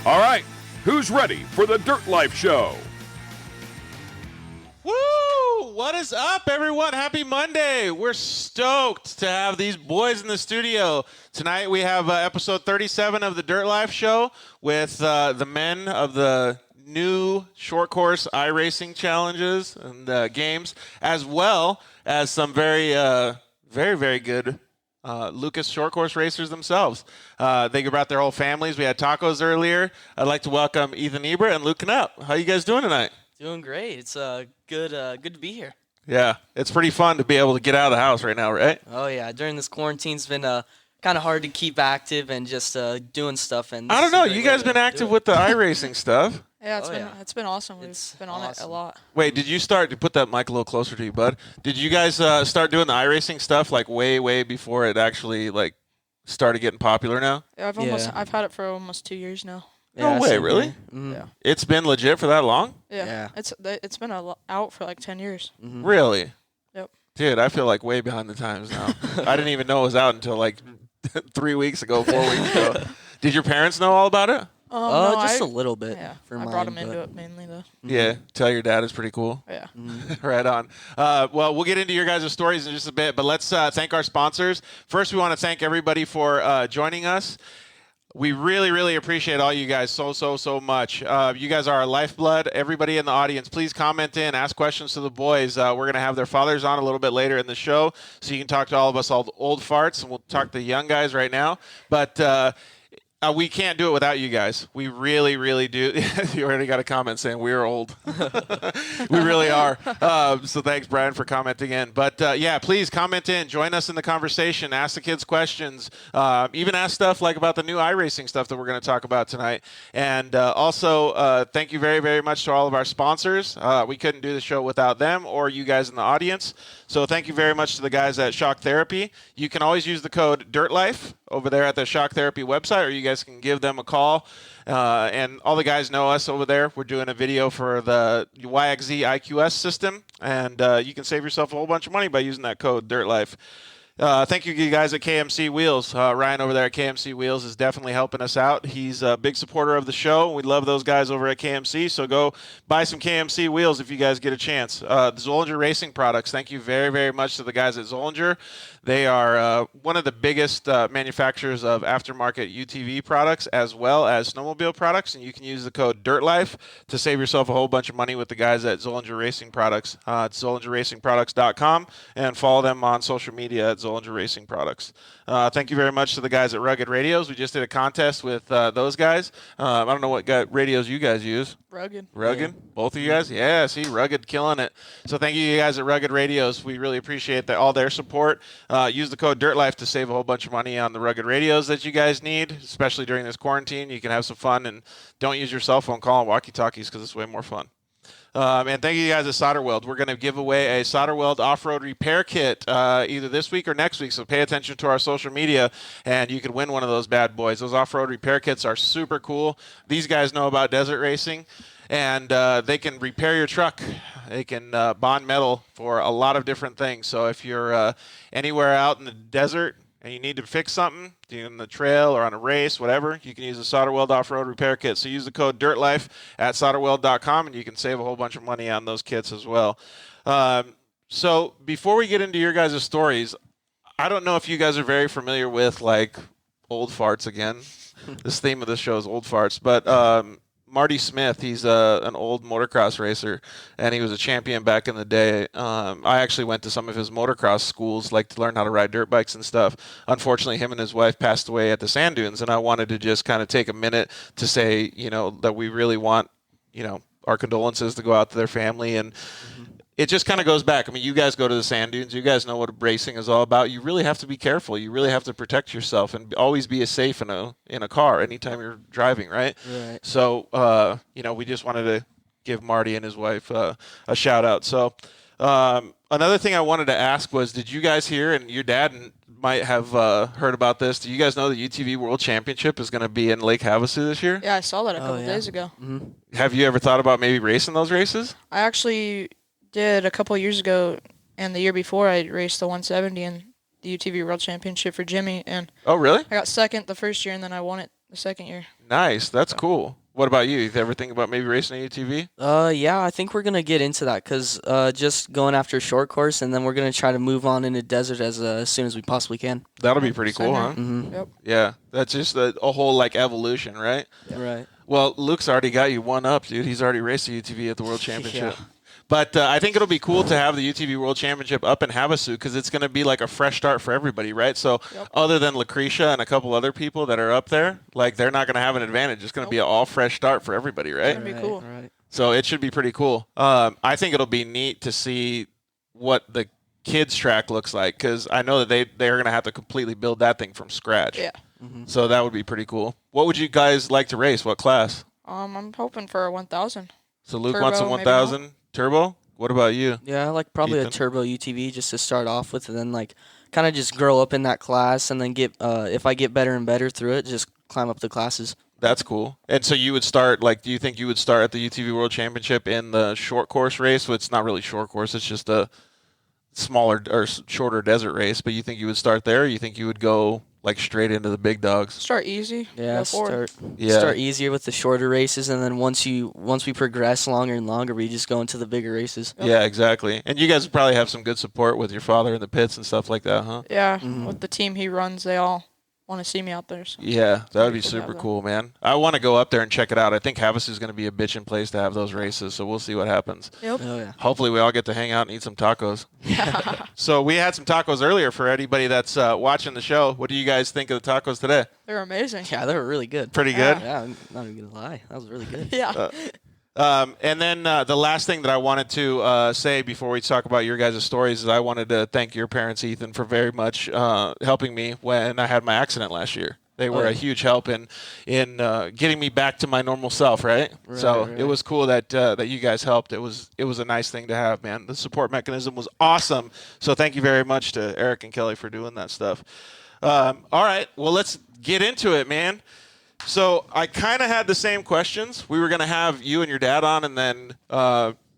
All right, who's ready for the Dirt Life Show? Woo! What is up, everyone? Happy Monday. We're stoked to have these boys in the studio. Tonight we have episode 37 of the Dirt Life Show with the men of the new short course iRacing challenges and games, as well as some very good Lucas short course racers themselves. They brought their whole families. We had tacos earlier. I'd like to welcome Ethan Ebert and Luke Knupp. How you guys doing tonight? Doing great. It's good to be here. Yeah, it's pretty fun to be able to get out of the house right now, right? Oh yeah, during this quarantine, it's been kind of hard to keep active and just doing stuff. And I don't know. You guys been active with the iRacing stuff? Yeah, it's been awesome. We've been on it a lot. Wait, did you start to put that mic a little closer to you, bud? Did you guys start doing the iRacing stuff like way before it actually like started getting popular now? Yeah, I've had it for almost 2 years now. No way, really? Mm-hmm. Yeah. It's been legit for that long? Yeah. It's been out for like 10 years. Mm-hmm. Really? Yep. Dude, I feel like way behind the times now. I didn't even know it was out until like 4 weeks ago. Did your parents know all about it? No, just a little bit. Yeah, for I mine, brought him into it mainly though. Yeah, tell your dad is pretty cool. Yeah. Right on. Well, we'll get into your guys' stories in just a bit, but let's thank our sponsors. First, we want to thank everybody for joining us. We really appreciate all you guys so much. You guys are our lifeblood. Everybody in the audience, please comment in, ask questions to the boys. We're going to have their fathers on a little bit later in the show, so you can talk to all of us old farts, and we'll talk to the young guys right now. But we can't do it without you guys. We really do. You already got a comment saying we're old. We really are. So thanks, Brian, for commenting in. But yeah, please comment in. Join us in the conversation. Ask the kids questions. Even ask stuff like about the new iRacing stuff that we're going to talk about tonight. And also, thank you very much to all of our sponsors. We couldn't do the show without them or you guys in the audience. So thank you very much to the guys at Shock Therapy. You can always use the code DIRTLIFE over there at the Shock Therapy website, or you guys can give them a call. And all the guys know us over there. We're doing a video for the YXZ IQS system, and you can save yourself a whole bunch of money by using that code DIRTLIFE. Thank you guys at KMC Wheels. Ryan over there at KMC Wheels is definitely helping us out. He's a big supporter of the show. We love those guys over at KMC, so go buy some KMC Wheels if you guys get a chance. The Zollinger Racing Products, thank you very much to the guys at Zollinger. They are one of the biggest manufacturers of aftermarket UTV products as well as snowmobile products, and you can use the code DIRTLIFE to save yourself a whole bunch of money with the guys at Zollinger Racing Products. It's ZollingerRacingProducts.com, and follow them on social media at Zollinger Racing Products. Thank you very much to the guys at Rugged Radios. We just did a contest with those guys. I don't know what radios you guys use. Rugged? Yeah. Both of you guys? Yeah, see, Rugged killing it. So thank you guys at Rugged Radios. We really appreciate all their support. Use the code DIRTLIFE to save a whole bunch of money on the Rugged Radios that you guys need, especially during this quarantine. You can have some fun, and don't use your cell phone call on walkie-talkies because it's way more fun. And thank you guys at Solder Weld. We're going to give away a Solder Weld off-road repair kit either this week or next week, so pay attention to our social media, and you could win one of those bad boys. Those off-road repair kits are super cool. These guys know about desert racing, and they can repair your truck. They can bond metal for a lot of different things. So if you're anywhere out in the desert and you need to fix something, in the trail or on a race, whatever, you can use the Solder Weld off-road repair kit. So use the code DIRTLIFE at solderweld.com, and you can save a whole bunch of money on those kits as well. So before we get into your guys' stories, I don't know if you guys are very familiar with, like, old farts again. This theme of this show is old farts. But Marty Smith, he's an old motocross racer, and he was a champion back in the day. I actually went to some of his motocross schools, like to learn how to ride dirt bikes and stuff. Unfortunately, him and his wife passed away at the sand dunes, and I wanted to just kind of take a minute to say, that we really want, our condolences to go out to their family. And it just kind of goes back. I mean, you guys go to the sand dunes. You guys know what racing is all about. You really have to be careful. You really have to protect yourself and always be safe in a car anytime you're driving, right? Right. So, we just wanted to give Marty and his wife a shout out. So, another thing I wanted to ask was, did you guys hear, and your dad might have heard about this, do you guys know the UTV World Championship is going to be in Lake Havasu this year? Yeah, I saw that a couple days ago. Mm-hmm. Have you ever thought about maybe racing those races? I actually did a couple years ago, and the year before I raced the 170 in the UTV World Championship for Jimmy, and oh, really? I got second the first year, and then I won it the second year. Nice. That's cool. What about you? You ever think about maybe racing a UTV? Yeah, I think we're gonna get into that because just going after short course, and then we're gonna try to move on into desert as soon as we possibly can. That'll be pretty cool, huh? Mm-hmm. Yep. Yeah. That's just a whole like evolution, right? Right. Well, Luke's already got you one up, dude. He's already raced the UTV at the World Championship. Yeah. But I think it'll be cool to have the UTV World Championship up in Havasu because it's going to be like a fresh start for everybody, right? So other than Lucretia and a couple other people that are up there, like they're not going to have an advantage. It's going to be an all fresh start for everybody, right? It's gonna be cool. Right. So it should be pretty cool. I think it'll be neat to see what the kids track looks like because I know that they're going to have to completely build that thing from scratch. Yeah. So that would be pretty cool. What would you guys like to race? What class? I'm hoping for a 1000. So Luke Turbo, wants a maybe 1000 turbo. What about you? Yeah, I like probably Ethan? a turbo UTV just to start off with, and then like kind of just grow up in that class, and then get if I get better and better through it, just climb up the classes. That's cool. And so you would start, like, do you think you would start at the UTV World Championship in the short course race? Well, it's not really short course. It's just a smaller or shorter desert race. But you think you would start there? Or you think you would go, like, straight into the big dogs? Start easy. Yeah, Go forward. start easier with the shorter races, and then once we progress longer and longer, we just go into the bigger races. Yeah, exactly. And you guys probably have some good support with your father in the pits and stuff like that, huh? Yeah. With the team he runs, they all want to see me out there. So. Yeah, that would be Cool to super have that. cool, man. I want to go up there and check it out. I think Havasu is going to be a bitchin' place to have those races, so we'll see what happens. Yep. Oh yeah. Hopefully we all get to hang out and eat some tacos. So we had some tacos earlier for anybody that's watching the show. What do you guys think of the tacos today? They're amazing. Yeah, they were really good. Pretty good? Yeah, I'm not even gonna lie, that was really good. Yeah. And then the last thing that I wanted to say before we talk about your guys' stories is I wanted to thank your parents, Ethan, for very much helping me when I had my accident last year. They were a huge help in getting me back to my normal self, right? So right. it was cool that you guys helped. It was a nice thing to have, man. The support mechanism was awesome. So thank you very much to Eric and Kelly for doing that stuff. All right, well, let's get into it, man. So I kind of had the same questions. We were going to have you and your dad on and then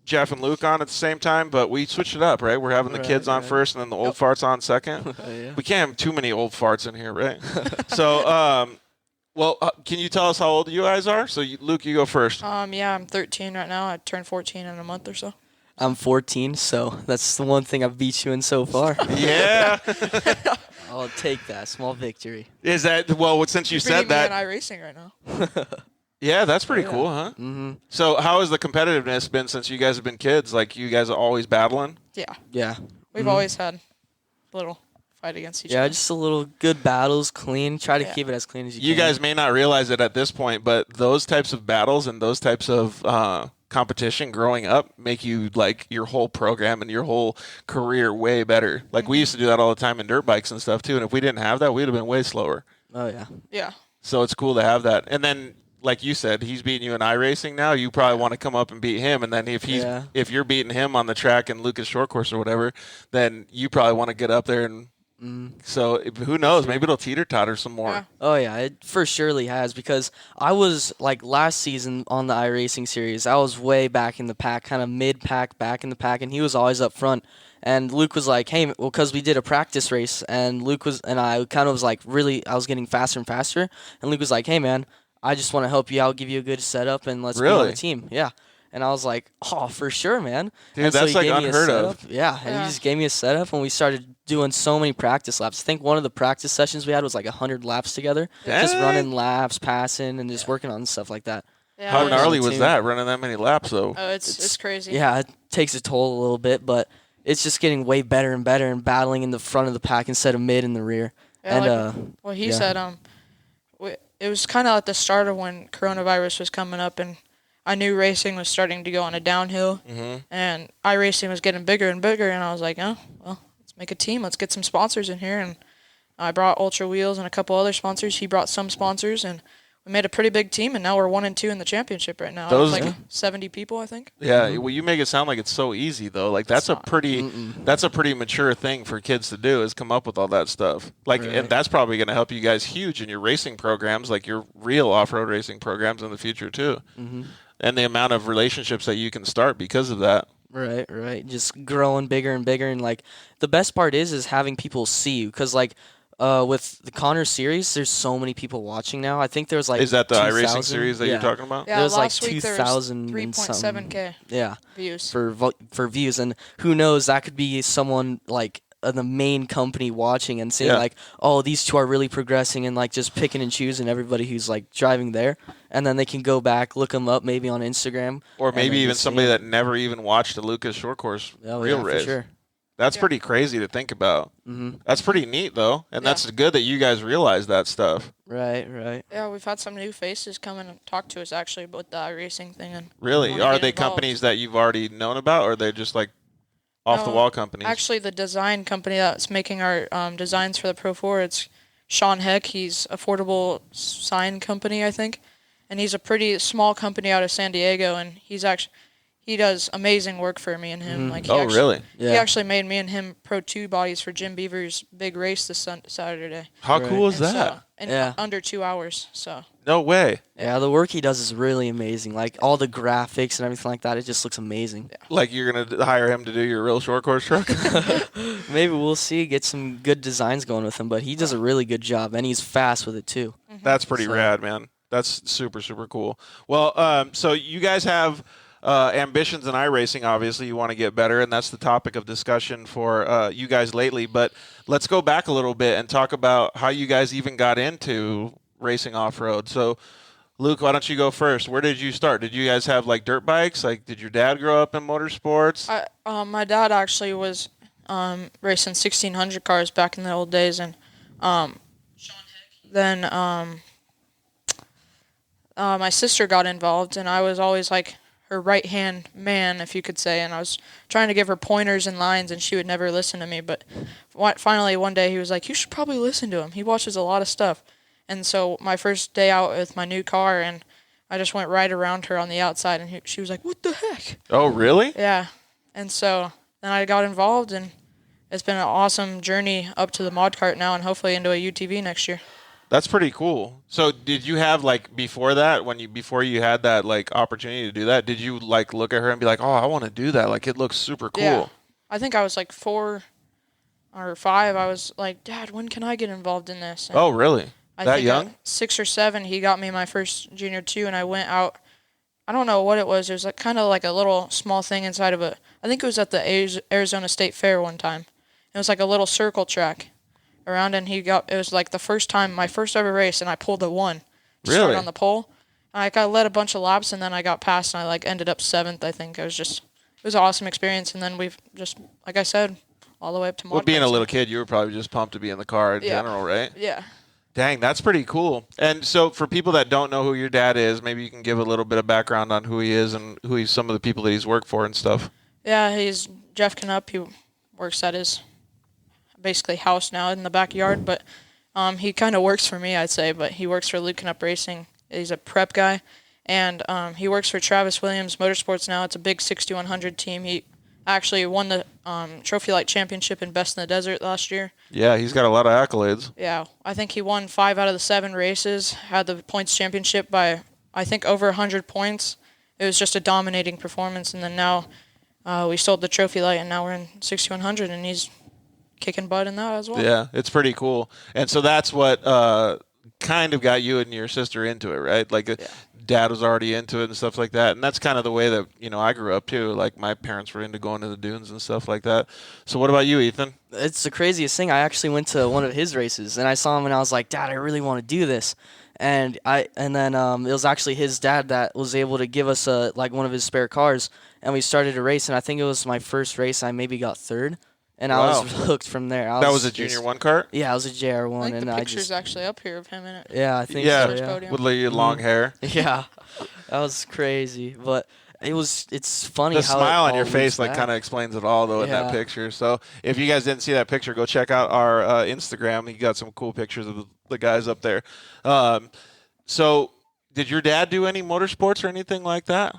Jeff and Luke on at the same time, but we switched it up, right? We're having the kids on first and then the old farts on second. Yeah. We can't have too many old farts in here, right? So, can you tell us how old you guys are? So, Luke, you go first. Yeah, I'm 13 right now. I turned 14 in a month or so. I'm 14, so that's the one thing I've beat you in so far. Yeah. I'll take that small victory. Is that, well, since you said Beating me in that. iRacing right now. Yeah, that's pretty cool, huh? Mm-hmm. So, how has the competitiveness been since you guys have been kids? Like, you guys are always battling? Yeah. Yeah. We've always had a little fight against each Yeah, other. just a little good battles, clean. Try to keep it as clean as you You can. guys may not realize it at this point, but those types of battles and those types of competition growing up make you like your whole program and your whole career way better. Like we used to do that all the time in dirt bikes and stuff too. And if we didn't have that, we'd have been way slower. Oh yeah. Yeah. So it's cool to have that. And then, like you said, he's beating you in iRacing now. You probably want to come up and beat him. And then if you're beating him on the track in Lucas short course or whatever, then you probably want to get up there and. So who knows? Maybe it'll teeter-totter some more. Yeah. Oh yeah, it for surely has because I was like last season on the iRacing series. I was way back in the pack, kind of mid-pack, back in the pack, and he was always up front. And Luke was like, "Hey, well, because we did a practice race, and I kind of was like, really, I was getting faster and faster. And Luke was like, "Hey, man, I just want to help you out, give you a good setup, and let's be on the team." Yeah. And I was like, "Oh, for sure, man." Dude, and so that's he like gave me a unheard of. setup. Yeah, and he just gave me a setup, and we started doing so many practice laps. I think one of the practice sessions we had was like 100 laps together, just running laps, passing, and just working on stuff like that. Yeah. How it was- gnarly was team. that, running that many laps, though? Oh, it's crazy. Yeah, it takes a toll a little bit, but it's just getting way better and better and battling in the front of the pack instead of mid in the rear. Yeah, And well, he yeah. said it was kind of at the start of when coronavirus was coming up, and I knew racing was starting to go on a downhill, and iRacing was getting bigger and bigger, and I was like, oh, well, let's make a team. Let's get some sponsors in here, and I brought Ultra Wheels and a couple other sponsors. He brought some sponsors, and we made a pretty big team, and now we're 1 and 2 in the championship right now. Those- Like 70 people, I think. Yeah, well, you make it sound like it's so easy though. Like that's a pretty mature thing for kids to do is come up with all that stuff. Like, and that's probably going to help you guys huge in your racing programs, like your real off-road racing programs in the future too. And the amount of relationships that you can start because of that. Right. Just growing bigger and bigger, and like the best part is having people see you, because like With the Connor series, there's so many people watching now. I think there's like Is that the 2,000 iRacing series that you're talking about? Yeah, There's like last week there was 2,000 and something. 3.7K Yeah, views. for views, and who knows, that could be someone like the main company watching and saying Yeah. like, oh, these two are really progressing, and like just picking and choosing everybody who's like driving there, and then they can go back, look them up maybe on Instagram, Or and maybe then even just somebody see 'em. that never even watched a Lucas short course Oh, real yeah, race. for sure. That's Yeah. pretty crazy to think about. Hmm. That's pretty neat, though. And Yeah. that's good that you guys realize that stuff. Right. Yeah, we've had some new faces come in and talk to us actually about the iRacing thing. And Really? wanna Are get they involved. companies that you've already known about, or are they just like off-the-wall companies? Actually, the design company that's making our designs for the Pro 4, it's Sean Heck. He's Affordable Sign Company, I think. And he's a pretty small company out of San Diego, and he does amazing work for me and him. Like Oh, really? He Yeah. actually made me and him Pro 2 bodies for Jim Beaver's big race this Saturday. How Right. cool is And that? so, in Yeah. under 2 hours. So No way. Yeah, the work he does is really amazing. Like all the graphics and everything like that, it just looks amazing. Like you're going to hire him to do your real short course truck? Maybe we'll see, get some good designs going with him, but he does a really good job, and he's fast with it too. That's pretty So- rad, man. That's super, super cool. Well, so you guys have ambitions in iRacing. Obviously, you want to get better, and that's the topic of discussion for you guys lately. But let's go back a little bit and talk about how you guys even got into racing off-road. So, Luke, why don't you go first? Where did you start? Did you guys have like dirt bikes? Like, did your dad grow up in motorsports? my dad actually was racing 1600 cars back in the old days, and then my sister got involved, and I was always like her right hand man, if you could say, and I was trying to give her pointers and lines, and she would never listen to me. But finally one day he was like, "You should probably listen to him. He watches a lot of stuff." And so my first day out with my new car, and I just went right around her on the outside, and she was like, "What the heck?" Oh, really? Yeah. And so then I got involved, and it's been an awesome journey up to the mod cart now, and hopefully into a UTV next year. That's pretty cool. So did you have like before that, before you had that like opportunity to do that, did you like look at her and be like, "Oh, I want to do that. Like it looks super cool." Yeah. I think I was like 4 or 5. I was like, "Dad, when can I get involved in this?" And Oh, really? I That think young? at 6 or 7, he got me my first Junior 2, and I went out. I don't know what it was. It was like kind of like a little small thing inside of I think it was at the Arizona State Fair one time. It was like a little circle track around, and it was like the first time, my first ever race, and I pulled a 1. Really? Started on the pole. I led a bunch of laps, and then I got past, and I like ended up 7th, I think. It was an awesome experience, and then we've just, like I said, all the way up to mod Well, being a carts. little kid, you were probably just pumped to be in the car in Yeah. general, right? Yeah. Dang, that's pretty cool. And so for people that don't know who your dad is, maybe you can give a little bit of background on who he is and who he's some of the people that he's worked for and stuff. Yeah, he's Jeff Knupp. He works at his basically house now in the backyard, but he kind of works for me, I'd say. But he works for Luke Knupp Racing. He's a prep guy, and he works for Travis Williams Motorsports now. It's a big 6100 team. He actually won the Trophy Light Championship in Best in the Desert last year. Yeah, he's got a lot of accolades. Yeah, I think he won 5 out of the 7 races, had the points championship by, I think, over 100 points. It was just a dominating performance, and then now we sold the Trophy Light, and now we're in 6100, and he's kicking butt in that as well. Yeah, it's pretty cool. And so that's what kind of got you and your sister into it, right? Like dad was already into it and stuff like that. And that's kind of the way that, I grew up too. Like my parents were into going to the dunes and stuff like that. So what about you, Ethan? It's the craziest thing. I actually went to one of his races, and I saw him, and I was like, "Dad, I really want to do this." And then it was actually his dad that was able to give us one of his spare cars, and we started a race. And I think it was my first race. I maybe got 3rd, and I was hooked from there. That was a Junior 1 cart? Yeah, it was a JR1, I think and the I picture's just actually up here of him in it. I think Yeah, so. Yeah. podium. with your long hair. Yeah, that was crazy, but it's funny The how smile it on your all face leads back. kind of explains it all though in that Yeah. picture. So if you guys didn't see that picture, go check out our Instagram. You got some cool pictures of the guys up there. So did your dad do any motorsports or anything like that?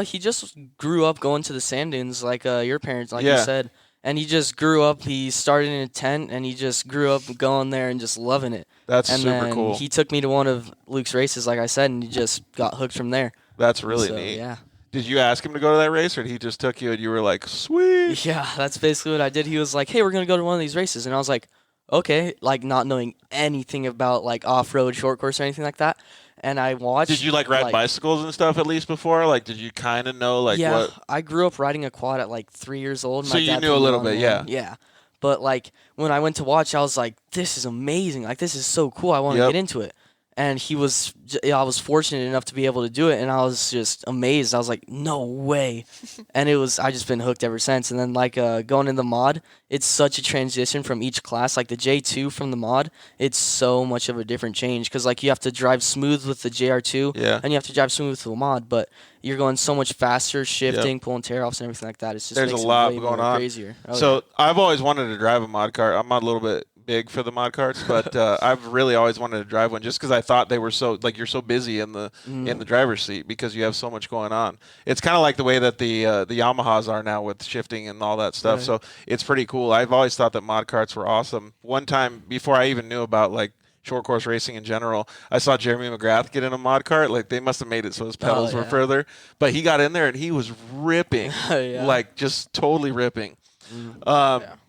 He just grew up going to the sand dunes like your parents, like Yeah. you said. And he just grew up. He started in a tent, and he just grew up going there and just loving it. That's And super then cool. he took me to one of Luke's races, like I said, and he just got hooked from there. That's really So, neat. Yeah. Did you ask him to go to that race, or he just took you and you were like, sweet? Yeah, that's basically what I did. He was like, "Hey, we're gonna go to one of these races," and I was like, okay, like not knowing anything about like off-road, short course, or anything like that. And I watched. Did you like ride bicycles and stuff at least before? Like, did you kind of know like yeah, what? I grew up riding a quad at like 3 years old. So My you dad knew a put me little on bit, one. yeah. Yeah. But like when I went to watch, I was like, this is amazing. Like this is so cool. I want to Yep. get into it. And I was fortunate enough to be able to do it, and I was just amazed. I was like, no way. And I just been hooked ever since. And then like going in the mod, it's such a transition from each class. Like the J2 from the mod, it's so much of a different change because like you have to drive smooth with the JR2, Yeah. and you have to drive smooth with the mod, but you're going so much faster, shifting, pulling tear offs, and everything like that. It's just There's makes a it lot way going more on. Crazier. Oh, So yeah. I've always wanted to drive a mod cart. I'm a little bit big for the mod carts, but I've really always wanted to drive one just because I thought they were so like you're so busy in the driver's seat because you have so much going on. It's kind of like the way that the Yamahas are now with shifting and all that stuff. Right. So it's pretty cool. I've always thought that mod carts were awesome. One time before I even knew about like short course racing in general, I saw Jeremy McGrath get in a mod cart. Like they must have made it so his pedals were yeah. further, but he got in there and he was ripping, Yeah. like just totally ripping.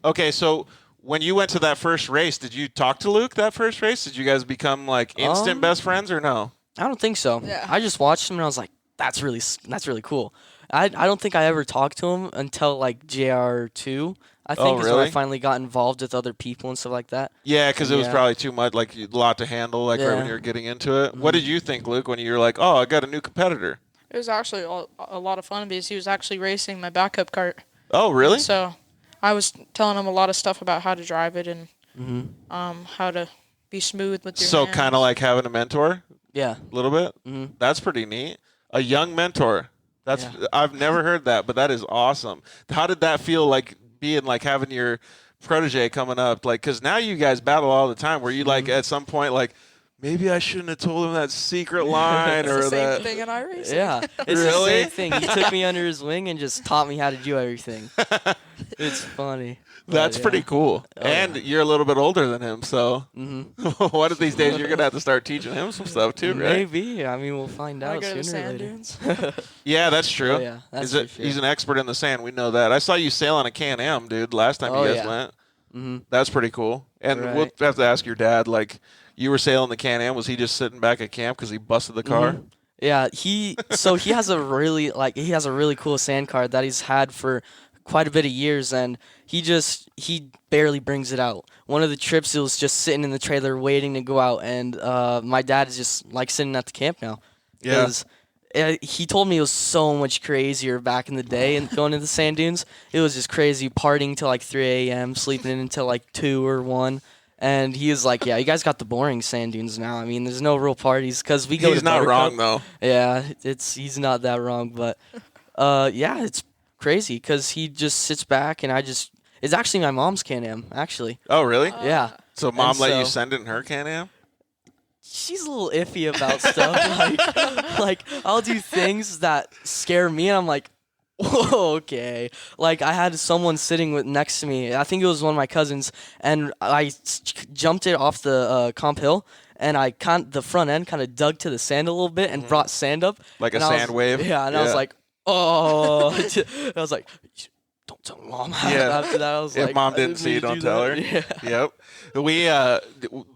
Okay, so when you went to that first race, did you talk to Luke that first race? Did you guys become like instant best friends or no? I don't think so. Yeah. I just watched him and I was like, that's really cool. I don't think I ever talked to him until like JR2. I think is when really? I finally got involved with other people and stuff like that. Yeah, because it was Yeah. probably too much, like a lot to handle, like right when Yeah. you were getting into it. What did you think, Luke, when you were like, oh, I got a new competitor? It was actually a lot of fun because he was actually racing my backup cart. Oh, really? So I was telling him a lot of stuff about how to drive it and how to be smooth with your So hands. kind of like having a mentor, Yeah. a little bit. That's pretty neat. A young mentor. That's Yeah. I've never heard that, but that is awesome. How did that feel like being like having your protege coming up? Like, because now you guys battle all the time. Were you like at some point like, maybe I shouldn't have told him that secret line It's or the same that? thing in iRacing. Yeah. It's Really? the same thing. He took me under his wing and just taught me how to do everything. It's funny. But, That's yeah. pretty cool. Oh, and yeah. you're a little bit older than him, so one of these days you're gonna have to start teaching him some stuff too, right? Maybe. I mean, we'll find I out go to the sooner or sand later. dunes. Yeah, that's true. Oh, yeah, that's for sure. He's an expert in the sand. We know that. I saw you sail on a Can-Am, dude, last time Oh, you guys yeah. went. That's pretty cool. And we'll Right. have to ask your dad, like, you were sailing the Can-Am. Was he just sitting back at camp because he busted the car? Yeah, he has a really cool sand card that he's had for quite a bit of years, and he barely brings it out. One of the trips, it was just sitting in the trailer waiting to go out, and my dad is just like sitting at the camp now. Yeah. 'Cause, he told me it was so much crazier back in the day and going to the sand dunes. It was just crazy, partying till like 3 a.m., sleeping in until like 2 or 1. And he was like, yeah, you guys got the boring sand dunes now. I mean, there's no real parties because we go He's to not Buttercup. wrong, though. Yeah, he's not that wrong, but yeah, it's crazy because he just sits back and it's actually my mom's Can-Am, actually. Oh, really? Yeah. So mom And let you so- send it in her Can-Am? She's a little iffy about stuff. Like I'll do things that scare me, and I'm like, whoa, okay. Like I had someone sitting next to me. I think it was one of my cousins, and I jumped it off the comp hill, and the front end kind of dug to the sand a little bit and brought sand up. Like a and I was- sand wave? Yeah, and I was Yeah. like, oh. I was like, don't tell mom. Yeah. After that, I was If like, mom I didn't see, mean to don't do tell that. her. Yeah. Yep. We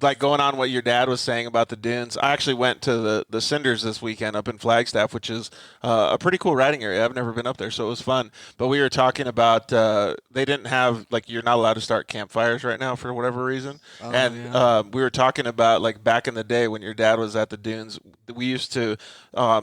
like going on what your dad was saying about the dunes. I actually went to the Cinders this weekend up in Flagstaff, which is a pretty cool riding area. I've never been up there, so it was fun. But we were talking about they didn't have like you're not allowed to start campfires right now for whatever reason. And we were talking about like back in the day when your dad was at the dunes, we used to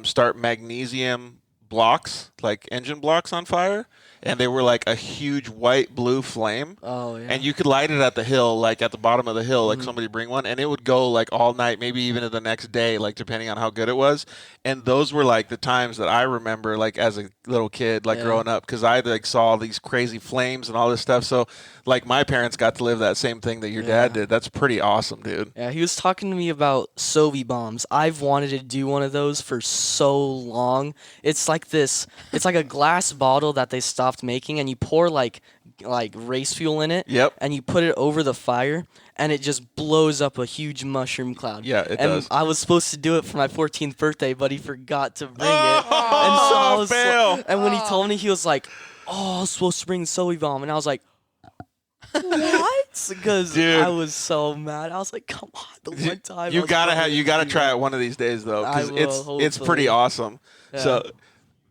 start magnesium blocks, like engine blocks, on fire. And they were like a huge white blue flame. Oh, yeah. And you could light it at the hill, like at the bottom of the hill, like somebody bring one, and it would go like all night, maybe even to the next day, like depending on how good it was. And those were like the times that I remember, like as a little kid, like growing up, because I like saw these crazy flames and all this stuff. So like my parents got to live that same thing that your dad did. That's pretty awesome, dude. Yeah, he was talking to me about Sovi bombs. I've wanted to do one of those for so long. It's like a glass bottle that they stopped making, and you pour like race fuel in it. Yep. And you put it over the fire, and it just blows up a huge mushroom cloud. Yeah, it and does. I was supposed to do it for my 14th birthday, but he forgot to bring it. Oh, And so I was fail. and when he told me, he was like, "Oh, I was supposed to bring the Sovi bomb," and I was like, What? Because Dude. I was so mad. I was like, come on, the one time. You gotta try it one of these days though, I because will, it's pretty hopefully. awesome. Yeah. So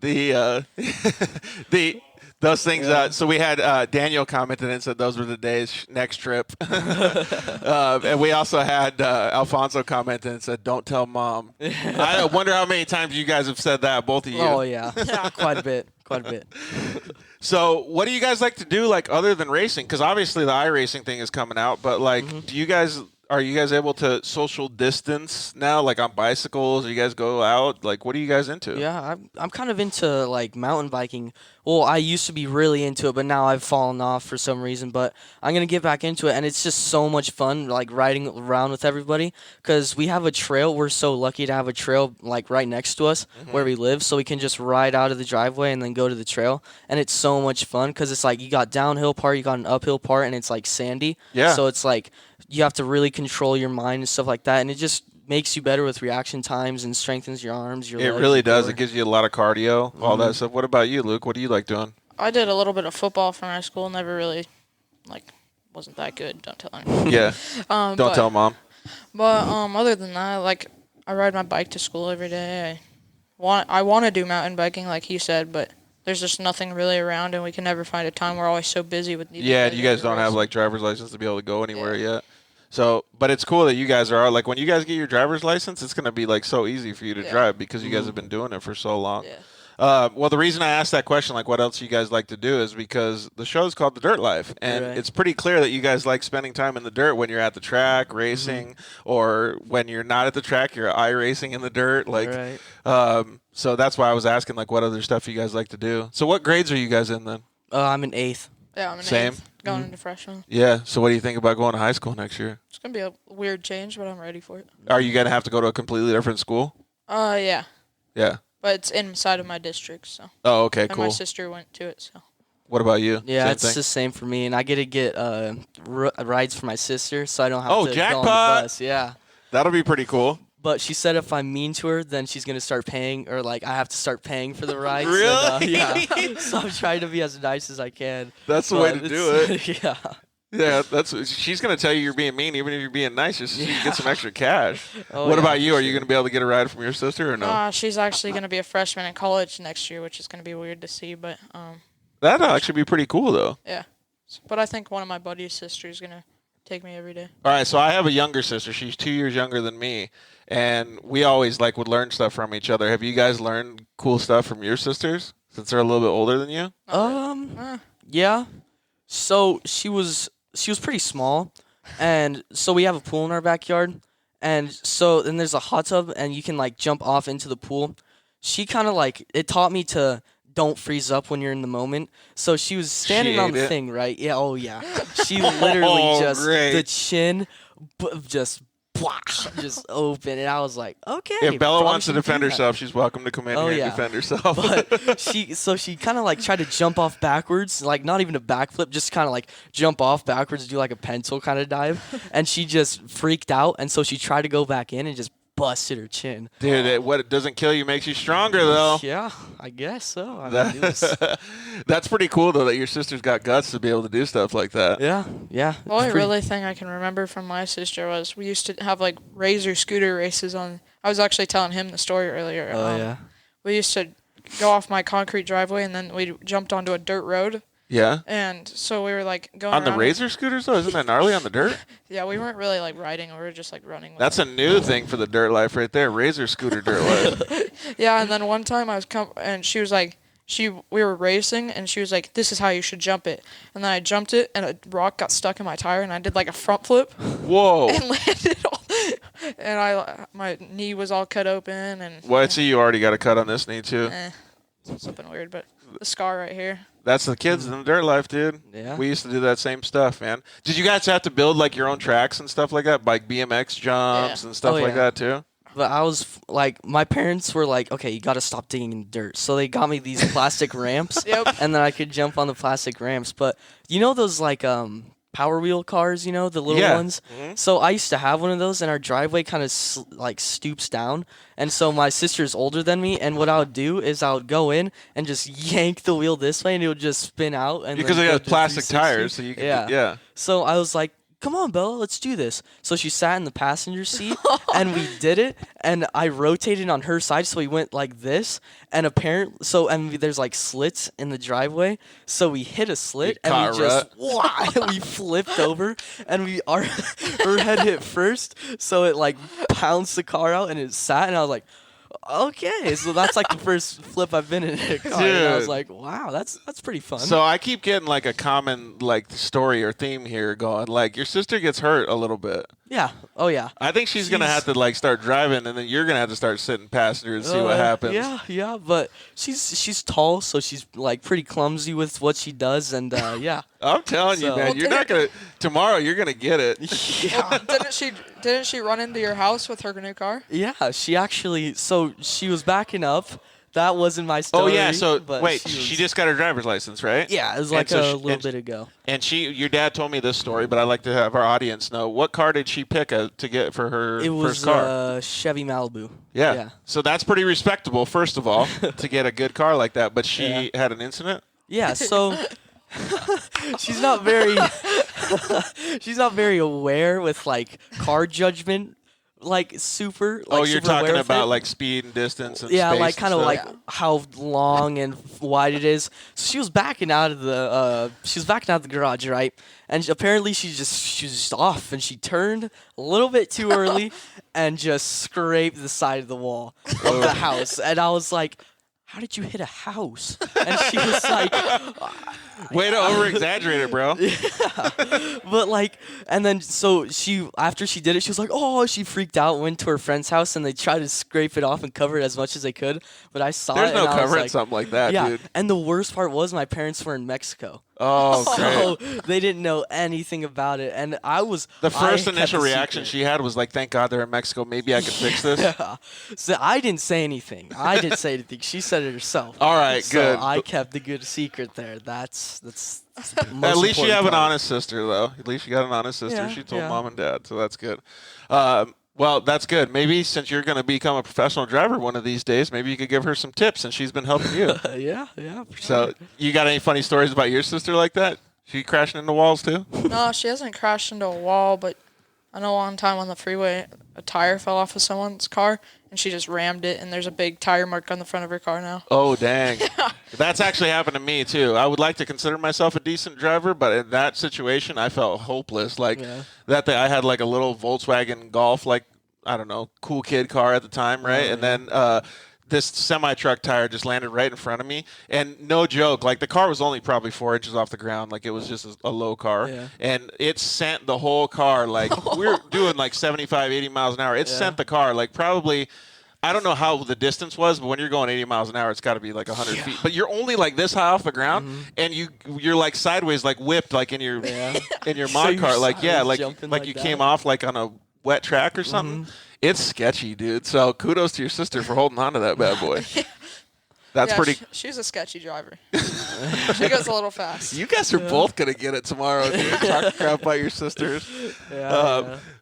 the those things. Yeah. So we had Daniel commented and said those were the days. Next trip, and we also had Alfonso commented and said, "Don't tell mom." I wonder how many times you guys have said that, both of you. Oh yeah, quite a bit. So, what do you guys like to do, like, other than racing? Because obviously the iRacing thing is coming out, but like, are you guys able to social distance now, like on bicycles? Or you guys go out? Like, what are you guys into? Yeah, I'm kind of into like mountain biking. Well, I used to be really into it, but now I've fallen off for some reason. But I'm gonna get back into it, and it's just so much fun, like riding around with everybody. Cause we have a trail. We're so lucky to have a trail like right next to us where we live, so we can just ride out of the driveway and then go to the trail. And it's so much fun because it's like you got downhill part, you got an uphill part, and it's like sandy. Yeah. So it's like you have to really control your mind and stuff like that, and it just makes you better with reaction times and strengthens your arms, your It legs, really your does. core. It gives you a lot of cardio, all that stuff. What about you, Luke? What do you like doing? I did a little bit of football for my school. Never really, wasn't that good. Don't tell anyone. Yeah. Don't tell mom. But other than that, like, I ride my bike to school every day. I want to do mountain biking, like he said, but there's just nothing really around, and we can never find a time. We're always so busy with needing Yeah, to you go guys to don't have race. like driver's license to be able to go anywhere yet. So, but it's cool that you guys are like, when you guys get your driver's license, it's gonna be like so easy for you to drive because you guys have been doing it for so long. Yeah. Well, the reason I asked that question, like what else you guys like to do, is because the show's called The Dirt Life. And Right. it's pretty clear that you guys like spending time in the dirt when you're at the track racing, or when you're not at the track, you're iRacing in the dirt. Like, Right. so that's why I was asking, like, what other stuff you guys like to do. So what grades are you guys in then? I'm in 8th. Yeah, I'm in Same. 8th, going into freshman. Yeah. So what do you think about going to high school next year? It's going to be a weird change, but I'm ready for it. Are you going to have to go to a completely different school? Yeah. Yeah. But it's inside of my district, so. Oh, okay, And my cool. sister went to it, so. What about you? Yeah, Same it's thing? the same for me, and I get to get rides for my sister, so I don't have Oh, to go jackpot! on the bus. Yeah. That'll be pretty cool. But she said if I'm mean to her, then she's gonna start paying, or like I have to start paying for the rides. and, Really? yeah. So I'm trying to be as nice as I can. That's the way But to do it. Yeah. Yeah, she's gonna tell you you're being mean, even if you're being nice, just so you can get some extra cash. Oh, What yeah, about you? for Are you gonna be able to get a ride from your sister or no? She's actually going to be a freshman in college next year, which is going to be weird to see, but That'll actually be pretty cool, though. yeah. But I think one of my buddy's sisters is going to take me every day. All right, so I have a younger sister. She's 2 years younger than me, and we always would learn stuff from each other. Have you guys learned cool stuff from your sisters since they're a little bit older than you? Yeah. So she was pretty small, and so we have a pool in our backyard, and so then there's a hot tub, and you can like jump off into the pool. She kind of like it taught me to don't freeze up when you're in the moment. So she was standing on ate the it? thing, right? Yeah. Oh yeah. She literally Oh, just great. the chin, just open, and I was like, okay. If Bella probably wants to shouldn't do defend that. herself, she's welcome to come in Oh, here yeah. and defend herself. But she kind of like tried to jump off backwards, like not even a backflip, just kind of like jump off backwards, do like a pencil kind of dive, and she just freaked out, and so she tried to go back in and just busted her chin. Dude, what it doesn't kill you makes you stronger, though. Yeah, I guess so. I mean, it was, That's pretty cool, though, that your sister's got guts to be able to do stuff like that. yeah. The only really thing I can remember from my sister was we used to have like razor scooter races on. I was actually telling him the story earlier. Oh yeah. We used to go off my concrete driveway and then we jumped onto a dirt road. Yeah? And so we were like going On the around. razor scooters, though? Isn't that gnarly on the dirt? Yeah, we weren't really like riding. We were just like running. with That's a new thing for the dirt life right there. Razor scooter dirt life. Yeah, and then one time I was and she was like, we were racing, and she was like, "This is how you should jump it." And then I jumped it, and a rock got stuck in my tire, and I did like a front flip Whoa. and landed all, and my knee was all cut open, and Well, I see you already got a cut on this knee, too. something weird, but the scar right here. That's the kids in the dirt life, dude. Yeah. We used to do that same stuff, man. Did you guys have to build, like, your own tracks and stuff like that? Like BMX jumps and stuff Oh, like yeah. that, too? But I was like, my parents were like, okay, you got to stop digging in dirt. So they got me these plastic ramps, Yep. and then I could jump on the plastic ramps. But you know those like Power Wheel cars, you know, the little ones. So I used to have one of those, and our driveway kind of like stoops down. And so my sister's older than me, and what I would do is I would go in and just yank the wheel this way, and it would just spin out. And because then they go got to plastic 360. tires, so you can yeah. So I was like, come on, Bella, let's do this. So she sat in the passenger seat, and we did it, and I rotated on her side, so we went like this, and there's like slits in the driveway, so we hit a slit, and we flipped over, and her head hit first, so it like pounced the car out, and it sat, and I was like, okay, so that's like the first flip I've been in a car. And I was like, wow, that's pretty fun. So I keep getting like a common like story or theme here going. Like your sister gets hurt a little bit. Yeah. Oh yeah. I think she's gonna have to like start driving, and then you're gonna have to start sitting passenger and see what happens. Yeah. But she's tall, so she's like pretty clumsy with what she does, and yeah. I'm telling you, man, you're not gonna. Tomorrow, you're gonna get it. Well, didn't she run into your house with her new car? Yeah, she actually. So she was backing up. That wasn't my story. Oh yeah. So but wait, she just got her driver's license, right? Yeah, it was like a little bit ago. And your dad told me this story, but I'd like to have our audience know what car did she pick to get for her first car? It was Chevy Malibu. Yeah. So that's pretty respectable, first of all, to get a good car like that. But she had an incident. Yeah. So. she's not very aware with like car judgment, like super. Like, you're super talking aware about of it. like speed and distance and yeah, space like kind of like how long and wide it is. So she was backing out of the garage, right? And apparently she was just off, and she turned a little bit too early and just scraped the side of the wall of the house. And I was like, how did you hit a house? And she was like, way to over-exaggerate it, bro. Yeah. But like, and then so after she did it, she was like, oh, she freaked out, went to her friend's house, and they tried to scrape it off and cover it as much as they could. But I saw There's it. no and I was covering like, something like that, yeah. dude. And the worst part was my parents were in Mexico. Oh, so great. they didn't know anything about it, and The first initial reaction she had was like, "Thank God they're in Mexico. Maybe I can fix this." Yeah. So I didn't say anything. I didn't say anything. She said it herself. All right, so good. I kept the good secret there. That's At least you have an honest sister, though. At least you got an honest sister. Yeah, She told yeah. mom and dad, so that's good. Well, that's good. Maybe since you're going to become a professional driver one of these days, maybe you could give her some tips, and she's been helping you. Yeah, for sure. So, you got any funny stories about your sister like that? She crashing into walls too? No, she hasn't crashed into a wall, but I know one time on the freeway, a tire fell off of someone's car, and she just rammed it, and there's a big tire mark on the front of her car now. Oh, dang. That's actually happened to me, too. I would like to consider myself a decent driver, but in that situation, I felt hopeless. Like, I had like a little Volkswagen Golf, like, I don't know, cool kid car at the time, right? And then this semi-truck tire just landed right in front of me. And no joke, like the car was only probably 4 inches off the ground. Like it was just a low car. Yeah. And it sent the whole car, like we were doing like 75, 80 miles an hour. It sent the car like probably, I don't know how the distance was, but when you're going 80 miles an hour, it's got to be like 100 feet. But you're only like this high off the ground, and you're like sideways, like whipped, like in your mod car. Like, yeah, like you that. came off like on a wet track or something. It's sketchy, dude. So kudos to your sister for holding on to that bad boy. That's pretty. She's a sketchy driver. She goes a little fast. You guys are both gonna get it tomorrow, dude. Talk crap about your sisters.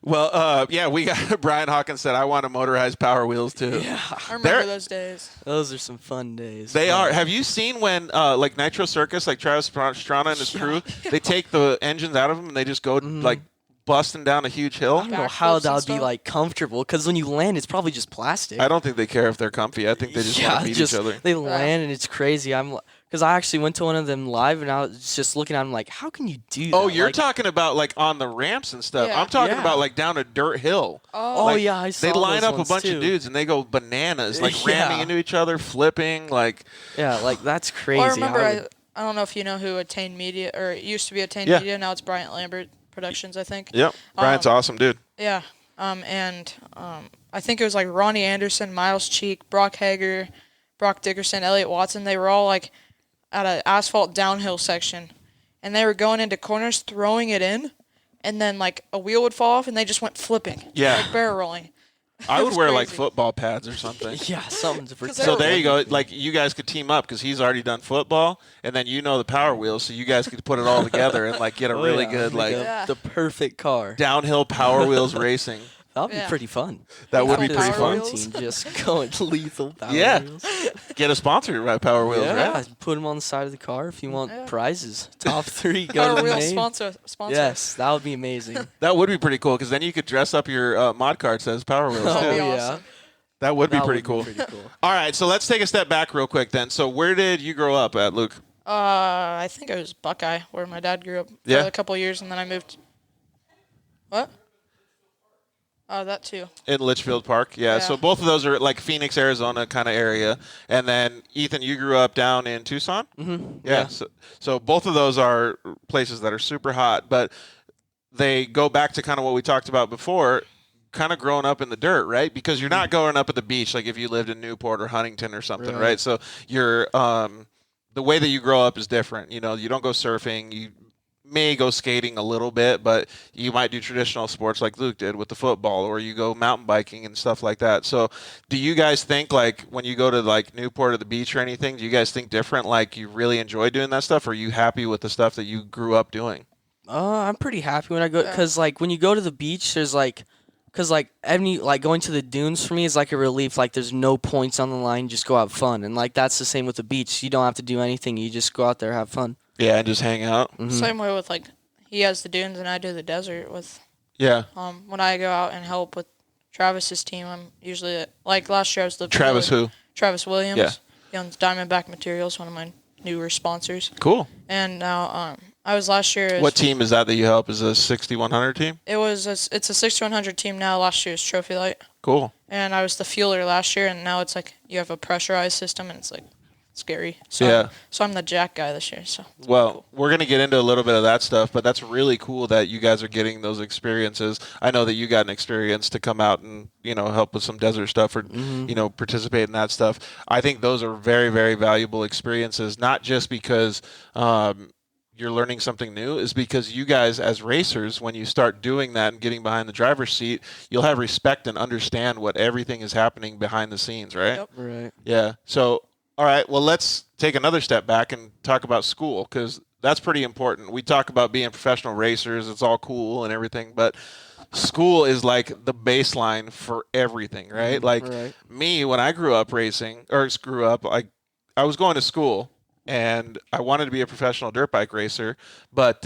Well, we got Brian Hawkins said, "I want to motorized Power Wheels too." Yeah. I remember those days. Those are some fun days. They are. Have you seen when like Nitro Circus, like Travis Pastrana and his crew, they take the engines out of them and they just go like busting down a huge hill? I don't know how that would be like comfortable, because when you land, it's probably just plastic. I don't think they care if they're comfy. I think they just want to beat each other. They land and it's crazy. Because I actually went to one of them live, and I was just looking at them like, how can you do that? Oh, you're talking about like on the ramps and stuff. Yeah. I'm talking about like down a dirt hill. I saw they line those up a ones bunch too. of dudes and they go bananas, like ramming into each other, flipping, like. Yeah, like that's crazy. Well, I remember, I don't know if you know who Attain Media, or it used to be Attain Media. Now it's Bryant Lambert Productions, I think. Yep, Bryant's awesome, dude. Yeah, and I think it was like Ronnie Anderson, Miles Cheek, Brock Hager, Brock Dickerson, Elliott Watson. They were all like at an asphalt downhill section, and they were going into corners, throwing it in, and then like a wheel would fall off, and they just went flipping, like barrel rolling. I would was wear like crazy. football pads or something. Yeah, something to protect. So there you go. Like you guys could team up because he's already done football, and then you know the Power Wheels, so you guys could put it all together and like get a Oh, really yeah, good make like Yeah. the perfect car. downhill Power Wheels racing. That'd be Yeah. pretty fun. That would be Lethal pretty Power fun. Wheels. Team just going lethal Power Yeah. Wheels. Get a sponsor by Power Wheels, Yeah, right? put them on the side of the car if you want Yeah. prizes. Top 3 go Power to the Wheel name. sponsor. Yes, that would be amazing. That would be pretty cool because then you could dress up your mod card says Power Wheels Oh, too. That'd be yeah. awesome. That would be That pretty cool. pretty cool. All right, so let's take a step back real quick then. So where did you grow up at, Luke? I think it was Buckeye, where my dad grew up Yeah. for a couple of years, and then I moved. What? Oh, that too. In Litchfield Park, yeah. Yeah. So both of those are like Phoenix, Arizona kind of area. And then Ethan, you grew up down in Tucson. Mm-hmm. Yeah. So both of those are places that are super hot, but they go back to kind of what we talked about before, kind of growing up in the dirt, right? Because you're not growing up at the beach like if you lived in Newport or Huntington or something, Right. right? So you're the way that you grow up is different. You know, you don't go surfing. You may go skating a little bit, but you might do traditional sports like Luke did with the football, or you go mountain biking and stuff like that. So do you guys think, like, when you go to like Newport or the beach or anything, do you guys think different? Like, you really enjoy doing that stuff, or are you happy with the stuff that you grew up doing? I'm pretty happy when I go, Yeah. because like when you go to the beach, there's like, because like any like going to the dunes for me is like a relief. Like there's no points on the line, just go have fun, and like that's the same with the beach. You don't have to do anything. You just go out there, have fun. Yeah, and just hang out. Mhm. Same way with like he has the dunes and I do the desert. With Yeah. when I go out and help with Travis's team, I'm usually like last year I was the Travis who? Travis Williams. Yeah. He owns Diamondback Materials, one of my newer sponsors. Cool. And now I was last year. as- What team is that you help? Is it a 6100 team? It's a 6100 team now. Last year's Trophy Light, Cool. and I was the fueler last year, and now it's like you have a pressurized system, and it's like scary. So Yeah. so I'm the jack guy this year. So it's Well, cool. we're going to get into a little bit of that stuff, but that's really cool that you guys are getting those experiences. I know that you got an experience to come out and, you know, help with some desert stuff or, you know, participate in that stuff. I think those are very, very valuable experiences, not just because you're learning something new, is because you guys as racers, when you start doing that and getting behind the driver's seat, you'll have respect and understand what everything is happening behind the scenes, right? Yep. Right. Yeah. So, all right. Well, let's take another step back and talk about school, because that's pretty important. We talk about being professional racers. It's all cool and everything, but school is like the baseline for everything, right? Like Right. me, when I grew up racing or grew up, I was going to school and I wanted to be a professional dirt bike racer, but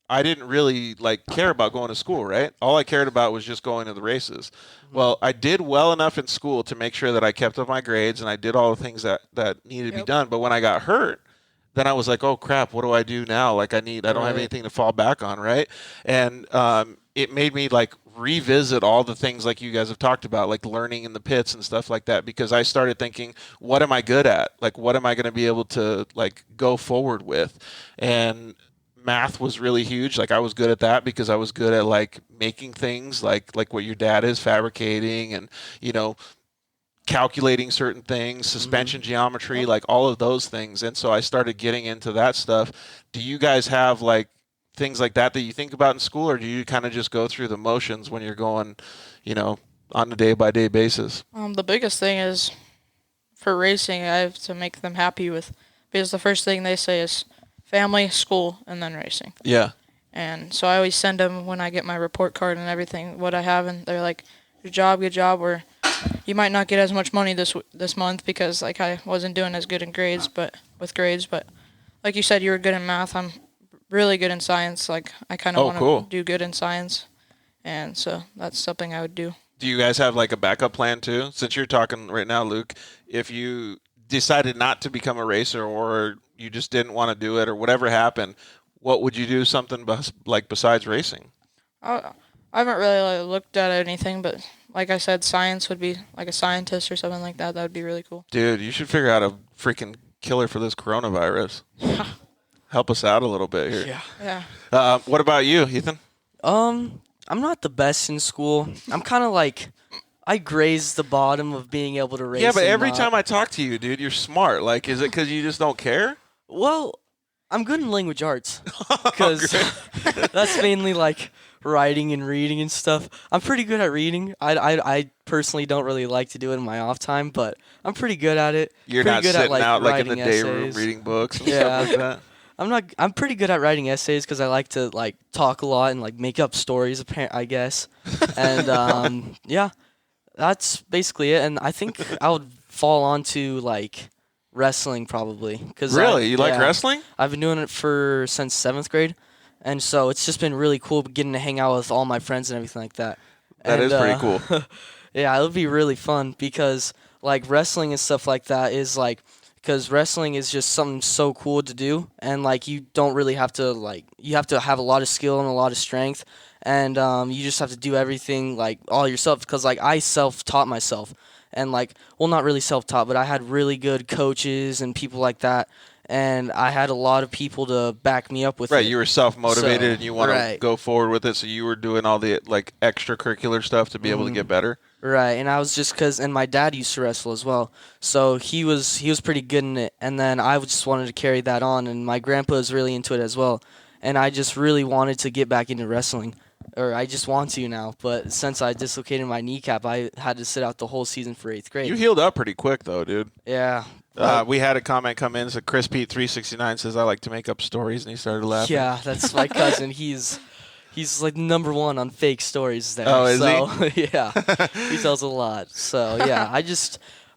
I didn't really like care about going to school, right? All I cared about was just going to the races. Well, I did well enough in school to make sure that I kept up my grades and I did all the things that needed to be Yep. done. But when I got hurt, then I was like, oh crap, what do I do now? Like I don't have Right. anything to fall back on, right? And it made me like revisit all the things like you guys have talked about, like learning in the pits and stuff like that, because I started thinking, what am I good at? Like, what am I going to be able to like go forward with? And math was really huge. Like I was good at that because I was good at like making things like what your dad is, fabricating and, you know, calculating certain things, suspension geometry, like all of those things. And so I started getting into that stuff. Do you guys have like things like that you think about in school, or do you kind of just go through the motions when you're going, you know, on a day-by-day basis? The biggest thing is for racing, I have to make them happy with, because the first thing they say is family, school, and then racing. Yeah. And so I always send them when I get my report card and everything what I have, and they're like, good job. Or you might not get as much money this month because like I wasn't doing as good in grades, but like you said, you were good in math. I'm really good in science. Like I kind of want to cool. do good in science, and so that's something I would do. Do you guys have like a backup plan too? Since you're talking right now, Luke, if you decided not to become a racer or you just didn't want to do it or whatever happened, what would you do something like besides racing? I haven't really like, looked at anything, but like I said, science would be like a scientist or something like that. That would be really cool. Dude, you should figure out a freaking killer for this coronavirus. Help us out a little bit here. Yeah. What about you, Ethan? I'm not the best in school. I'm kind of like, I graze the bottom of being able to race. Yeah, but and every not- time I talk to you, dude, you're smart. Like, is it because you just don't care? Well, I'm good in language arts because that's mainly like writing and reading and stuff. I'm pretty good at reading. I personally don't really like to do it in my off time, but I'm pretty good at it. You're pretty not good sitting at, out like in the writing day room essays. reading books and Yeah. stuff like that. I'm pretty good at writing essays because I like to like talk a lot and like make up stories, I guess. And yeah, that's basically it. And I think I would fall onto like wrestling probably. Really? You like wrestling? I've been doing it since 7th grade. And so it's just been really cool getting to hang out with all my friends and everything like that. That is pretty cool. Yeah, it would be really fun because like wrestling and stuff like that is like, because wrestling is just something so cool to do, and like you don't really have to you have to have a lot of skill and a lot of strength, and you just have to do everything like all yourself. Because like I self-taught myself, and like, well, not really self-taught, but I had really good coaches and people like that, and I had a lot of people to back me up with Right, it. you were self-motivated So, and you want to right. go forward with it, so you were doing all the like extracurricular stuff to be able to get better. Right, and I was just and my dad used to wrestle as well, so he was pretty good in it, and then I just wanted to carry that on, and my grandpa is really into it as well, and I just really wanted to get back into wrestling, or I just want to now, but since I dislocated my kneecap, I had to sit out the whole season for 8th grade. You healed up pretty quick though, dude. Yeah. We had a comment come in. So Chris Pete 369 says I like to make up stories, and he started laughing. Yeah, that's my cousin. He's like #1 on fake stories there. Oh, is he? Yeah, he tells a lot. So yeah,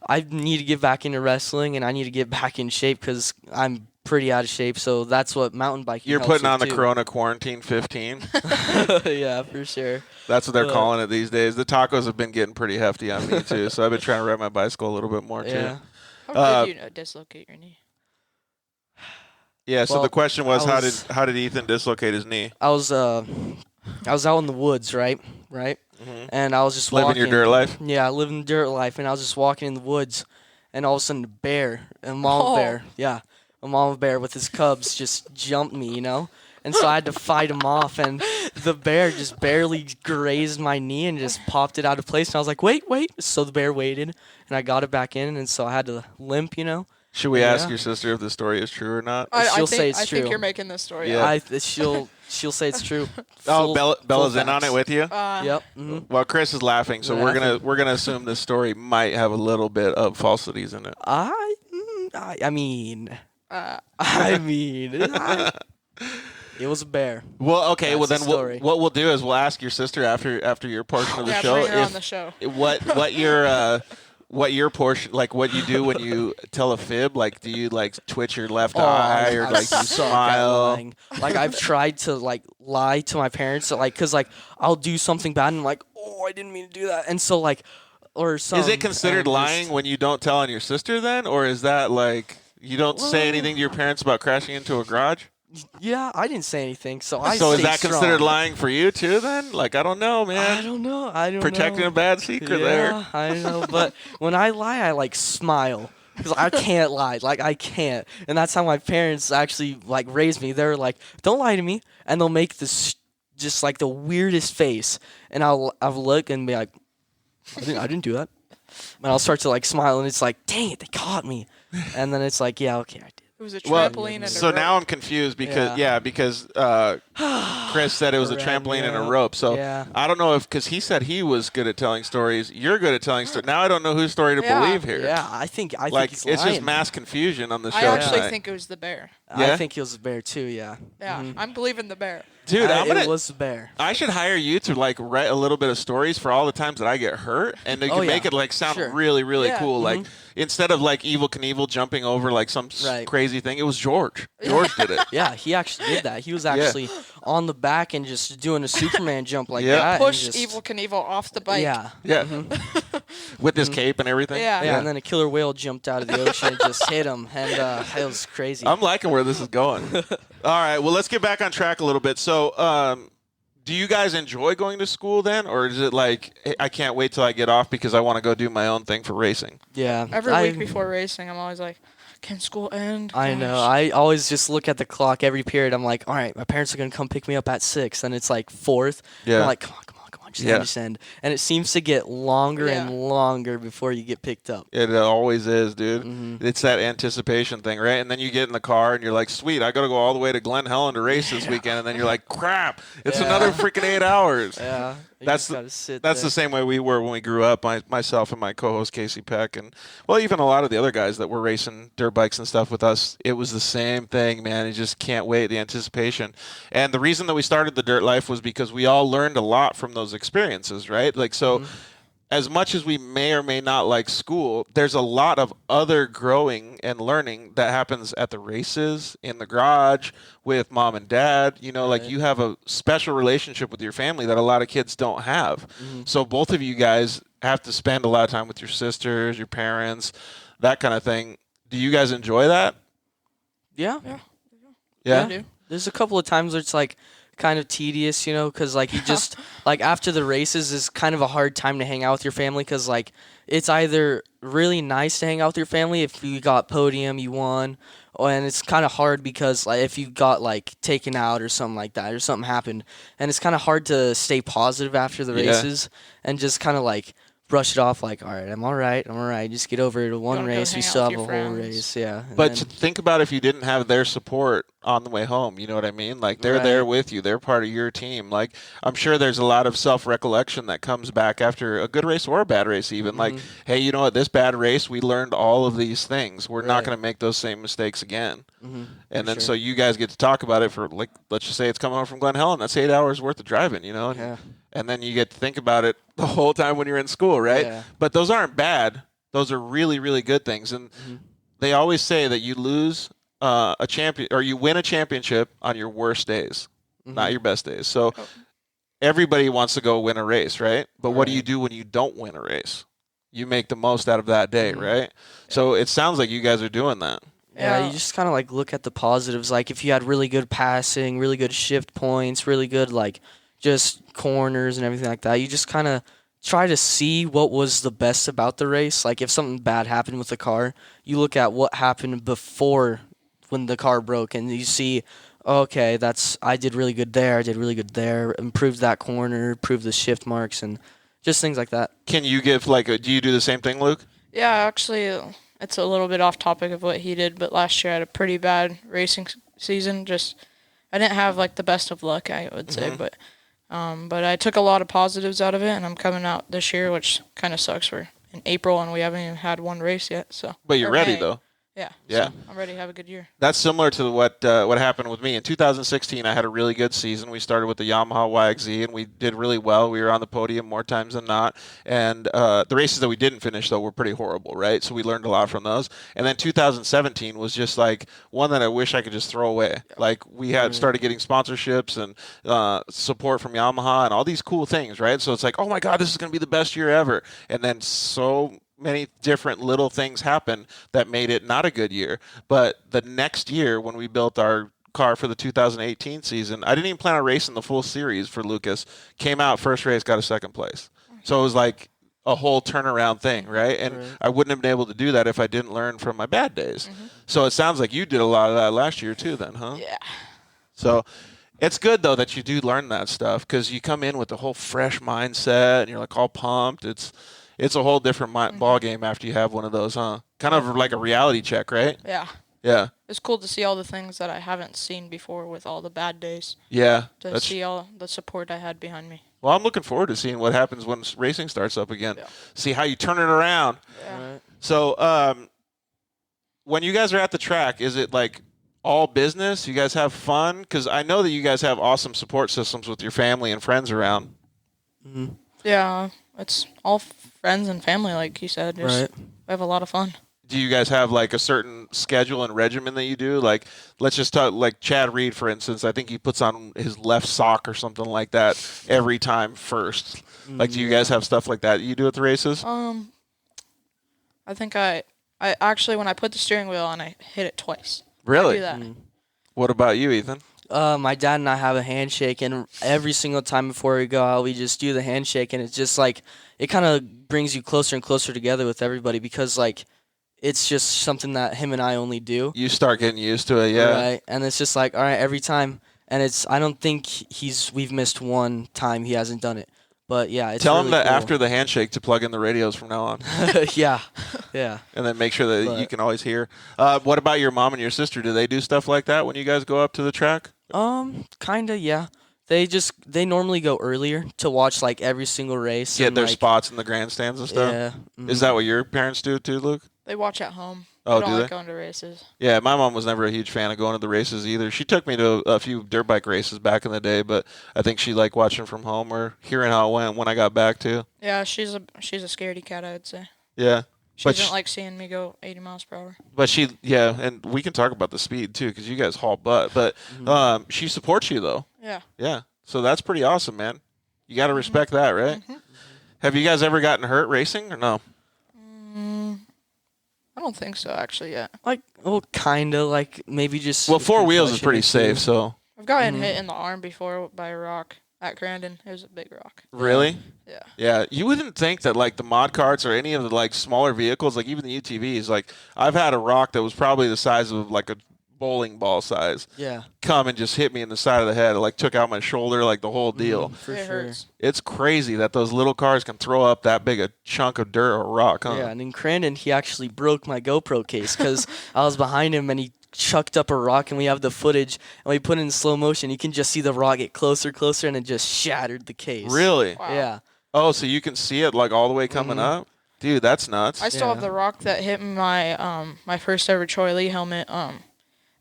I need to get back into wrestling, and I need to get back in shape because I'm pretty out of shape. So that's what mountain biking. You're helps putting on with the too. Corona Quarantine 15. Yeah, for sure. That's what they're calling it these days. The tacos have been getting pretty hefty on me too, so I've been trying to ride my bicycle a little bit more too. Yeah. How did you dislocate your knee? Yeah. So Well, the question was, I was- how did Ethan dislocate his knee? I was out in the woods, right, and I was just Living walking. your dirt life. Yeah, living the dirt life, and I was just walking in the woods, and all of a sudden a mama bear, a mama bear with his cubs just jumped me, and so I had to fight him off, and the bear just barely grazed my knee and just popped it out of place, and I was like, wait, so the bear waited, and I got it back in, and so I had to limp, Should we ask Yeah. your sister if the story is true or not? She'll say it's I true. think you're making this story Yeah. up. She'll say it's true. Oh, Full Bella's in on facts. it with you. Yep. Mhm. Well, Chris is laughing, so we're gonna assume this story might have a little bit of falsities in it. I mean, it was a bear. Well, okay. That's Well, the then story. what we'll do is we'll ask your sister after your portion of the Yeah, show bring her on the show. what your portion, like what you do when you tell a fib. Like, do you like twitch your left Oh, eye or I like you suck at smile? lying. Like I've tried to like lie to my parents, like because like I'll do something bad and I'm like, oh, I didn't mean to do that, and so like, or some. Is it considered lying when you don't tell on your sister then, or is that like you don't say anything to your parents about crashing into a garage? Yeah, I didn't say anything, so I. So is stayed that considered strong. lying for you too then? Like, I don't know, man. I don't know. I don't Protecting know. a bad secret yeah, there. I know, but when I lie, I like smile because I can't lie. Like I can't, and that's how my parents actually like raised me. They're like, "Don't lie to me," and they'll make this just like the weirdest face, and I'll look and be like, I didn't do that," and I'll start to like smile, and it's like, "Dang it, they caught me," and then it's like, "Yeah, okay, I did." It was a Well, trampoline and a so rope. now I'm confused because Chris said it was a trampoline and a rope. So Yeah. I don't know because he said he was good at telling stories. You're good at telling stories. Now I don't know whose story to Yeah. believe here. Yeah, I think Like he's it's lying. just mass confusion on the show I actually tonight. think it was the bear. Yeah? I think he was a bear too. Yeah. Yeah, I'm believing the bear. Dude, It was a bear. I should hire you to like write a little bit of stories for all the times that I get hurt, and you can Oh, yeah. make it like sound Sure. really, really Yeah. cool. Like instead of like Evil Knievel jumping over like some Right. crazy thing, it was George. George did it. Yeah, he actually did that. He was actually on the back and just doing a Superman jump like Yeah. that. and Push just, Evil Knievel off the bike. Yeah. Yeah, with his cape and everything. Yeah. Yeah, and then a killer whale jumped out of the ocean and just hit him, and it was crazy. I'm liking where this is going. All right, well, let's get back on track a little bit. So, do you guys enjoy going to school then, or is it like hey, I can't wait till I get off because I want to go do my own thing for racing? Yeah. Every week before racing, I'm always like, can school end? I know. Gosh. I always just look at the clock every period. I'm like, all right, my parents are going to come pick me up at 6, and it's like 4th. Yeah. I'm like, come on. just end to end. And it seems to get longer and longer before you get picked up. It always is, dude. It's that anticipation thing, right? And then you get in the car and you're like, sweet, I got to go all the way to Glen Helen to race this weekend. And then you're like, crap, it's another freaking 8 hours. Yeah. That's the same way we were when we grew up. Myself and my co-host Casey Peck, and even a lot of the other guys that were racing dirt bikes and stuff with us. It was the same thing, man. You just can't wait, the anticipation. And the reason that we started the Dirt Life was because we all learned a lot from those experiences, right? Like so. As much as we may or may not like school, there's a lot of other growing and learning that happens at the races, in the garage, with mom and dad. Like you have a special relationship with your family that a lot of kids don't have. So both of you guys have to spend a lot of time with your sisters, your parents, that kind of thing. Do you guys enjoy that? Yeah. Yeah? I do. There's a couple of times where it's like kind of tedious, because like you just like after the races is kind of a hard time to hang out with your family, because like it's either really nice to hang out with your family if you got podium, you won, and it's kind of hard because like if you got like taken out or something like that, or something happened, and it's kind of hard to stay positive after the races and just kind of like brush it off like, all right, I'm all right, just get over it. One race, we still have a whole race, yeah. But think about if you didn't have their support on the way home, you know what I mean? Like they're there with you, they're part of your team. Like I'm sure there's a lot of self-recollection that comes back after a good race or a bad race even. Like, hey, you know what, this bad race, we learned all of these things. We're not going to make those same mistakes again. And then so you guys get to talk about it for, like, let's just say it's coming home from Glen Helen. That's 8 hours worth of driving, And then you get to think about it the whole time when you're in school, right? Yeah. But those aren't bad. Those are really, really good things. And they always say that you lose a champion, or you win a championship on your worst days, not your best days. So everybody wants to go win a race, right? But what do you do when you don't win a race? You make the most out of that day, right? Yeah. So it sounds like you guys are doing that. Yeah, you just kind of like look at the positives. Like if you had really good passing, really good shift points, really good like just corners and everything like that, you just kind of try to see what was the best about the race. Like if something bad happened with the car, you look at what happened before when the car broke, and you see, okay, I did really good there, improved that corner, improved the shift marks, and just things like that. Can you give do you do the same thing, Luke? Yeah, actually, it's a little bit off topic of what he did, but last year I had a pretty bad racing season. I didn't have like the best of luck, I would say, but I took a lot of positives out of it, and I'm coming out this year, which kind of sucks. We're in April and we haven't even had one race yet. So. But you're ready though. Yeah. So I'm ready to have a good year. That's similar to what happened with me. In 2016, I had a really good season. We started with the Yamaha YXZ, and we did really well. We were on the podium more times than not. And the races that we didn't finish, though, were pretty horrible, right? So we learned a lot from those. And then 2017 was just like one that I wish I could just throw away. Like we had started getting sponsorships and support from Yamaha and all these cool things, right? So it's like, oh, my God, this is going to be the best year ever. And then so many different little things happened that made it not a good year. But the next year when we built our car for the 2018 season, I didn't even plan on racing the full series for Lucas. Came out, first race, got a second place. So it was like a whole turnaround thing, right? And I wouldn't have been able to do that if I didn't learn from my bad days. So it sounds like you did a lot of that last year too then, huh? Yeah. So it's good, though, that you do learn that stuff, because you come in with a whole fresh mindset and you're like all pumped. It's a whole different ball game after you have one of those, huh? Kind of like a reality check, right? Yeah. Yeah. It's cool to see all the things that I haven't seen before with all the bad days. Yeah. To see all the support I had behind me. Well, I'm looking forward to seeing what happens when racing starts up again. Yeah. See how you turn it around. Yeah. So when you guys are at the track, is it like all business? You guys have fun? Because I know that you guys have awesome support systems with your family and friends around. Yeah. It's all friends and family, like you said. We have a lot of fun. Do you guys have like a certain schedule and regimen that you do? Like, let's just talk like Chad Reed, for instance. I think he puts on his left sock or something like that every time first. Like, do you guys have stuff like that you do at the races? I think I actually, when I put the steering wheel on, I hit it twice. Really? I do that. What about you, Ethan? My dad and I have a handshake, and every single time before we go out, we just do the handshake, and it's just like it kind of brings you closer and closer together with everybody, because like it's just something that him and I only do. You start getting used to it, yeah. Right, and it's just like, all right, every time, and I don't think we've missed one time he hasn't done it. But yeah, it's Tell really them that cool. after the handshake to plug in the radios from now on. yeah. And then make sure that you can always hear. What about your mom and your sister? Do they do stuff like that when you guys go up to the track? Kinda, yeah. They normally go earlier to watch like every single race. Get and, their like, spots in the grandstands and stuff? Yeah. Is that what your parents do too, Luke? They watch at home. Oh, they don't do like they? going to races. Yeah, my mom was never a huge fan of going to the races either. She took me to a few dirt bike races back in the day, but I think she liked watching from home or hearing how it went when I got back too. Yeah, she's a scaredy cat, I'd say. Yeah. She doesn't like seeing me go 80 miles per hour. But and we can talk about the speed too because you guys haul butt. But she supports you though. Yeah. Yeah. So that's pretty awesome, man. You got to respect that, right? Have you guys ever gotten hurt racing or no? I don't think so, actually, yet. Like, well, kinda, like maybe just. Well, four wheels is concussion pretty or two. safe, so. I've gotten hit in the arm before by a rock at Crandon. It was a big rock. Really? Yeah. Yeah, you wouldn't think that like the mod carts or any of the like smaller vehicles, like even the UTVs, like I've had a rock that was probably the size of like a bowling ball size Yeah. come and just hit me in the side of the head. It like took out my shoulder, like the whole deal. For It sure. hurts. It's crazy that those little cars can throw up that big a chunk of dirt or rock, huh? Yeah, and in Crandon, he actually broke my GoPro case because I was behind him and he chucked up a rock, and we have the footage, and we put it in slow motion. You can just see the rock get closer, and it just shattered the case. Really? Wow. Yeah. Oh, so you can see it like all the way coming up? Dude, that's nuts. I still have the rock that hit my my first ever Troy Lee helmet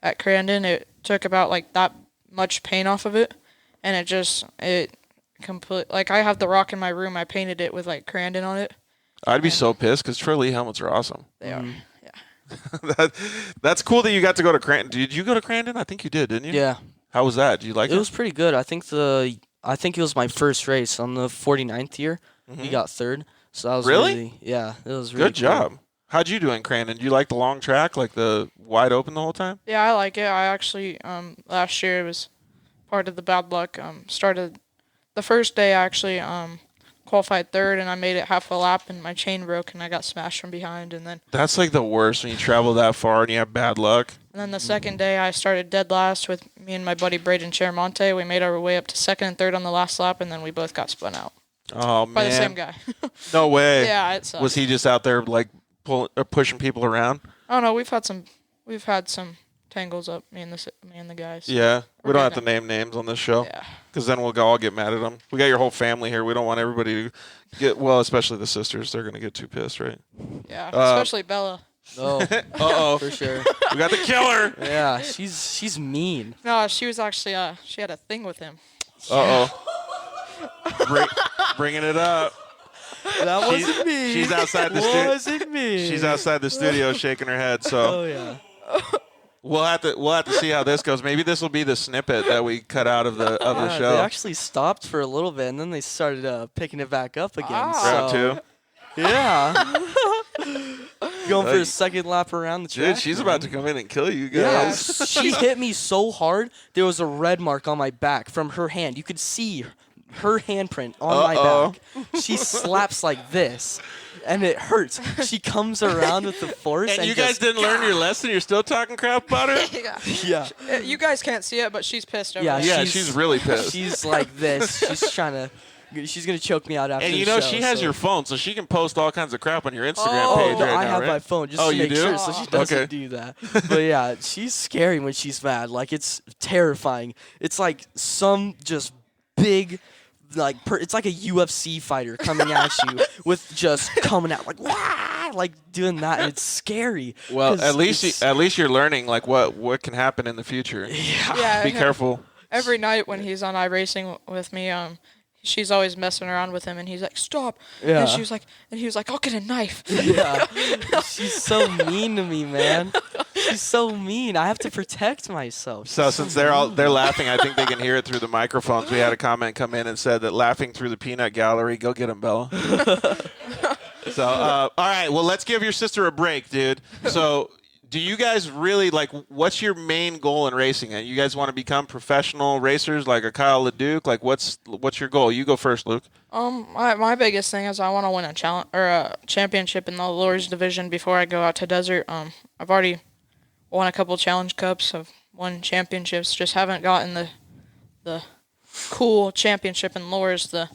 at Crandon. It took about like that much paint off of it, and it complete like I have the rock in my room. I painted it with like Crandon on it. I'd be so pissed because Troy Lee helmets are awesome. They are. That's cool that you got to go to Crandon. Did you go to Crandon? I think you did, didn't you? Yeah. How was that? Did you like it? It was pretty good. I think it was my first race on the 49th year. We got third. So that was Really? yeah, it was really Good job. How'd you do in Crandon? Do you like the long track, like the wide open the whole time? Yeah, I like it. I actually last year it was part of the bad luck. Started the first day I actually qualified third, and I made it half a lap, and my chain broke, and I got smashed from behind, and then That's like the worst when you travel that far and you have bad luck. the second day I started dead last with me and my buddy Braden Chermonte. We made our way up to second and third on the last lap, and then we both got spun out Oh, man. by the same guy. No way. Yeah, it sucks. Was he just out there like pushing people around? Oh no, we've had some tangles up, me and the guys. Yeah. We don't have to Okay. name names on this show. Yeah. Because then we'll all get mad at them. We got your whole family here. We don't want everybody to get, well, especially the sisters. They're going to get too pissed, right? Yeah, especially Bella. Oh, Uh-oh. for sure. We got the killer. Yeah, she's mean. No, she was actually she had a thing with him. Uh-oh. Bringing it up. That wasn't me. She's outside the studio. Wasn't me. She's outside the studio shaking her head. So Oh yeah. we'll have to see how this goes. Maybe this will be the snippet that we cut out of the Yeah, show. they actually stopped for a little bit, and then they started picking it back up again. Ah. Round two. Yeah. Going for a second lap around the track. Dude, she's about to come in and kill you Yeah, guys. she hit me so hard, there was a red mark on my back from her hand. You could see her handprint on my back. She slaps like this, and it hurts. She comes around with the force. And And you guys just, didn't learn your lesson? You're still talking crap about her? Yeah. Yeah. You guys can't see it, but she's pissed over Yeah, it. Yeah, she's really pissed. She's like this. She's trying to. She's gonna choke me out after And the you know, show, she has so. your phone, so she can post all kinds of crap on your Instagram Oh, page No, right I now, have right? my phone just Oh, to you make do? sure, so she doesn't Okay. do that. But yeah, she's scary when she's mad. Like, it's terrifying. It's like some just big, like it's like a UFC fighter coming at you with just coming out like wah, like doing that, and it's scary. Well, 'cause at least it's- you're learning like what can happen in the future. Yeah. Be careful. Every night when he's on iRacing with me, she's always messing around with him, and he's like, "Stop!" Yeah. And he was like, "I'll get a knife." Yeah, she's so mean to me, man. She's so mean. I have to protect myself. So since they're laughing, I think they can hear it through the microphones. We had a comment come in and said that laughing through the peanut gallery. Go get him, Bella. So all right, well let's give your sister a break, dude. So do you guys really like? What's your main goal in racing? You guys want to become professional racers like a Kyle LeDuc? Like what's your goal? You go first, Luke. My biggest thing is I want to win a challenge or a championship in the lures division before I go out to desert. I've already won a couple challenge cups. I've won championships. Just haven't gotten the cool championship in lures. The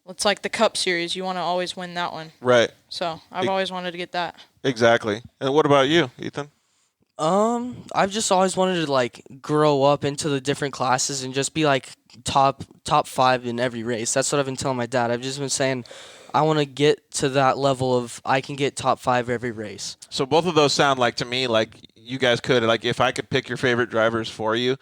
it's like the Cup Series. You want to always win that one. Right. So I've always wanted to get that. Exactly. And what about you, Ethan? I've just always wanted to like grow up into the different classes and just be like top 5 in every race. That's what I've been telling my dad. I've just been saying I want to get to that level of I can get top 5 every race. So both of those sound like to me like you guys could, like if I could pick your favorite drivers for you,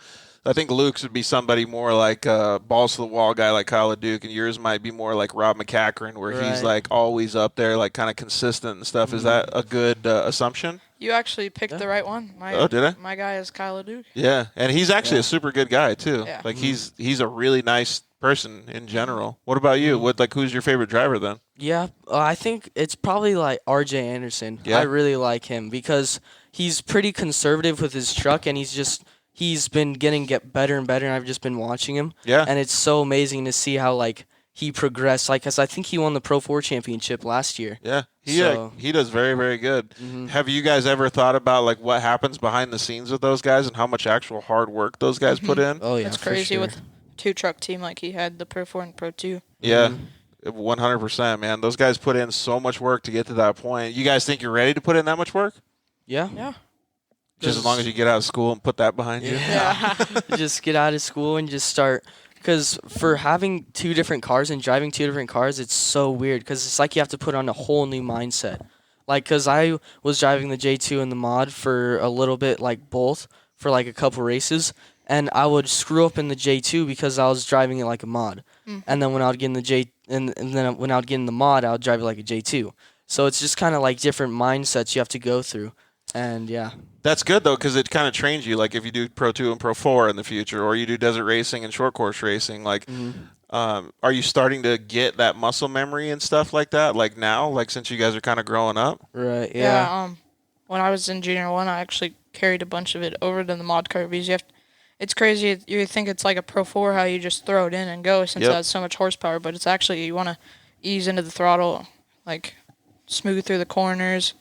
I think Luke's would be somebody more like a balls to the wall guy like Kyle Duke, and yours might be more like Rob McCachran, where he's like always up there, like kind of consistent and stuff. Is that a good assumption? You actually picked the right one. Did I? My guy is Kyle Duke. Yeah, and he's actually a super good guy too. Yeah. Like he's a really nice person in general. What about you? Who's your favorite driver then? Yeah, I think it's probably like R.J. Anderson. Yeah? I really like him because he's pretty conservative with his truck, and he's been get better and better, and I've just been watching him. Yeah. And it's so amazing to see how like he progressed. Like, 'cause I think he won the Pro 4 championship last year. Yeah, he does very, very good. Have you guys ever thought about like what happens behind the scenes with those guys and how much actual hard work those guys put in? Oh yeah, That's for crazy sure. with 2-truck team like he had, the Pro 4 and Pro 2. Yeah, 100%, man. Those guys put in so much work to get to that point. You guys think you're ready to put in that much work? Yeah. Yeah. Just as long as you get out of school and put that behind you. Yeah. Just get out of school and just start. Because for having 2 different cars and driving 2 different cars, it's so weird. Because it's like you have to put on a whole new mindset. Like, because I was driving the J2 and the mod for a little bit, like both, for like a couple races. And I would screw up in the J2 because I was driving it like a mod. And then when I would get in the and then when I would get in the mod, I would drive it like a J2. So it's just kind of like different mindsets you have to go through. And yeah. That's good though, because it kind of trains you. Like if you do Pro 2 and Pro 4 in the future, or you do desert racing and short course racing, like, are you starting to get that muscle memory and stuff like that? Like now, like since you guys are kind of growing up. Right. Yeah. When I was in Junior 1, I actually carried a bunch of it over to the mod car because it's crazy. You think it's like a Pro 4 how you just throw it in and go since it has so much horsepower, but it's actually you want to ease into the throttle, like smooth through the corners,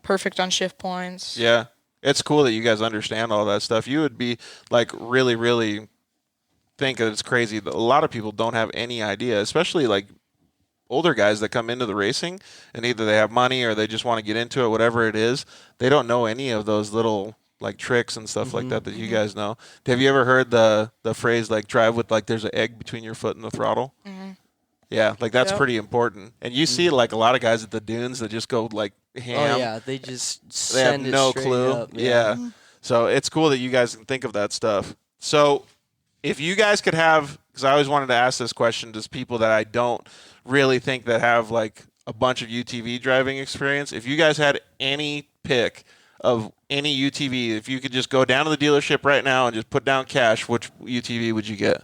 perfect on shift points. Yeah. It's cool that you guys understand all that stuff. You would be like really, really think that it's crazy that a lot of people don't have any idea, especially like older guys that come into the racing and either they have money or they just want to get into it, whatever it is. They don't know any of those little like tricks and stuff like that you guys know. Have you ever heard the phrase like drive with like there's an egg between your foot and the throttle? Yeah, like that's pretty important. And you see like a lot of guys at the dunes that just go like ham. Oh yeah, they just They have send it no straight clue. up. Yeah. So it's cool that you guys can think of that stuff. So if you guys could have, because I always wanted to ask this question to people that I don't really think that have like a bunch of UTV driving experience. If you guys had any pick of any UTV, if you could just go down to the dealership right now and just put down cash, which UTV would you get?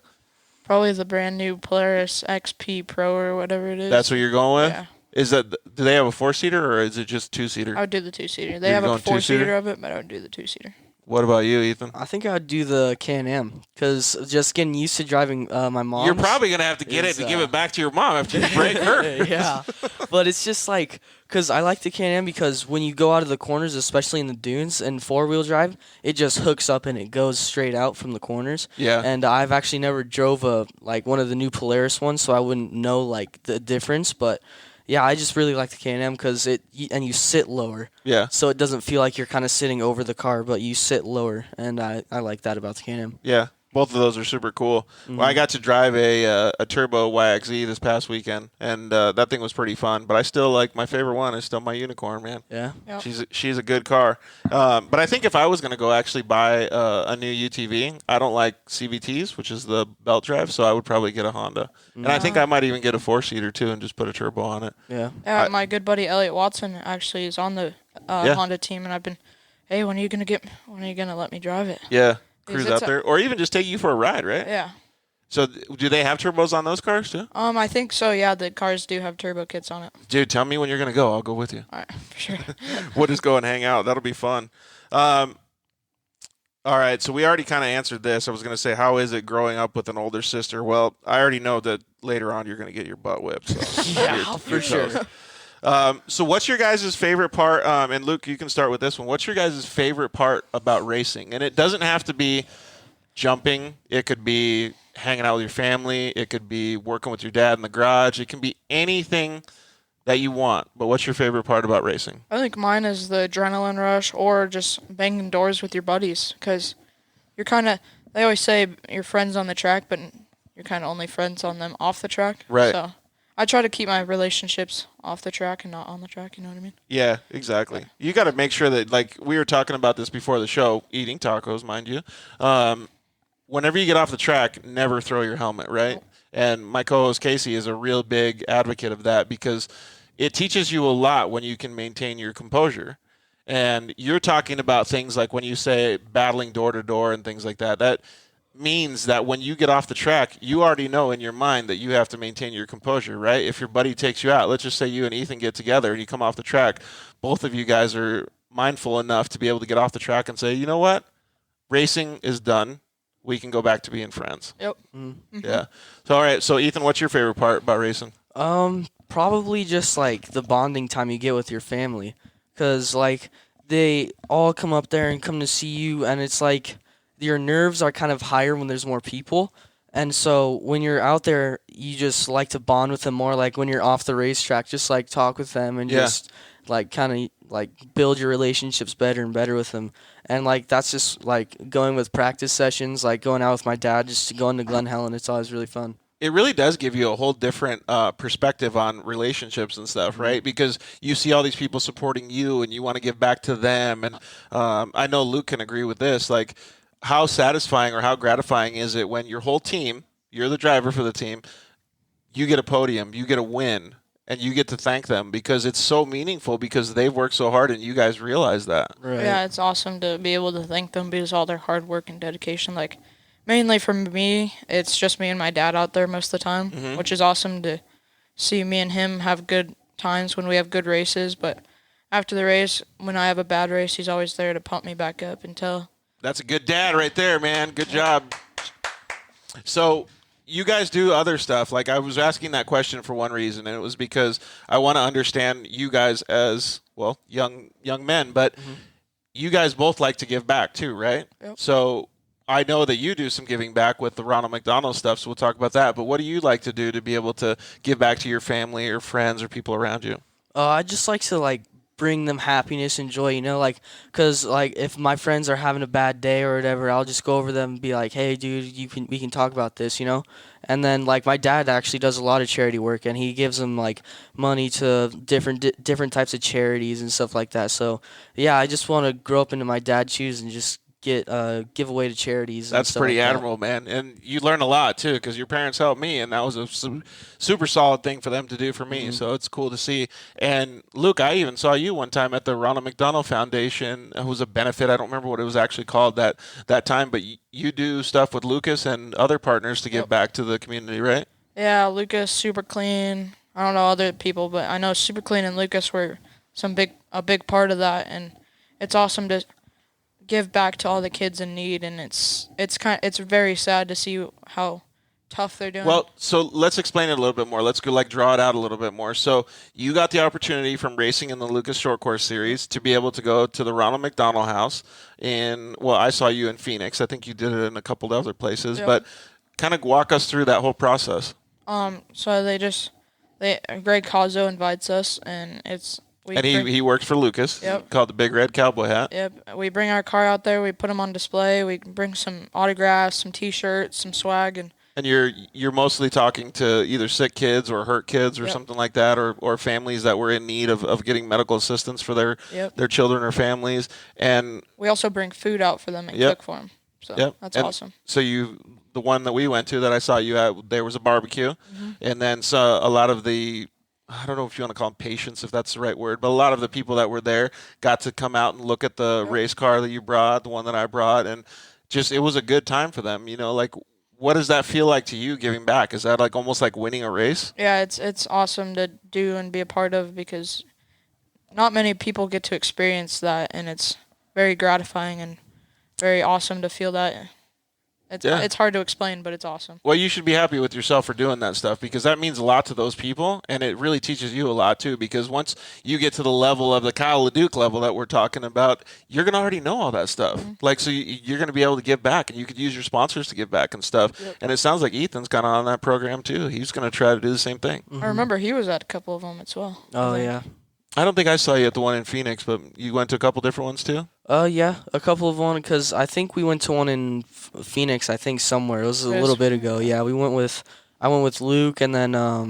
Probably the brand new Polaris XP Pro or whatever it is. That's what you're going with? Yeah. Is that, do they have a 4-seater or is it just 2-seater? I would do the 2-seater. They You're have a going 2-seater? 4-seater of it, but I would do the 2-seater. What about you, Ethan? I think I would do the Can-Am because just getting used to driving my mom's. You're probably going to have to get it to give it back to your mom after you break her. Yeah, but it's just like because I like the Can-Am because when you go out of the corners, especially in the dunes and 4-wheel drive, it just hooks up and it goes straight out from the corners. Yeah. And I've actually never drove one of the new Polaris ones, so I wouldn't know like the difference. But yeah, I just really like the Can-Am because you sit lower. Yeah. So it doesn't feel like you're kind of sitting over the car, but you sit lower, and I like that about the Can-Am. Yeah. Both of those are super cool. Well, I got to drive a turbo YXZ this past weekend, and that thing was pretty fun. But I still like my favorite one is still my Unicorn, man. Yeah. Yep. She's a good car. But I think if I was going to go actually buy a new UTV, I don't like CVTs, which is the belt drive, so I would probably get a Honda. And I think I might even get a 4-seater too and just put a turbo on it. Yeah. Yeah, my good buddy Elliot Watson actually is on the Honda team, and I've been, hey, when are you gonna let me drive it? Yeah. Cruise It's out there, or even just take you for a ride, right? Yeah. So do they have turbos on those cars too? I think so. Yeah, the cars do have turbo kits on it. Dude, tell me when you're gonna go. I'll go with you. All right, for sure. We'll just go and hang out. That'll be fun. All right, so we already kind of answered this. I was going to say, how is it growing up with an older sister? Well, I already know that later on you're going to get your butt whipped. So Yeah, for sure. So what's your guys' favorite part? And Luke, you can start with this one. What's your guys' favorite part about racing? And it doesn't have to be jumping. It could be hanging out with your family. It could be working with your dad in the garage. It can be anything that you want. But what's your favorite part about racing? I think mine is the adrenaline rush or just banging doors with your buddies because you're kind of, they always say you're friends on the track, but you're kind of only friends on them off the track. Right. So I try to keep my relationships off the track and not on the track, you know what I mean? Yeah, exactly. You got to make sure that, like, we were talking about this before the show, eating tacos, mind you. Whenever you get off the track, never throw your helmet, right? And my co-host Casey is a real big advocate of that because it teaches you a lot when you can maintain your composure. And you're talking about things like when you say battling door to door and things like that. That means that when you get off the track, you already know in your mind that you have to maintain your composure, right? If your buddy takes you out, let's just say you and Ethan get together and you come off the track, both of you guys are mindful enough to be able to get off the track and say, you know what? Racing is done. We can go back to being friends. Yep. Mm-hmm. Yeah. So, all right. So, Ethan, what's your favorite part about racing? Probably just like the bonding time you get with your family, because like they all come up there and come to see you, and it's like your nerves are kind of higher when there's more people, and so when you're out there, you just like to bond with them more. Like when you're off the racetrack, just like talk with them and just like kind of like build your relationships better and better with them. And like that's just like going with practice sessions, like going out with my dad, just going to Glen Helen. It's always really fun. It really does give you a whole different perspective on relationships and stuff, right? Because you see all these people supporting you and you want to give back to them. And I know Luke can agree with this. Like, how satisfying or how gratifying is it when your whole team, you're the driver for the team, you get a podium, you get a win, and you get to thank them because it's so meaningful because they've worked so hard and you guys realize that. Right. Yeah, it's awesome to be able to thank them because all their hard work and dedication. Like, mainly for me, it's just me and my dad out there most of the time, which is awesome to see me and him have good times when we have good races. But after the race, when I have a bad race, he's always there to pump me back up until. That's a good dad right there, man. Good job. So you guys do other stuff. Like, I was asking that question for one reason, and it was because I want to understand you guys as, well, young men, but you guys both like to give back too, right? Yep. So I know that you do some giving back with the Ronald McDonald stuff, so we'll talk about that. But what do you like to do to be able to give back to your family or friends or people around you? I just like to like bring them happiness and joy, you know, like, cause like if my friends are having a bad day or whatever, I'll just go over them and be like, hey, dude, we can talk about this, you know. And then like my dad actually does a lot of charity work, and he gives them like money to different types of charities and stuff like that. So yeah, I just want to grow up into my dad's shoes and just give away to charities. That's pretty admirable, man. And you learn a lot, too, because your parents helped me, and that was a super solid thing for them to do for me. So it's cool to see. And, Luke, I even saw you one time at the Ronald McDonald Foundation. It was a benefit. I don't remember what it was actually called that time, but you do stuff with Lucas and other partners to give back to the community, right? Yeah, Lucas, Super Clean. I don't know other people, but I know Super Clean and Lucas were a big part of that, and it's awesome to give back to all the kids in need, and it's very sad to see how tough they're doing. Well, so let's explain it a little bit more. Let's go draw it out a little bit more. So you got the opportunity from racing in the Lucas Short Course Series to be able to go to the Ronald McDonald House I saw you in Phoenix. I think you did it in a couple of other places, but kind of walk us through that whole process. So Greg Cozzo invites us, and he works for Lucas. Yep. Called the Big Red Cowboy Hat. Yep. We bring our car out there. We put them on display. We bring some autographs, some T-shirts, some swag, and you're mostly talking to either sick kids or hurt kids or something like that, or families that were in need of getting medical assistance for their children or families. And we also bring food out for them and cook for them. So that's awesome. So the one that we went to that I saw you at, there was a barbecue, and then a lot of the, I don't know if you want to call them patients, if that's the right word, but a lot of the people that were there got to come out and look at the race car that you brought, the one that I brought, and just, it was a good time for them. You know, like, what does that feel like to you giving back? Is that like almost like winning a race? Yeah, it's awesome to do and be a part of because not many people get to experience that, and it's very gratifying and very awesome to feel that. It's hard to explain, but it's awesome. Well, you should be happy with yourself for doing that stuff because that means a lot to those people, and it really teaches you a lot too. Because once you get to the level of the Kyle LeDuc level that we're talking about, you're gonna already know all that stuff. Like, so you're gonna be able to give back, and you could use your sponsors to give back and stuff. Yep. And it sounds like Ethan's kind of on that program too. He's gonna try to do the same thing. I remember he was at a couple of them as well. Oh yeah. I don't think I saw you at the one in Phoenix, but you went to a couple different ones too. Yeah, a couple of one because I think we went to one in Phoenix. I think somewhere it was a little bit ago. Yeah, I went with Luke and then I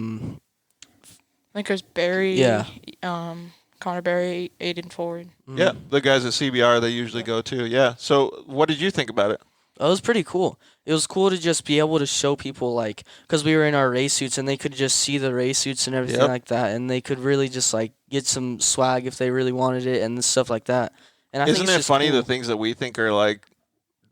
think it was Barry. Yeah. Connor Barry, Aiden Ford. Yeah, the guys at CBR they usually go to. Yeah. So what did you think about it? It was pretty cool. It was cool to just be able to show people, like, because we were in our race suits and they could just see the race suits and everything like that, and they could really just like get some swag if they really wanted it and stuff like that. And I think Isn't it's it just funny cool. the things that we think are like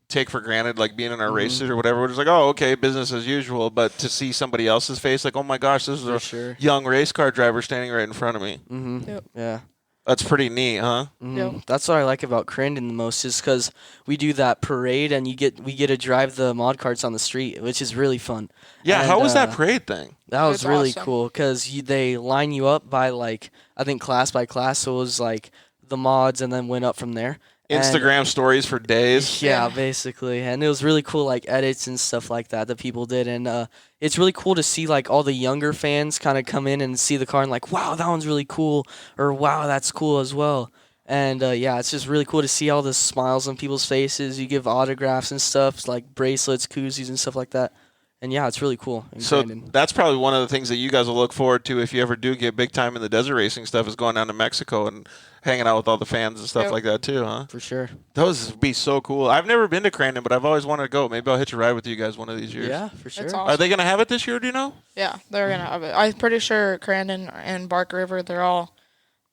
take for granted, like being in our race suit or whatever? We're just like, oh, okay, business as usual. But to see somebody else's face, like, oh my gosh, this is a sure. young race car driver standing right in front of me. Yep. Yeah. That's pretty neat, huh? Yep. That's what I like about Crandon the most is because we do that parade and we get to drive the mod carts on the street, which is really fun. Yeah. And, how was that parade thing? That was It's really awesome. cool because they line you up by like I think class by class, so it was like the mods and then went up from there. And- Instagram stories for days. yeah, basically, and it was really cool, like edits and stuff like that people did, and it's really cool to see like all the younger fans kind of come in and see the car and like, wow, that one's really cool, or wow, that's cool as well, and yeah, it's just really cool to see all the smiles on people's faces. You give autographs and stuff, like bracelets, koozies, and stuff like that, and yeah, it's really cool. in So Crandon. that's probably one of the things that you guys will look forward to if you ever do get big time in the desert racing stuff is going down to Mexico and hanging out with all the fans and stuff Yep. like that too, huh? For sure. Those would be so cool. I've never been to Crandon, but I've always wanted to go. Maybe I'll hitch a ride with you guys one of these years. Yeah, for sure. It's awesome. Are they going to have it this year, do you know? Yeah, they're gonna have it. I'm pretty sure Crandon and Bark River, the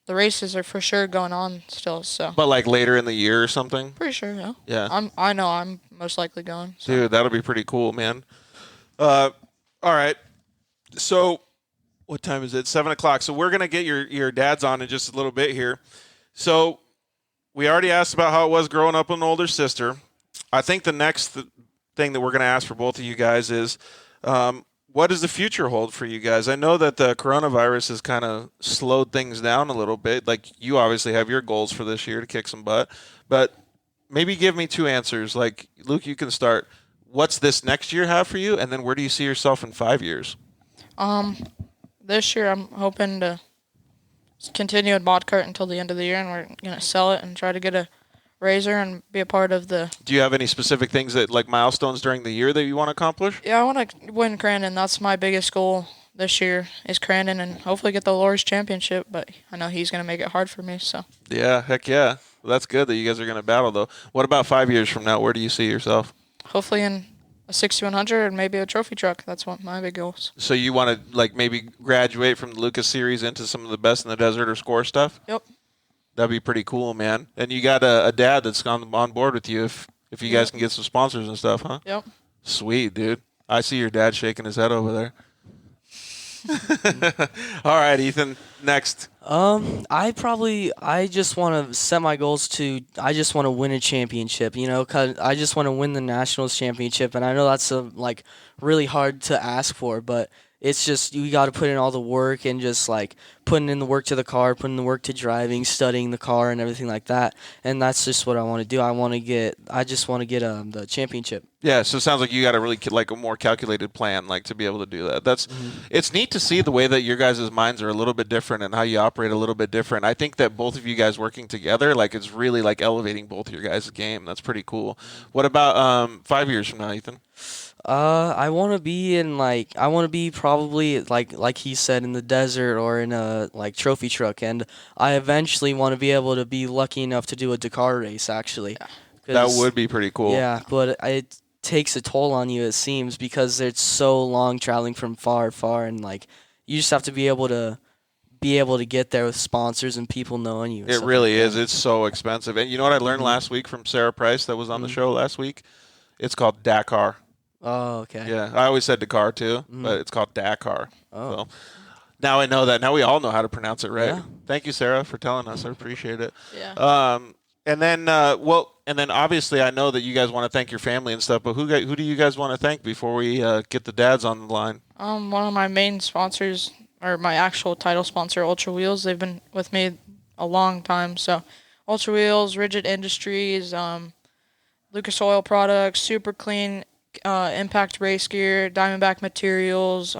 races are for sure going on still. So But like later in the year or something? pretty sure, yeah. Yeah. I know I'm most likely going. So. Dude, that'll be pretty cool, man. All right. So what time is it? 7 o'clock. So we're going to get your dads on in just a little bit here. So we already asked about how it was growing up with an older sister. I think the next thing that we're going to ask for both of you guys is what does the future hold for you guys? I know that the coronavirus has kind of slowed things down a little bit. Like, you obviously have your goals for this year to kick some butt. But maybe give me two answers. Like, Luke, you can start. What's this next year have for you? And then where do you see yourself in 5 years? This year I'm hoping to continue with mod cart until the end of the year, and we're gonna sell it and try to get a Razor and be a part of the. Do you have any specific things that, like, milestones during the year that you want to accomplish? Yeah, I want to win Crandon. That's my biggest goal this year is Crandon, and hopefully get the Lures Championship. But I know he's gonna make it hard for me. So. Yeah, heck yeah. Well, that's good that you guys are going to battle, though. What about 5 years from now? Where do you see yourself? Hopefully in a 6100 and maybe a trophy truck. That's one of my big goals. So you want to, like, maybe graduate from the Lucas Series into some of the best in the desert or score stuff? Yep. That'd be pretty cool, man. And you got a dad that's on board with you if you guys can get some sponsors and stuff, huh? Yep. Sweet, dude. I see your dad shaking his head over there. All right, Ethan, next. I just want to set my goals to. I just want to win a championship. You know, 'cause I just want to win the nationals championship, and I know that's like really hard to ask for, but it's just you got to put in all the work and just like putting in the work to the car, putting the work to driving, studying the car, and everything like that. And that's just what I want to do. I just want to get the championship. Yeah, so it sounds like you got a really like a more calculated plan, like to be able to do that. That's It's neat to see the way that your guys' minds are a little bit different and how you operate a little bit different. I think that both of you guys working together, like, it's really like elevating both your guys' game. That's pretty cool. What about 5 years from now, Ethan? I want to be probably like he said in the desert or in a like trophy truck, and I eventually want to be able to be lucky enough to do a Dakar race actually. That would be pretty cool. Yeah, but it takes a toll on you, it seems, because it's so long traveling from far, and like you just have to be able to get there with sponsors and people knowing you. It really is. It's so expensive. And you know what I learned last week from Sarah Price that was on the show last week? It's called Dakar. Oh, okay. Yeah, I always said Dakar too, but it's called Dakar. Oh. So now I know that. Now we all know how to pronounce it right. Yeah. Thank you, Sarah, for telling us. I appreciate it. Yeah. And then, and then obviously I know that you guys want to thank your family and stuff, but who do you guys want to thank before we get the dads on the line? One of my main sponsors, or my actual title sponsor, Ultra Wheels. They've been with me a long time. So, Ultra Wheels, Rigid Industries, Lucas Oil Products, Super Clean, Impact Race Gear, Diamondback Materials,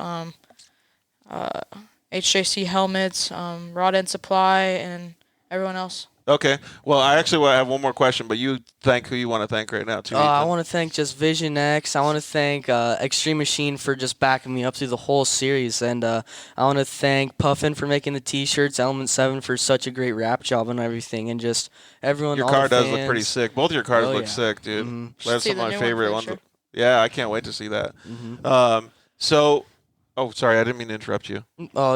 HJC Helmets, Rod End Supply, and everyone else. Okay. Well, I actually have one more question, but you thank who you want to thank right now, too. I want to thank just Vision X. I want to thank Extreme Machine for just backing me up through the whole series. And I want to thank Puffin for making the T-shirts, Element 7 for such a great wrap job and everything, and just everyone. Your all car the does fans. look pretty sick. Both of your cars look yeah. sick, dude. Mm-hmm. That's See some of the my new favorite one ones. for sure. Yeah, I can't wait to see that. Mm-hmm. So, oh, sorry, I didn't mean to interrupt you.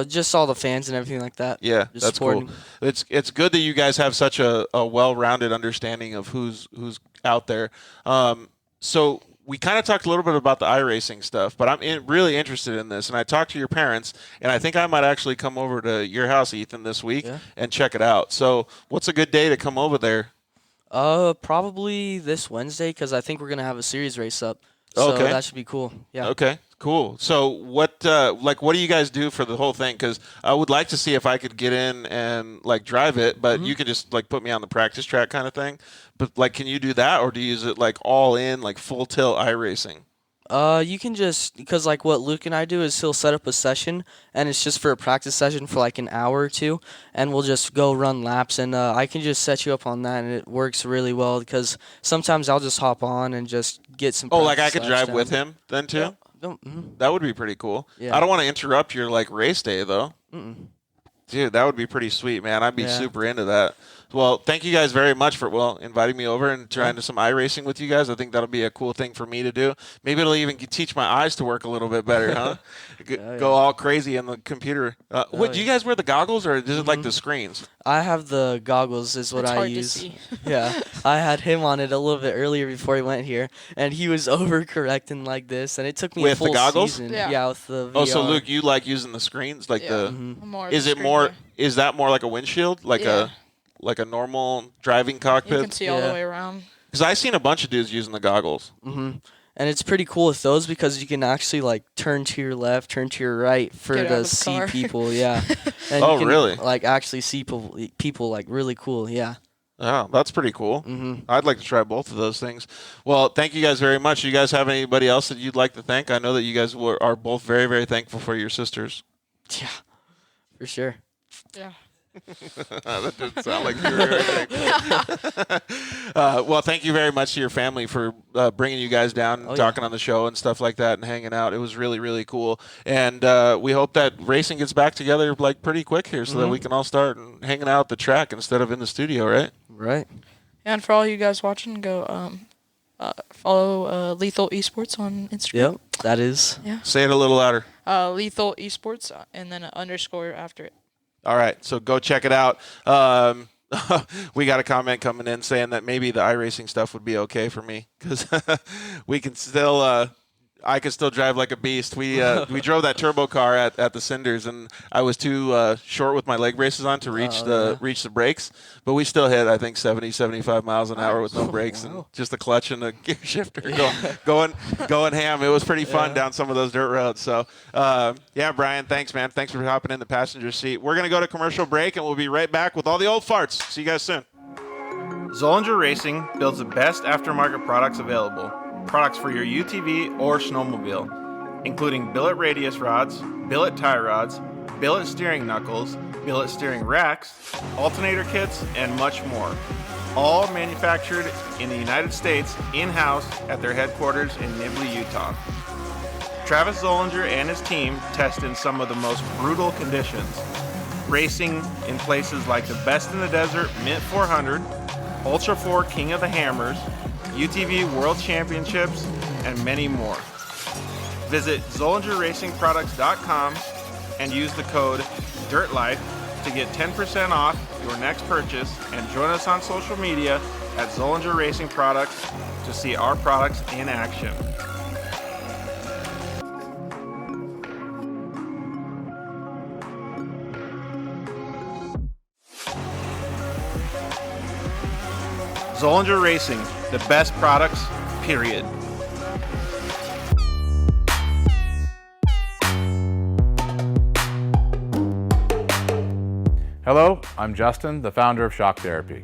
Just all the fans and everything like that. Yeah, just that's cool. supporting. It's good that you guys have such a well-rounded understanding of who's out there. So we kind of talked a little bit about the iRacing stuff, but I'm really interested in this. And I talked to your parents, and I think I might actually come over to your house, Ethan, this week and check it out. So what's a good day to come over there? Probably this Wednesday, because I think we're gonna have a series race up. So Okay. that should be cool. Yeah. Okay, cool. So what do you guys do for the whole thing? Because I would like to see if I could get in and drive it, but you could just put me on the practice track kind of thing. But can you do that, or do you use it all in full tilt iRacing? You can just, because what Luke and I do is he'll set up a session, and it's just for a practice session for an hour or two, and we'll just go run laps, and I can just set you up on that, and it works really well, because sometimes I'll just hop on and just get some Oh, practice I could laps drive down. with him then too? Yeah. Mm-hmm. That would be pretty cool. Yeah. I don't want to interrupt your race day though. Mm-mm. Dude, that would be pretty sweet, man. I'd be Yeah. super into that. Well, thank you guys very much for inviting me over and trying to some iRacing with you guys. I think that'll be a cool thing for me to do. Maybe it'll even teach my eyes to work a little bit better, huh? Go all crazy on the computer. Do you guys wear the goggles, or is it the screens? I have the goggles is what It's I hard to use. see. Yeah, I had him on it a little bit earlier before he went here, and he was overcorrecting like this, and it took me With a full the goggles? season. Yeah. With the VR. Oh, so Luke, you like using the screens, Mm-hmm. I'm more of Is a it more? screen guy. Is that more like a windshield, Yeah. a normal driving You cockpit? can see all Yeah. the way around. Because I've seen a bunch of dudes using the goggles. Mm-hmm. And it's pretty cool with those because you can actually turn to your left, turn to your right for Get out to of the see car. people. Yeah. And Oh, you can, really? Actually see people really cool. Yeah. Oh, that's pretty cool. Mm-hmm. I'd like to try both of those things. Well, thank you guys very much. You guys have anybody else that you'd like to thank? I know that you guys are both very, very thankful for your sisters. Yeah. For sure. Yeah. That didn't sound like you were very thankful. Well, thank you very much to your family for bringing you guys down and talking on the show and stuff like that and hanging out. It was really, really cool. And we hope that racing gets back together pretty quick here so that we can all start hanging out at the track instead of in the studio, right? Right. And for all you guys watching, go follow Lethal Esports on Instagram. Yep. That is. Yeah. Say it a little louder. Lethal Esports, and then an underscore after it. All right, so go check it out. We got a comment coming in saying that maybe the iRacing stuff would be okay for me because we can still, I can still drive like a beast. We drove that turbo car at the Cinders, and I was too short with my leg braces on to reach the brakes, but we still hit I think 70, 75 miles an hour with no brakes and just the clutch and the gear shifter going ham. It was pretty fun down some of those dirt roads. So Brian, thanks man, thanks for hopping in the passenger seat. We're gonna go to commercial break and we'll be right back with all the old farts. See you guys soon. Zollinger Racing builds the best aftermarket products available. Products for your UTV or snowmobile, including billet radius rods, billet tie rods, billet steering knuckles, billet steering racks, alternator kits, and much more. All manufactured in the United States in-house at their headquarters in Nibley, Utah. Travis Zollinger and his team test in some of the most brutal conditions, racing in places like the Best in the Desert Mint 400, Ultra 4 King of the Hammers, UTV World Championships, and many more. Visit ZollingerRacingProducts.com and use the code DIRTLIFE to get 10% off your next purchase, and join us on social media at Zollinger Racing Products to see our products in action. Zollinger Racing, the best products, period. Hello, I'm Justin, the founder of Shock Therapy.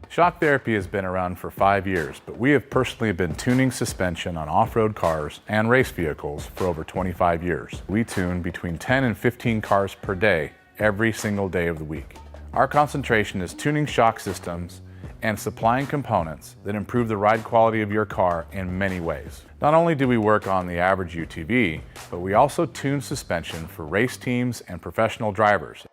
Shock Therapy has been around for 5 years, but we have personally been tuning suspension on off-road cars and race vehicles for over 25 years. We tune between 10 and 15 cars per day, every single day of the week. Our concentration is tuning shock systems and supplying components that improve the ride quality of your car in many ways. Not only do we work on the average UTV, but we also tune suspension for race teams and professional drivers.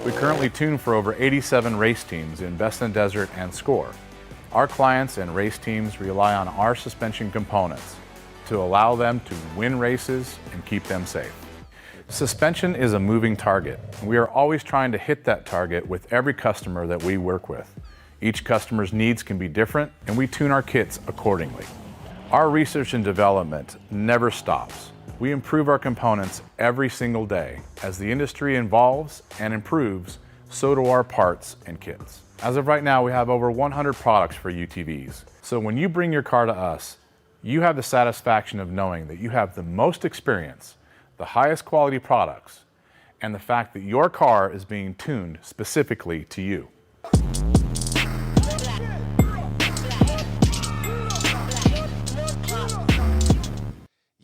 We currently tune for over 87 race teams in Best in the Desert and SCORE. Our clients and race teams rely on our suspension components to allow them to win races and keep them safe. Suspension is a moving target, and we are always trying to hit that target with every customer that we work with. Each customer's needs can be different, and we tune our kits accordingly. Our research and development never stops. We improve our components every single day. As the industry evolves and improves, so do our parts and kits. As of right now, we have over 100 products for UTVs. So when you bring your car to us, you have the satisfaction of knowing that you have the most experience, the highest quality products, and the fact that your car is being tuned specifically to you.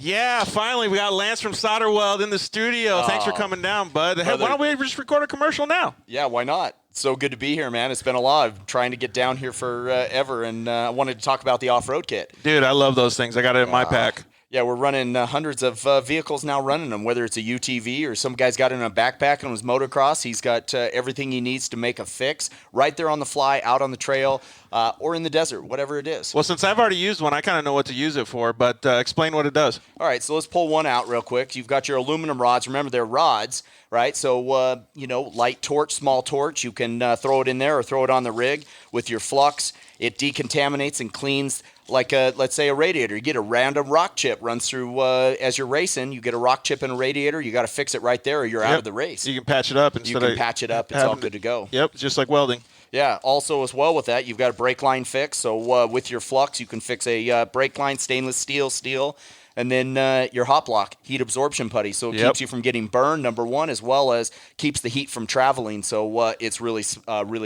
Yeah, finally, we got Lance from Solderweld in the studio. Thanks for coming down, bud. Hey, why don't we just record a commercial now? Yeah, why not? So good to be here, man. It's been a lot. I've been trying to get down here forever, and I wanted to talk about the off-road kit. Dude, I love those things. I got it in my pack. Yeah, we're running hundreds of vehicles now running them, whether it's a UTV or some guy's got it in a backpack on his motocross. He's got everything he needs to make a fix right there on the fly, out on the trail, or in the desert, whatever it is. Well, since I've already used one, I kind of know what to use it for, but explain what it does. All right, so let's pull one out real quick. You've got your aluminum rods. Remember, they're rods, right? So, light torch, small torch. You can throw it in there or throw it on the rig with your flux. It decontaminates and cleans like, let's say, a radiator. You get a random rock chip runs through as you're racing. You get a rock chip in a radiator. You got to fix it right there or you're out of the race. You can patch it up. You can patch it up. It's all good to go. Yep, just like welding. Yeah, also as well with that, you've got a brake line fix. So with your flux, you can fix a brake line, stainless steel, and then your hot block, heat absorption putty. So it keeps you from getting burned, number one, as well as keeps the heat from traveling. So it's really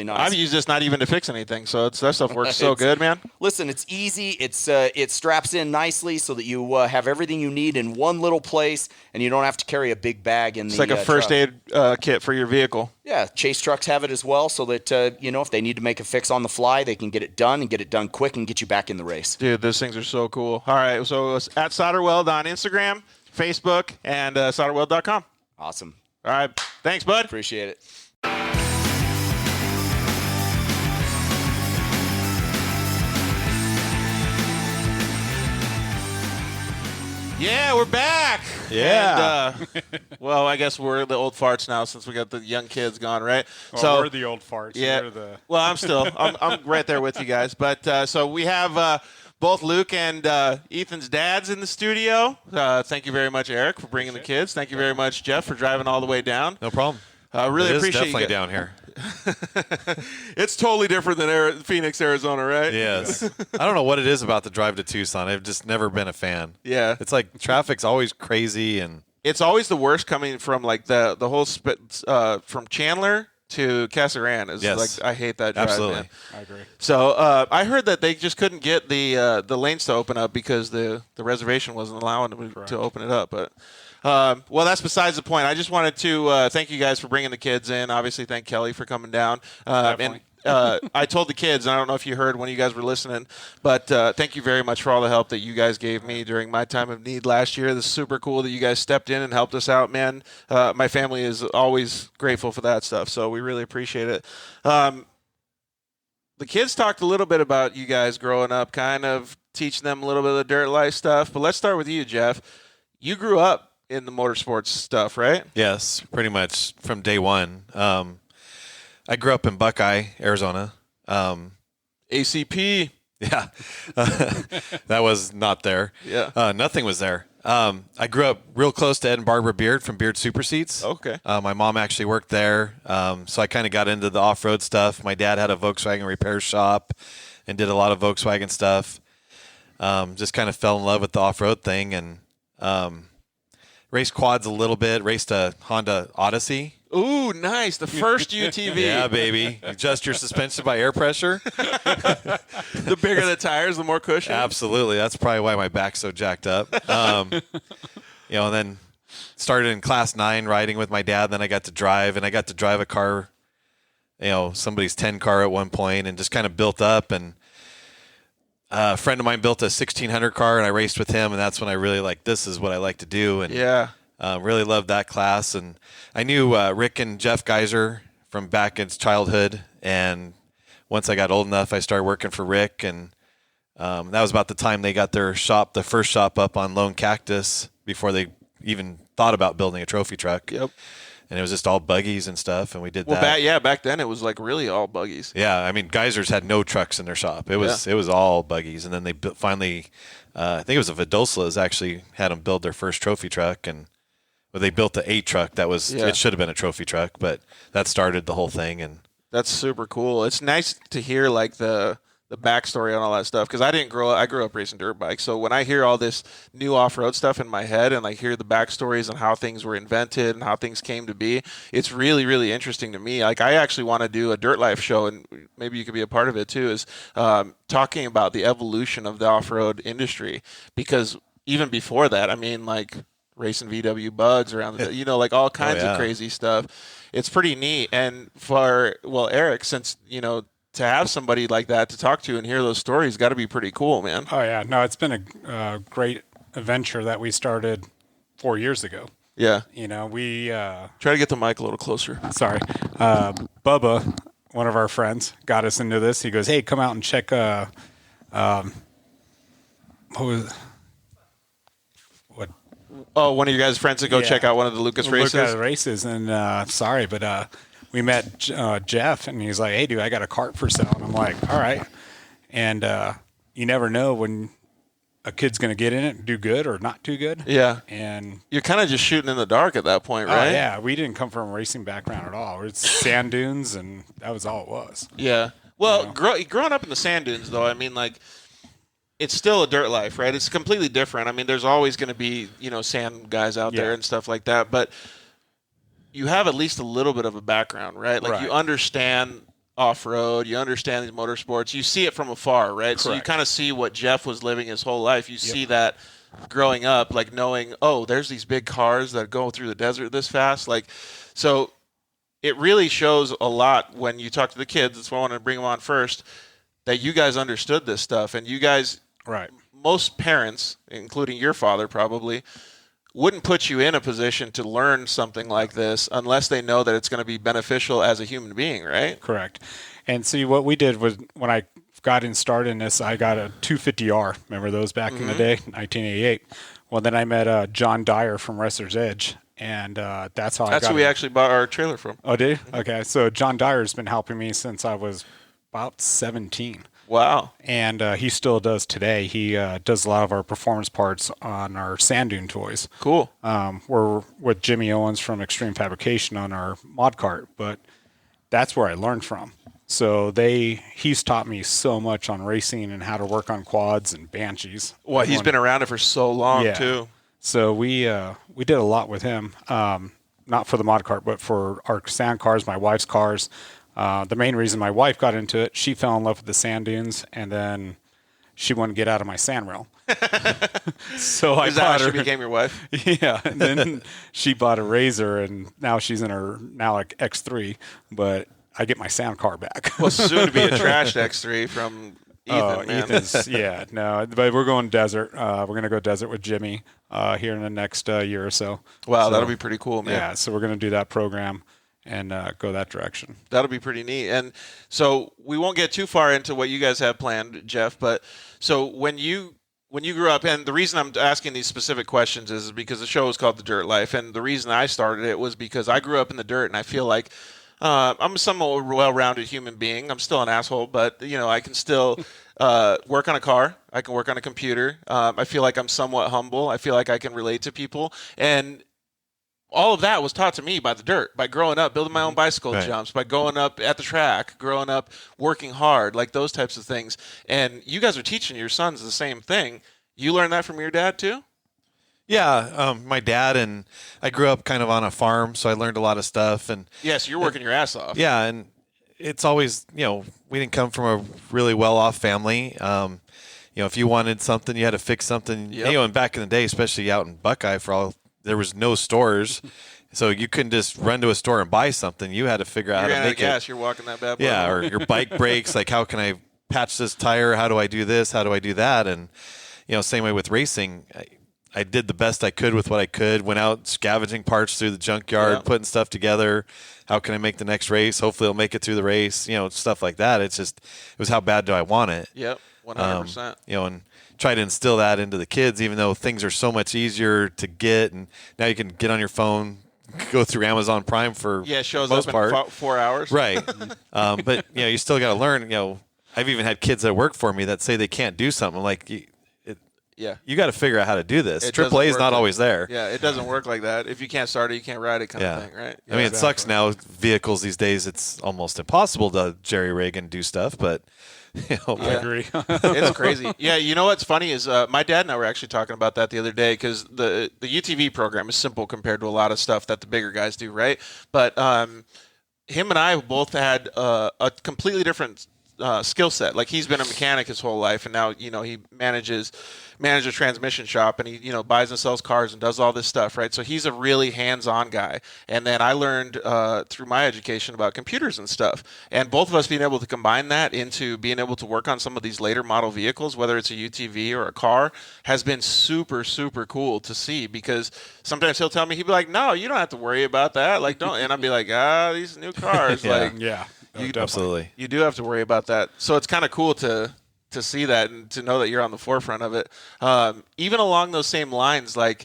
nice. I've used this not even to fix anything, so that stuff works so good, man. Listen, it's easy. It straps in nicely so that you have everything you need in one little place, and you don't have to carry a big bag in it's the like a first truck. aid kit for your vehicle. Yeah, Chase trucks have it as well, so that if they need to make a fix on the fly, they can get it done and get it done quick and get you back in the race. Dude, those things are so cool. All right, so it's at Solderweld on Instagram, Facebook, and solderweld.com. Awesome. All right, thanks, bud. Appreciate it. Yeah, we're back. Yeah. And, well, I guess we're the old farts now since we got the young kids gone, right? Well, we're the old farts. Yeah. You're the... Well, I'm right there with you guys. But so we have both Luke and Ethan's dads in the studio. Thank you very much, Eric, for bringing the kids. Thank you very much, Jeff, for driving all the way down. No problem. Really appreciate definitely you. down here. It's totally different than Phoenix, Arizona, right? Yes. I don't know what it is about the drive to Tucson. I've just never been a fan. Yeah. It's like traffic's always crazy and it's always the worst coming from like the whole from Chandler to Casaran is like I hate that drive. Absolutely. Man. I agree. So I heard that they just couldn't get the lanes to open up because the reservation wasn't allowing them to open it up. But well, that's besides the point. I just wanted to thank you guys for bringing the kids in. Obviously, thank Kelly for coming down. And I told the kids, and I don't know if you heard when you guys were listening, but thank you very much for all the help that you guys gave me during my time of need last year. This is super cool that you guys stepped in and helped us out, man. My family is always grateful for that stuff, so we really appreciate it. The kids talked a little bit about you guys growing up, kind of teaching them a little bit of the dirt life stuff, but let's start with you, Jeff. You grew up in the motorsports stuff, right? Yes, pretty much from day one. I grew up in Buckeye, Arizona. ACP. Yeah, that was not there. Yeah. Nothing was there. I grew up real close to Ed and Barbara Beard from Beard Super Seats. Okay. My mom actually worked there, so I kind of got into the off-road stuff. My dad had a Volkswagen repair shop and did a lot of Volkswagen stuff. Just kind of fell in love with the off-road thing and raced quads a little bit, raced a Honda Odyssey. Ooh, nice. The first UTV. Yeah, baby. Adjust your suspension by air pressure. The bigger the tires, the more cushion. Absolutely. That's probably why my back's so jacked up. And then started in class 9 riding with my dad. Then I got to drive, and I got to drive a car, somebody's 10 car at one point, and just kind of built up. And a friend of mine built a 1600 car, and I raced with him, and that's when I really this is what I like to do. And yeah. really loved that class. And I knew Rick and Jeff Geiser from back in childhood. And once I got old enough, I started working for Rick. And that was about the time they got their shop, the first shop up on Lone Cactus, before they even thought about building a trophy truck. Yep. And it was just all buggies and stuff. And we did that. Back then it was really all buggies. Yeah. I mean, Geisers had no trucks in their shop. It was all buggies. And then they finally, I think it was a Vidoslas actually had them build their first trophy truck. And they built the 8 truck. That was it should have been a trophy truck, but that started the whole thing. And that's super cool. It's nice to hear the backstory on all that stuff, because I grew up racing dirt bikes. So when I hear all this new off-road stuff in my head and hear the backstories and how things were invented and how things came to be, it's really, really interesting to me. I actually want to do a Dirt Life show, and maybe you could be a part of it too, is talking about the evolution of the off-road industry, because even before that, racing VW bugs around the, all kinds of crazy stuff. It's pretty neat. And for Eric, since to have somebody like that to talk to and hear those stories, got to be pretty cool, man. Oh yeah, no, it's been a great adventure that we started 4 years ago. Yeah. We try to get the mic a little closer. Sorry, Bubba, one of our friends, got us into this. He goes, "Hey, come out and check." Oh, one of your guys' friends to go check out one of the Lucas races? Lucas races. And sorry, but we met Jeff, and he's like, "Hey, dude, I got a cart for sale." And I'm like, "All right." And you never know when a kid's going to get in it and do good or not too good. Yeah. And you're kind of just shooting in the dark at that point, right? Oh, yeah. We didn't come from a racing background at all. It's sand dunes, and that was all it was. Yeah. Well, growing up in the sand dunes, though, it's still a dirt life, right? It's completely different. There's always going to be, sand guys out there and stuff like that. But you have at least a little bit of a background, right? You understand off-road, you understand these motorsports, you see it from afar, right? Correct. So you kind of see what Jeff was living his whole life. You see that growing up, knowing, oh, there's these big cars that go through the desert this fast. So it really shows a lot when you talk to the kids. That's why I wanted to bring them on first, that you guys understood this stuff. And you guys, most parents, including your father probably, wouldn't put you in a position to learn something like this unless they know that it's going to be beneficial as a human being, right? Correct. And see, what we did was, when I got started in this, I got a 250R. Remember those back in the day, 1988? Well, then I met John Dyer from Wrestler's Edge, and that's how I got That's who we actually bought our trailer from. Oh, did you? Okay, so John Dyer's been helping me since I was about 17. Wow. And he still does today. He does a lot of our performance parts on our sand dune toys. Cool. We're with Jimmy Owens from Extreme Fabrication on our mod cart, but that's where I learned from. So he's taught me so much on racing and how to work on quads and Banshees. Well, he's been around it for so long too. So we did a lot with him, not for the mod cart, but for our sand cars, my wife's cars. The main reason my wife got into it, she fell in love with the sand dunes, and then she wouldn't get out of my sand rail. So I bought her. She became your wife? Yeah, and then she bought a Razor, and now she's in her X3. But I get my sand car back. Well, soon to be a trashed X3 from Ethan. Man. Ethan's, but we're going desert. We're gonna go desert with Jimmy here in the next year or so. Wow, that'll be pretty cool, man. Yeah, so we're gonna do that program and go that direction. That'll be pretty neat. And so we won't get too far into what you guys have planned, Jeff, but so when you when you grew up, and the reason I'm asking these specific questions is because the show is called The Dirt Life, and the reason I started it was because I grew up in the dirt, and I feel like I'm a somewhat well-rounded human being. I'm still an asshole, but I can still work on a car. I can work on a computer. I feel like I'm somewhat humble. I feel like I can relate to people, and all of that was taught to me by the dirt, by growing up, building my own bicycle jumps, by going up at the track, growing up, working hard, like those types of things. And you guys are teaching your sons the same thing. You learned that from your dad too? Yeah, my dad and I grew up kind of on a farm, so I learned a lot of stuff. And yes, you're working your ass off. Yeah, and it's always, we didn't come from a really well-off family. If you wanted something, you had to fix something. Yep. And back in the day, especially out in Buckeye, there was no stores, so you couldn't just run to a store and buy something. You had to figure out how to make gas, you're walking that bad boy. Yeah, or your bike breaks. Like, how can I patch this tire? How do I do this? How do I do that? And same way with racing. I did the best I could with what I could. Went out scavenging parts through the junkyard, putting stuff together. How can I make the next race? Hopefully, I'll make it through the race. Stuff like that. It was how bad do I want it? Yep, 100%. And try to instill that into the kids, even though things are so much easier to get, and now you can get on your phone, go through Amazon Prime for it shows most up part. in 4 hours. Right. But you still got to learn. I've even had kids that work for me that say they can't do something. Like, you got to figure out how to do this. AAA is not always there. Yeah, it doesn't work like that. If you can't start it, you can't ride it, kind of thing, right? I mean, it sucks now. Vehicles these days, it's almost impossible to jerry rig and do stuff, but. I agree. It's crazy. Yeah, you know what's funny is my dad and I were actually talking about that the other day because the UTV program is simple compared to a lot of stuff that the bigger guys do, right? But him and I both had a completely different skill set. Like, he's been a mechanic his whole life, and now he manages a transmission shop, and he buys and sells cars and does all this stuff, right? So he's a really hands-on guy. And then I learned through my education about computers and stuff, and both of us being able to combine that into being able to work on some of these later model vehicles, whether it's a UTV or a car, has been super, super cool to see. Because sometimes he'll tell me, he'd be like, "No, you don't have to worry about that. Like, don't." And I'd be like, "These new cars, Absolutely. You do have to worry about that." So it's kind of cool to see that and to know that you're on the forefront of it. Even along those same lines, like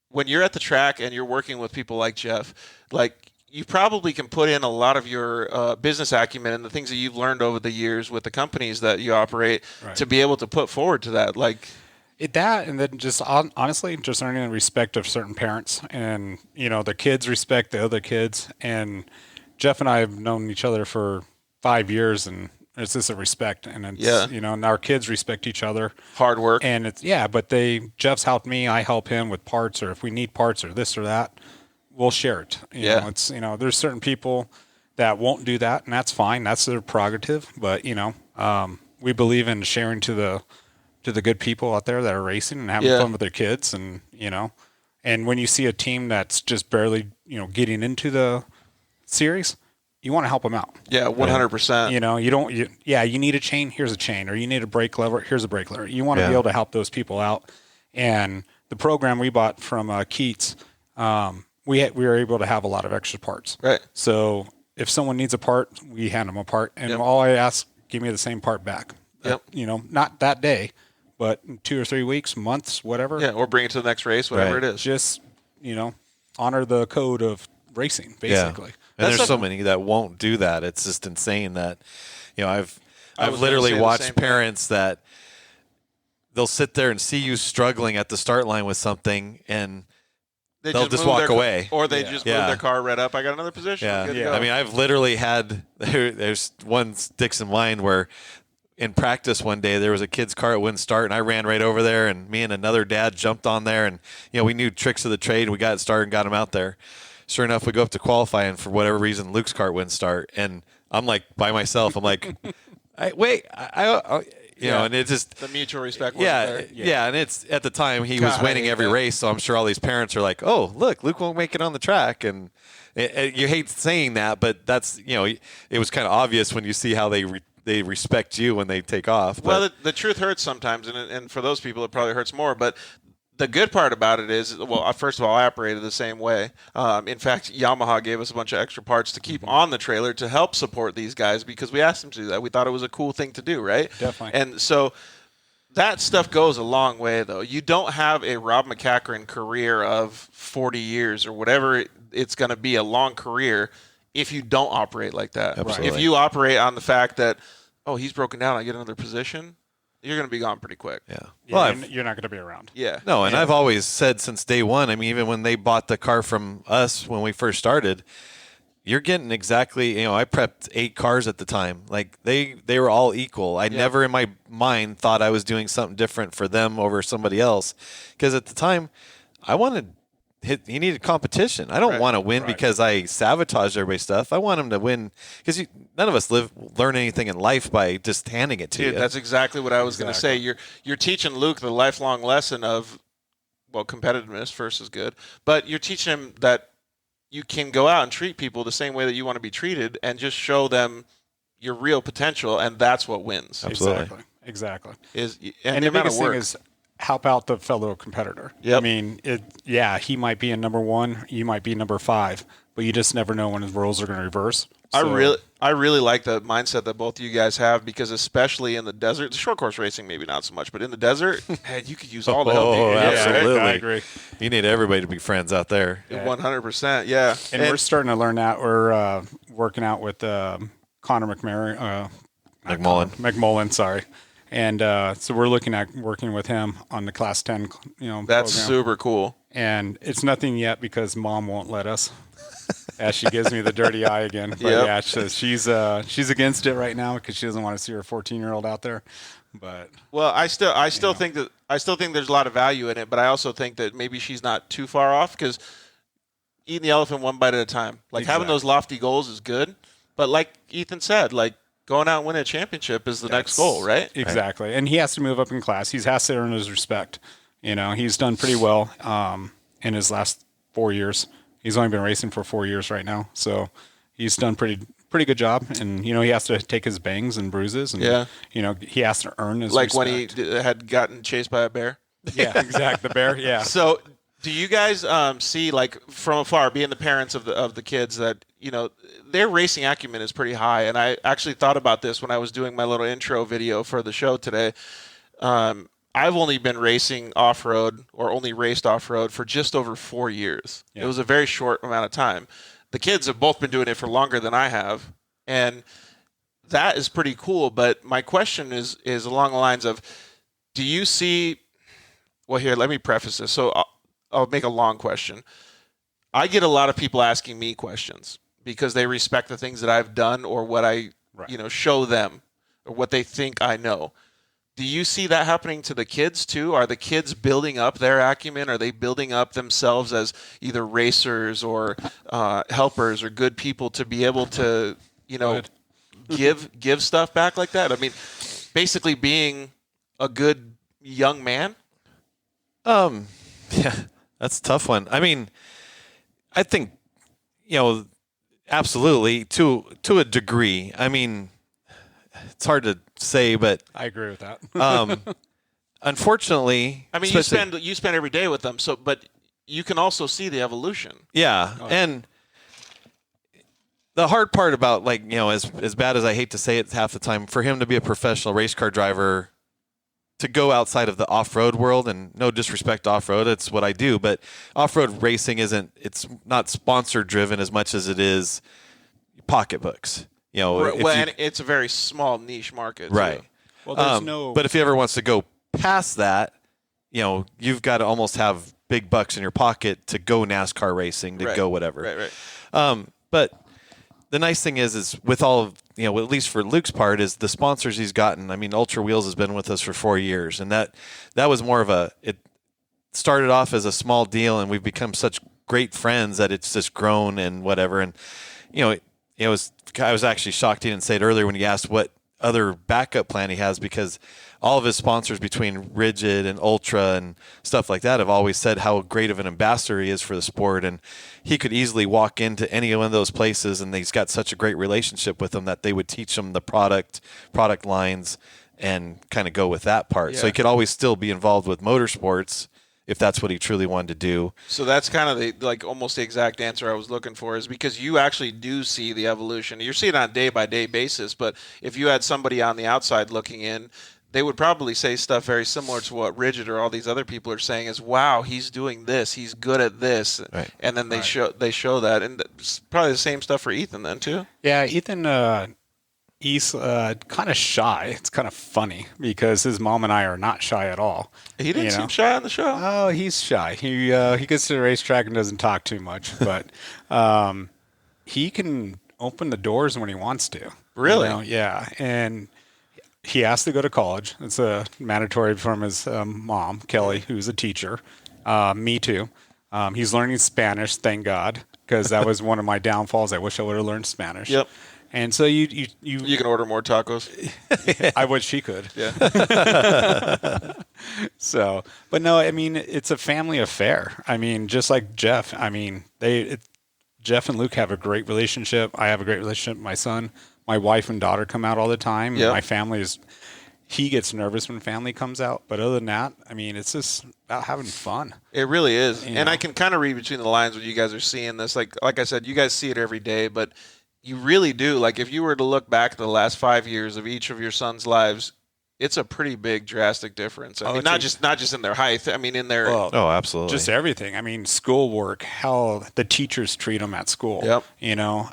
when you're at the track and you're working with people like Jeff, like you probably can put in a lot of your business acumen and the things that you've learned over the years with the companies that you operate to be able to put forward to that. Like that, and then just honestly, just earning the respect of certain parents, and the kids respect the other kids. And Jeff and I have known each other for 5 years, and it's just a respect, and it's and our kids respect each other. Hard work, and it's but Jeff's helped me, I help him with parts, or if we need parts or this or that, we'll share it. You know, it's there's certain people that won't do that, and that's fine. That's their prerogative. But we believe in sharing to the good people out there that are racing and having fun with their kids, and and when you see a team that's just barely getting into the series, you want to help them out. Yeah, 100%. You need a chain, here's a chain, or you need a brake lever, here's a brake lever. You want to be able to help those people out. And the program we bought from Keats, we were able to have a lot of extra parts. Right. So if someone needs a part, we hand them a part, and all I ask, give me the same part back. Yep. Not that day, but 2 or 3 weeks, months, whatever. Yeah, or bring it to the next race, whatever it is. Just honor the code of racing, basically. And there's so many that won't do that. It's just insane that, I've literally watched parents that they'll sit there and see you struggling at the start line with something, and they'll just walk away. Or they just move their car right up. I got another position. Yeah. I mean, I've literally had, there's one sticks in mind where in practice one day there was a kid's car that wouldn't start, and I ran right over there, and me and another dad jumped on there, and, we knew tricks of the trade, and we got it started and got him out there. Sure enough, we go up to qualify, and for whatever reason, Luke's cart wouldn't start, and I'm like by myself. I'm like, and it just the mutual respect. And it's at the time he was winning every race, so I'm sure all these parents are like, "Oh, look, Luke won't make it on the track," and you hate saying that, but that's it was kind of obvious when you see how they respect you when they take off. But. Well, the truth hurts sometimes, and for those people, it probably hurts more, but. The good part about it is, well, first of all, I operated the same way. In fact, Yamaha gave us a bunch of extra parts to keep on the trailer to help support these guys because we asked them to do that. We thought it was a cool thing to do, right? Definitely. And so that stuff goes a long way, though. You don't have a Rob McCachran career of 40 years or whatever it's going to be, a long career, if you don't operate like that. Absolutely. If you operate on the fact that, oh, he's broken down, I get another position, you're going to be gone pretty quick. Yeah. Yeah, Well, you're not going to be around. Yeah. no, and I've always said since day one, I mean, even when they bought the car from us when we first started, you're getting exactly, I prepped 8 cars at the time. Like they were all equal. I never in my mind thought I was doing something different for them over somebody else. Because at the time, I wanted he needed competition. I don't want to win because I sabotaged everybody's stuff. I want him to win because none of us learn anything in life by just handing it to you. That's exactly what I was going to say. You're teaching Luke the lifelong lesson of, well, competitiveness first is good, but you're teaching him that you can go out and treat people the same way that you want to be treated and just show them your real potential, and that's what wins. Absolutely. Exactly. And the amount biggest of work. thing is help out the fellow competitor. Yep. I mean, he might be in number 1, you might be number 5, but you just never know when his roles are going to reverse. So, I really like the mindset that both of you guys have, because especially in the desert, the short course racing maybe not so much, but in the desert, man, you could use all the help you can get. absolutely. I agree. You need everybody to be friends out there. 100%, yeah. And we're starting to learn that. We're working out with Connor McMullen, sorry. And so we're looking at working with him on the Class 10, that's program. super cool. And it's nothing yet because Mom won't let us. As she gives me the dirty eye again. But Yep. yeah, she's against it right now because she doesn't want to see her 14-year-old out there. But Well, I still think there's a lot of value in it, but I also think that maybe she's not too far off, because eating the elephant one bite at a time. Like having those lofty goals is good, but like Ethan said, like going out and winning a championship is the next goal, right? Exactly. And he has to move up in class. He has to earn his respect. He's done pretty well in his last 4 years. He's only been racing for 4 years right now, so he's done pretty good job. And he has to take his bangs and bruises, and he has to earn his Like respect. when he had gotten chased by a bear. Yeah, exactly. The bear. Yeah. So, do you guys see, like from afar, being the parents of the kids, that their racing acumen is pretty high? And I actually thought about this when I was doing my little intro video for the show today. I've only been racing off-road, or only raced off-road, for just over 4 years. Yeah. It was a very short amount of time. The kids have both been doing it for longer than I have, and that is pretty cool. But my question is along the lines of, do you see – well, here, let me preface this. So I'll make a long question. I get a lot of people asking me questions because they respect the things that I've done, or what I show them, or what they think I know. Do you see that happening to the kids too? Are the kids building up their acumen? Are they building up themselves as either racers or helpers or good people to be able to, give stuff back like that? I mean, basically being a good young man. Yeah, that's a tough one. I mean, I think, absolutely to a degree. I mean, it's hard to say, but I agree with that. Unfortunately, I mean, you spend every day with them, but you can also see the evolution. Yeah, and the hard part about, as bad as I hate to say it half the time, for him to be a professional race car driver, to go outside of the off-road world, and no disrespect to off-road, it's what I do, but off-road racing it's not sponsor driven as much as it is pocketbooks. And it's a very small niche market, right? Too. Well, there's but if he ever wants to go past that, you've got to almost have big bucks in your pocket to go NASCAR racing, to go whatever. Right. But the nice thing is with all of, at least for Luke's part, is the sponsors he's gotten. I mean, Ultra Wheels has been with us for 4 years, and that was more of it started off as a small deal, and we've become such great friends that it's just grown and whatever. And I was actually shocked he didn't say it earlier when he asked what other backup plan he has, because all of his sponsors between Rigid and Ultra and stuff like that have always said how great of an ambassador he is for the sport, and he could easily walk into any one of those places and he's got such a great relationship with them that they would teach him the product lines and kind of go with that part. Yeah. So he could always still be involved with motorsports if that's what he truly wanted to do. So that's kind of almost the exact answer I was looking for, is because you actually do see the evolution. You're seeing it on a day-by-day basis, but if you had somebody on the outside looking in, they would probably say stuff very similar to what Rigid or all these other people are saying is, wow, he's doing this, he's good at this. Right. And then they show that. And it's probably the same stuff for Ethan then too. Yeah, Ethan, he's kind of shy. It's kind of funny because his mom and I are not shy at all. He didn't seem shy on the show. Oh, he's shy. He gets to the racetrack and doesn't talk too much, but he can open the doors when he wants to. Really? Yeah, and he has to go to college. It's a mandatory from his mom, Kelly, who's a teacher. Me too. He's learning Spanish, thank God, because that was one of my downfalls. I wish I would have learned Spanish. Yep. And so you can order more tacos. I wish she could. Yeah. So, but no, I mean, it's a family affair. I mean, just like Jeff. I mean, Jeff and Luke have a great relationship. I have a great relationship with my son. My wife and daughter come out all the time. Yep. My family he gets nervous when family comes out. But other than that, I mean, it's just about having fun. It really is. You And know? I can kind of read between the lines when you guys are seeing this. Like I said, you guys see it every day, but you really do. Like if you were to look back at the last 5 years of each of your sons' lives, it's a pretty big drastic difference. I mean, not just in their height. I mean, in their Oh, absolutely. Just everything. I mean, schoolwork, how the teachers treat them at school. Yep. You know,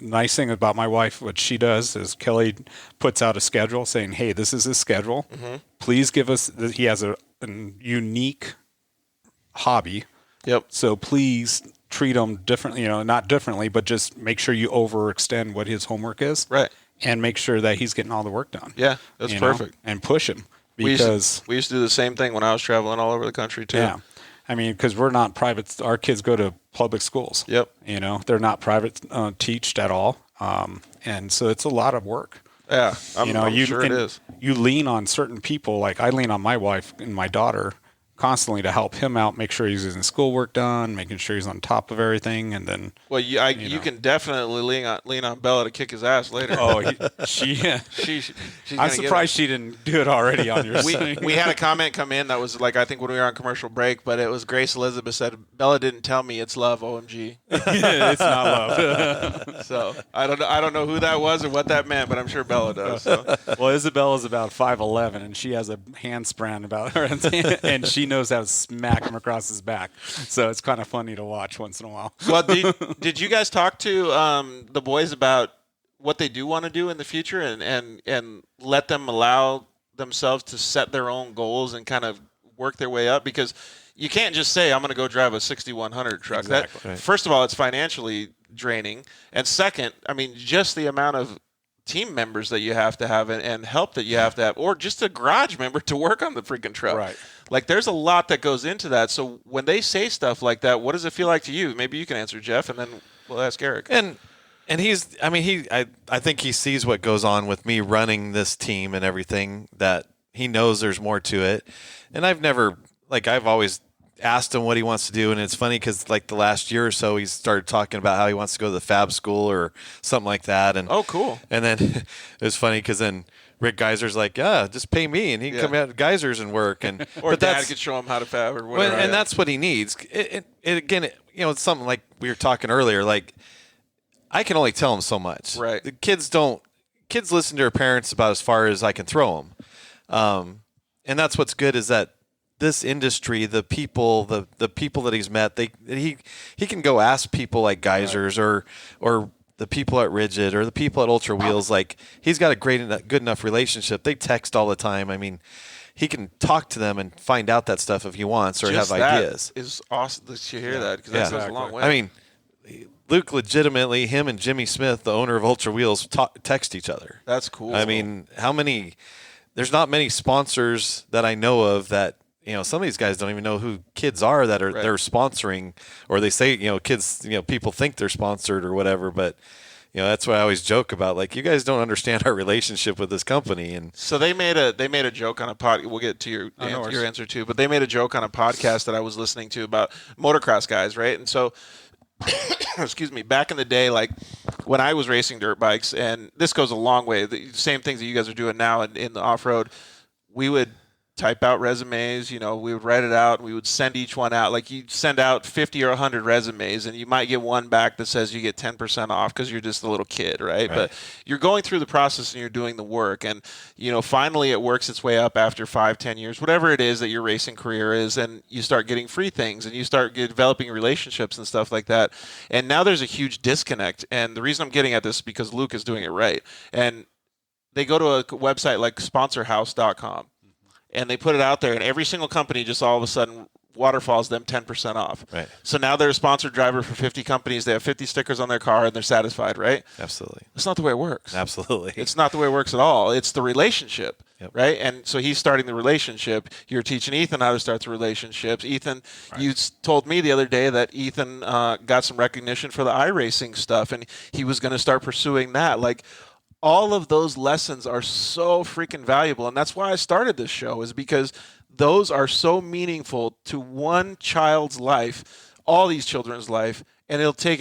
nice thing about my wife, what she does is Kelly puts out a schedule saying, hey, this is his schedule. Mm-hmm. Please give us, he has a unique hobby. Yep. So please treat him differently, you know, not differently, but just make sure you overextend what his homework is. Right. And make sure that he's getting all the work done. Yeah, that's you know, perfect. and push him We because used to do the same thing when I was traveling all over the country too. yeah. I mean, because we're not private. Our kids go to public schools. Yep. You know, they're not private teached at all. And so it's a lot of work. Yeah, I'm sure it and is. You lean on certain people. Like I lean on my wife and my daughter constantly to help him out, make sure he's getting schoolwork done, making sure he's on top of everything, and then. Well, you can definitely lean on Bella to kick his ass later. Oh, she's I'm surprised she didn't do it already on your thing. We had a comment come in that was like, I think when we were on commercial break, but it was Grace Elizabeth said, Bella didn't tell me it's love, OMG. It's not love. So I don't know who that was or what that meant, but I'm sure Bella does. So. Well, Isabella's about 5'11", and she has a handspring about her, and she knows how to smack him across his back. So it's kind of funny to watch once in a while. Well, did you guys talk to the boys about what they do want to do in the future and let them allow themselves to set their own goals and kind of work their way up? Because you can't just say, I'm going to go drive a 6100 truck. Exactly. That, first of all, it's financially draining. And second, I mean, just the amount of team members that you have to have and help that you have to have, or just a garage member to work on the freaking truck. Right. Like, there's a lot that goes into that. So when they say stuff like that, what does it feel like to you? Maybe you can answer, Jeff, and then we'll ask Eric. And he's, I mean, I think he sees what goes on with me running this team and everything, that he knows there's more to it. And I've always asked him what he wants to do. And it's funny because like the last year or so, he started talking about how he wants to go to the fab school or something like that. And oh, cool. And then it was funny because then Rick Geiser's like, yeah, just pay me, and he can come out to Geisers and work, and or but Dad could show him how to fab or whatever. And that's what he needs. It's something like we were talking earlier. Like I can only tell him so much. Right. The kids listen to their parents about as far as I can throw them, and that's what's good is that this industry, the people that he's met, he can go ask people like Geisers or the people at Rigid or the people at Ultra Wheels. Like he's got a good enough relationship. They text all the time. I mean, he can talk to them and find out that stuff if he wants or just have ideas. Is awesome to hear that because that goes a long way. I mean, Luke legitimately, him and Jimmy Smith, the owner of Ultra Wheels, text each other. That's cool. I mean, there's not many sponsors that I know of that, some of these guys don't even know who kids are that are they're sponsoring, or they say, kids, people think they're sponsored or whatever, but that's what I always joke about. Like, you guys don't understand our relationship with this company. And so they made a joke on a pod. We'll get to your answer too, but they made a joke on a podcast that I was listening to about motocross guys, right? And so, excuse me, back in the day, like when I was racing dirt bikes, and this goes a long way. The same things that you guys are doing now in the off-road, we would type out resumes. You know, we would write it out and we would send each one out. Like you'd send out 50 or 100 resumes and you might get one back that says you get 10% off because you're just a little kid, right? But you're going through the process and you're doing the work. And, you know, finally it works its way up after 5-10 years, whatever it is that your racing career is, and you start getting free things and you start developing relationships and stuff like that. And now there's a huge disconnect. And the reason I'm getting at this is because Luke is doing it right. And they go to a website like sponsorhouse.com. And they put it out there, and every single company just all of a sudden waterfalls them 10% off. Right. So now they're a sponsored driver for 50 companies. They have 50 stickers on their car, and they're satisfied, right? Absolutely. That's not the way it works. Absolutely. It's not the way it works at all. It's the relationship, Yep. right? And so he's starting the relationship. You're teaching Ethan how to start the relationships. Ethan, you told me the other day that Ethan got some recognition for the iRacing stuff, and he was going to start pursuing that. Like, all of those lessons are so freaking valuable, and that's why I started this show, is because those are so meaningful to one child's life, all these children's life, and they will take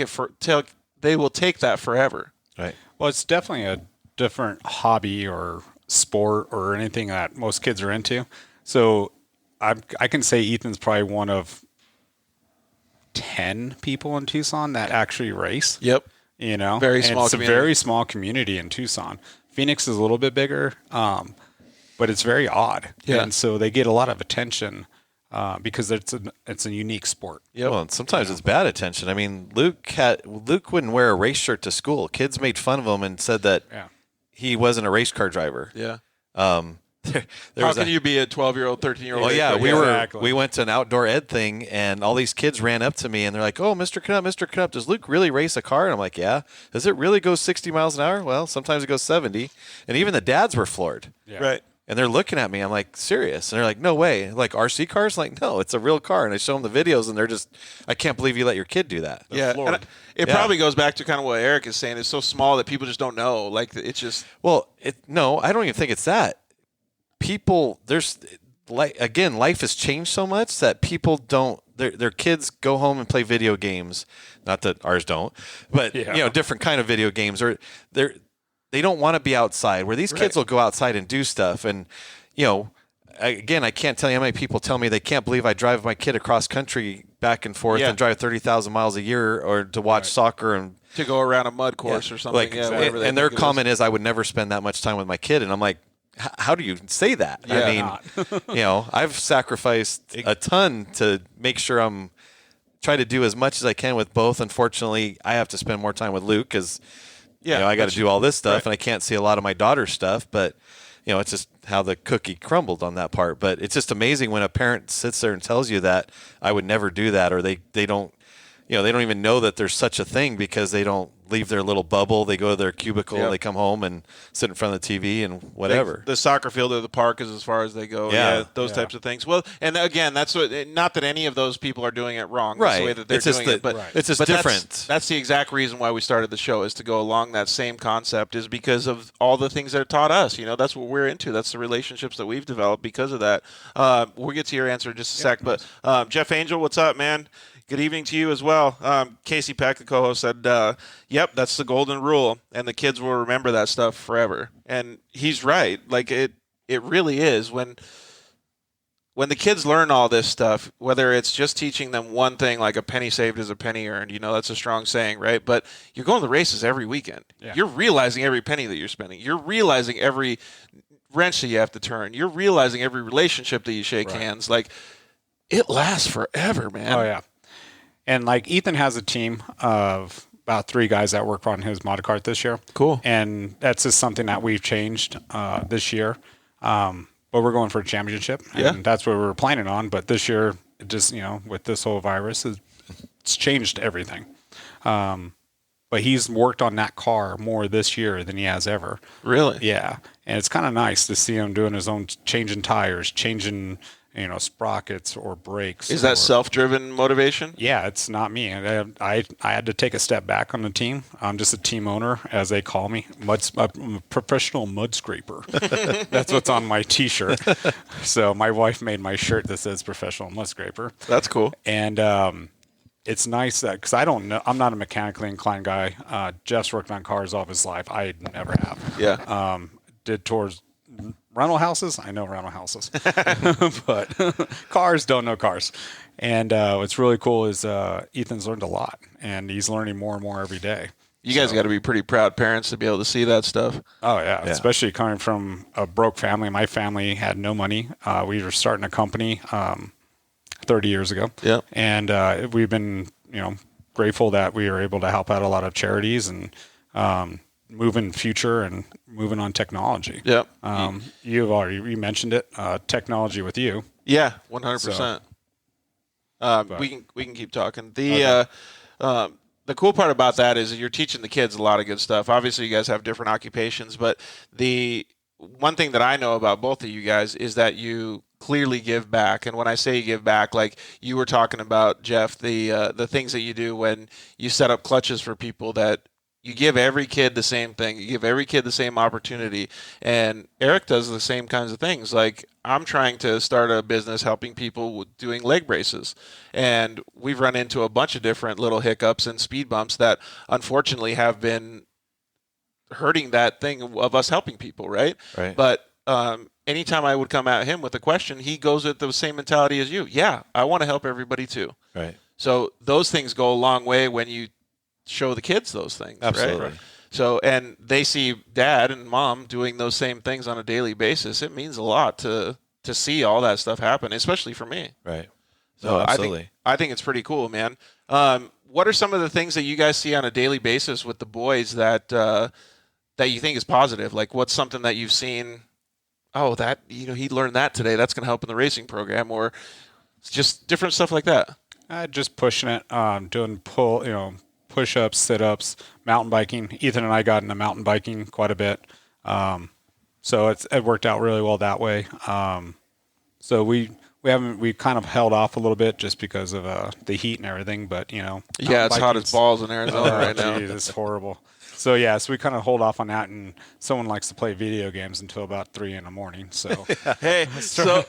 that forever. Right. Well, it's definitely a different hobby or sport or anything that most kids are into. So I can say Ethan's probably one of 10 people in Tucson that actually race. Yep. You know, Very small it's community. a very small community in Tucson. Phoenix is a little bit bigger, but it's very odd. Yeah. And so they get a lot of attention because it's a unique sport. Yep. Well, and sometimes it's bad attention. I mean, Luke wouldn't wear a race shirt to school. Kids made fun of him and said that he wasn't a race car driver. Yeah. There How was can you be a 12-year-old, 13-year-old? Well, yeah, Exactly. we went to an outdoor ed thing, and all these kids ran up to me, and they're like, "Oh, Mr. Knupp, does Luke really race a car?" And I'm like, "Yeah." "Does it really go 60 miles an hour?" "Well, sometimes it goes 70." And even the dads were floored. Yeah. Right. And they're looking at me. I'm like, "Serious?" And they're like, "No way." Like RC cars? I'm like, no, it's a real car. And I show them the videos, and they're just, "I can't believe you let your kid do that." Yeah. And it probably goes back to kind of what Eric is saying. It's so small that people just don't know. Like, it's just. Well, no, I don't even think it's that. People, life has changed so much that people don't. Their kids go home and play video games. Not that ours don't, but different kind of video games. Or they don't want to be outside. Where these kids will go outside and do stuff. And I can't tell you how many people tell me they can't believe I drive my kid across country back and forth and drive 30,000 miles a year or to watch soccer and To go around a mud course or something. like, whatever they and their think it comment is, "I would never spend that much time with my kid." And I'm like, how do you say that? Yeah. I mean, I've sacrificed a ton to make sure I'm try to do as much as I can with both. Unfortunately, I have to spend more time with Luke because I got to do all this stuff and I can't see a lot of my daughter's stuff. But it's just how the cookie crumbled on that part. But it's just amazing when a parent sits there and tells you that I would never do that, or they don't. They don't even know that there's such a thing because they don't leave their little bubble. They go to their cubicle, they come home and sit in front of the TV and whatever. The soccer field or the park is as far as they go. Yeah. Those types of things. Well, and again, that's what. Not that any of those people are doing it wrong. Right. That's the way that they're It's just doing it. But it's just but different. That's the exact reason why we started the show, is to go along that same concept, is because of all the things that it taught us. That's what we're into. That's the relationships that we've developed because of that. We'll get to your answer in just a sec. But Jeff Angel, what's up, man? Good evening to you as well. Casey Peck, the co-host, said, yep, that's the golden rule, and the kids will remember that stuff forever. And he's right. Like, it really is. When the kids learn all this stuff, whether it's just teaching them one thing, like a penny saved is a penny earned, that's a strong saying, right? But you're going to the races every weekend. Yeah. You're realizing every penny that you're spending. You're realizing every wrench that you have to turn. You're realizing every relationship that you shake hands. Like, it lasts forever, man. Oh, yeah. And like Ethan has a team of about 3 guys that work on his mod cart this year. Cool. And that's just something that we've changed this year. But we're going for a championship. And that's what we were planning on. But this year, it just, with this whole virus, it's changed everything. But he's worked on that car more this year than he has ever. Really? Yeah. And it's kind of nice to see him doing his own, changing tires, changing sprockets or brakes. Is that self-driven motivation? Yeah, it's not me. I had to take a step back on the team. I'm just a team owner, as they call me. I'm a professional mud scraper. That's what's on my T-shirt. So my wife made my shirt that says professional mud scraper. That's cool. And it's nice that, because I don't know, I'm not a mechanically inclined guy. Jeff's worked on cars all of his life. I never have. Yeah. Did towards rental houses. I know rental houses, but cars don't know cars. And what's really cool is Ethan's learned a lot, and he's learning more and more every day. You guys got to be pretty proud parents to be able to see that stuff. Oh, yeah, especially coming from a broke family. My family had no money. We were starting a company 30 years ago. Yeah. And we've been, grateful that we were able to help out a lot of charities and moving future and moving on technology. Yep. You mentioned it, technology with you. Yeah, 100%. We can keep talking. The cool part about that is you're teaching the kids a lot of good stuff. Obviously, you guys have different occupations, but the one thing that I know about both of you guys is that you clearly give back. And when I say you give back, like you were talking about, Jeff, the things that you do when you set up clutches for people, that you give every kid the same thing. You give every kid the same opportunity. And Eric does the same kinds of things. Like I'm trying to start a business helping people with doing leg braces. And we've run into a bunch of different little hiccups and speed bumps that unfortunately have been hurting that thing of us helping people, right? Right. But anytime I would come at him with a question, he goes with the same mentality as you. Yeah, I want to help everybody too. Right. So those things go a long way when you show the kids those things. Absolutely. Right? So, and they see dad and mom doing those same things on a daily basis. It means a lot to see all that stuff happen, especially for me. Right. So absolutely. I think it's pretty cool, man. What are some of the things that you guys see on a daily basis with the boys that you think is positive? Like what's something that you've seen? Oh, that, he learned that today. That's going to help in the racing program, or just different stuff like that. Just pushing it, doing push-ups, sit-ups, mountain biking. Ethan and I got into mountain biking quite a bit. So it worked out really well that way. So we kind of held off a little bit just because of the heat and everything, but Yeah, it's hot as balls in Arizona right now. Geez, it's horrible. So we kind of hold off on that, and someone likes to play video games until about 3 a.m. So hey, so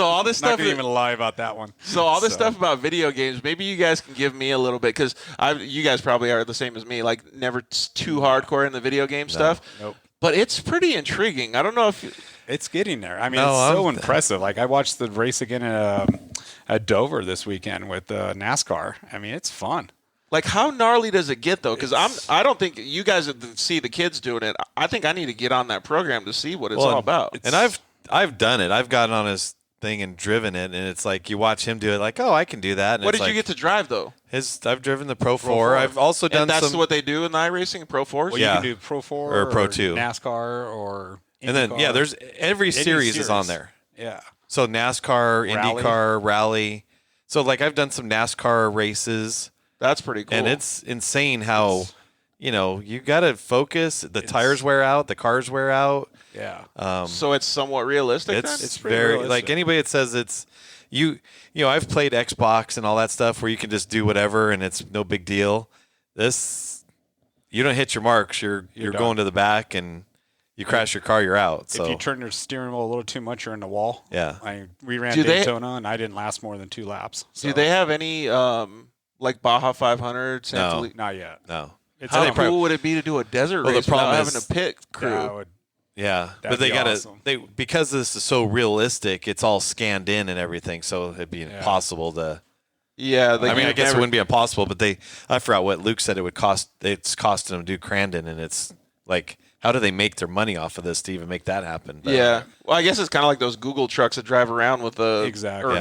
all this not stuff. gonna even lie about that one. So all this stuff about video games, maybe you guys can give me a little bit, because you guys probably are the same as me, like never too hardcore in the video game stuff. Nope. But it's pretty intriguing. I don't know if it's getting there. I mean, it's so impressive. Like I watched the race again at Dover this weekend with NASCAR. I mean, it's fun. Like, how gnarly does it get, though? Because I don't think you guys see the kids doing it. I think I need to get on that program to see what it's all about. And I've done it. I've gotten on his thing and driven it, and it's like you watch him do it, like, oh, I can do that. And what did you get to drive, though? I've driven the Pro 4. I've also done and that's what they do in the iRacing, Pro 4s? Well, you can do Pro 4 or Pro 2. NASCAR or IndyCar. And then, there's every series is on there. Yeah. So NASCAR, IndyCar, Rally. So, like, I've done some NASCAR races. That's pretty cool. And it's insane how, you got to focus. The tires wear out. The cars wear out. Yeah. So it's somewhat realistic then? It's very realistic. Like anybody that says it's I've played Xbox and all that stuff where you can just do whatever and it's no big deal. This, you don't hit your marks, you're going to the back, and you crash your car, you're out. So if you turn your steering wheel a little too much, you're in the wall. Yeah. We ran Daytona and I didn't last more than 2 laps. So. Do they have any like Baja 500? No, not yet. No. How cool would it be to do a desert race without having a pit crew? Yeah, but they gotta awesome. Because this is so realistic. It's all scanned in and everything, so it'd be impossible to. Yeah, I guess it wouldn't be impossible, but I forgot what Luke said it would cost. It's costing them to do Crandon, and it's like, how do they make their money off of this to even make that happen? But, yeah, well, I guess it's kind of like those Google trucks that drive around with the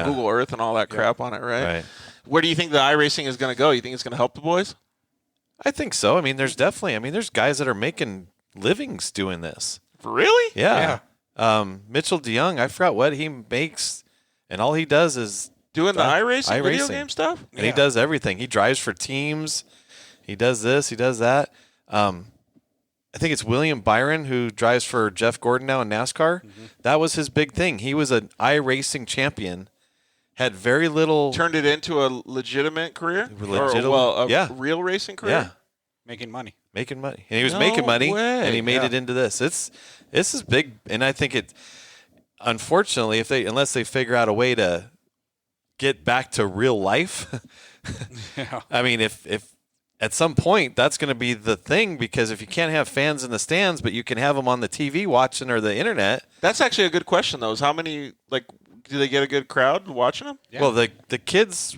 Google Earth and all that crap on it, right? Where do you think the iRacing is going to go? You think it's going to help the boys? I think so. I mean, there's guys that are making livings doing this. Really? Yeah. Mitchell DeYoung, I forgot what he makes, and all he does is doing the iRacing video game stuff. And he does everything. He drives for teams. He does this. He does that. I think it's William Byron who drives for Jeff Gordon now in NASCAR. Mm-hmm. That was his big thing. He was an iRacing champion. Had very little. Turned it into a legitimate career? A real racing career? Yeah. Making money. And he was making money, and he made it into this. This is big, and I think it. Unfortunately, unless they figure out a way to get back to real life, I mean, if at some point, that's going to be the thing, because if you can't have fans in the stands, but you can have them on the TV watching or the internet. That's actually a good question, though. Is how many, like, do they get a good crowd watching them? Yeah. Well, the kids,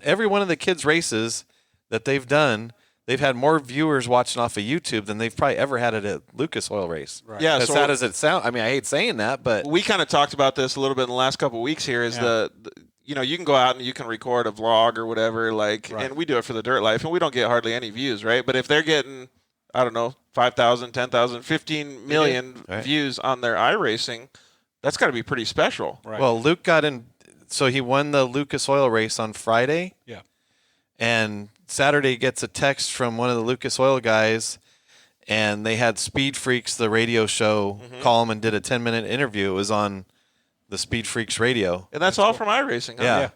every one of the kids' races that they've done, they've had more viewers watching off of YouTube than they've probably ever had at a Lucas Oil race. Right. Yeah, as sad as it sounds. I mean, I hate saying that, but we kind of talked about this a little bit in the last couple of weeks here. Is you know, you can go out and you can record a vlog or whatever, like, and we do it for the Dirt Life, and we don't get hardly any views, right? But if they're getting, I don't know, 5,000, 10,000, 15 million views on their iRacing, that's got to be pretty special. Right. Well, Luke got in, so he won the Lucas Oil race on Friday. Yeah. And Saturday gets a text from one of the Lucas Oil guys, and they had Speed Freaks, the radio show, call him and did a 10-minute interview. It was on the Speed Freaks radio. And that's all from iRacing, huh? Yeah.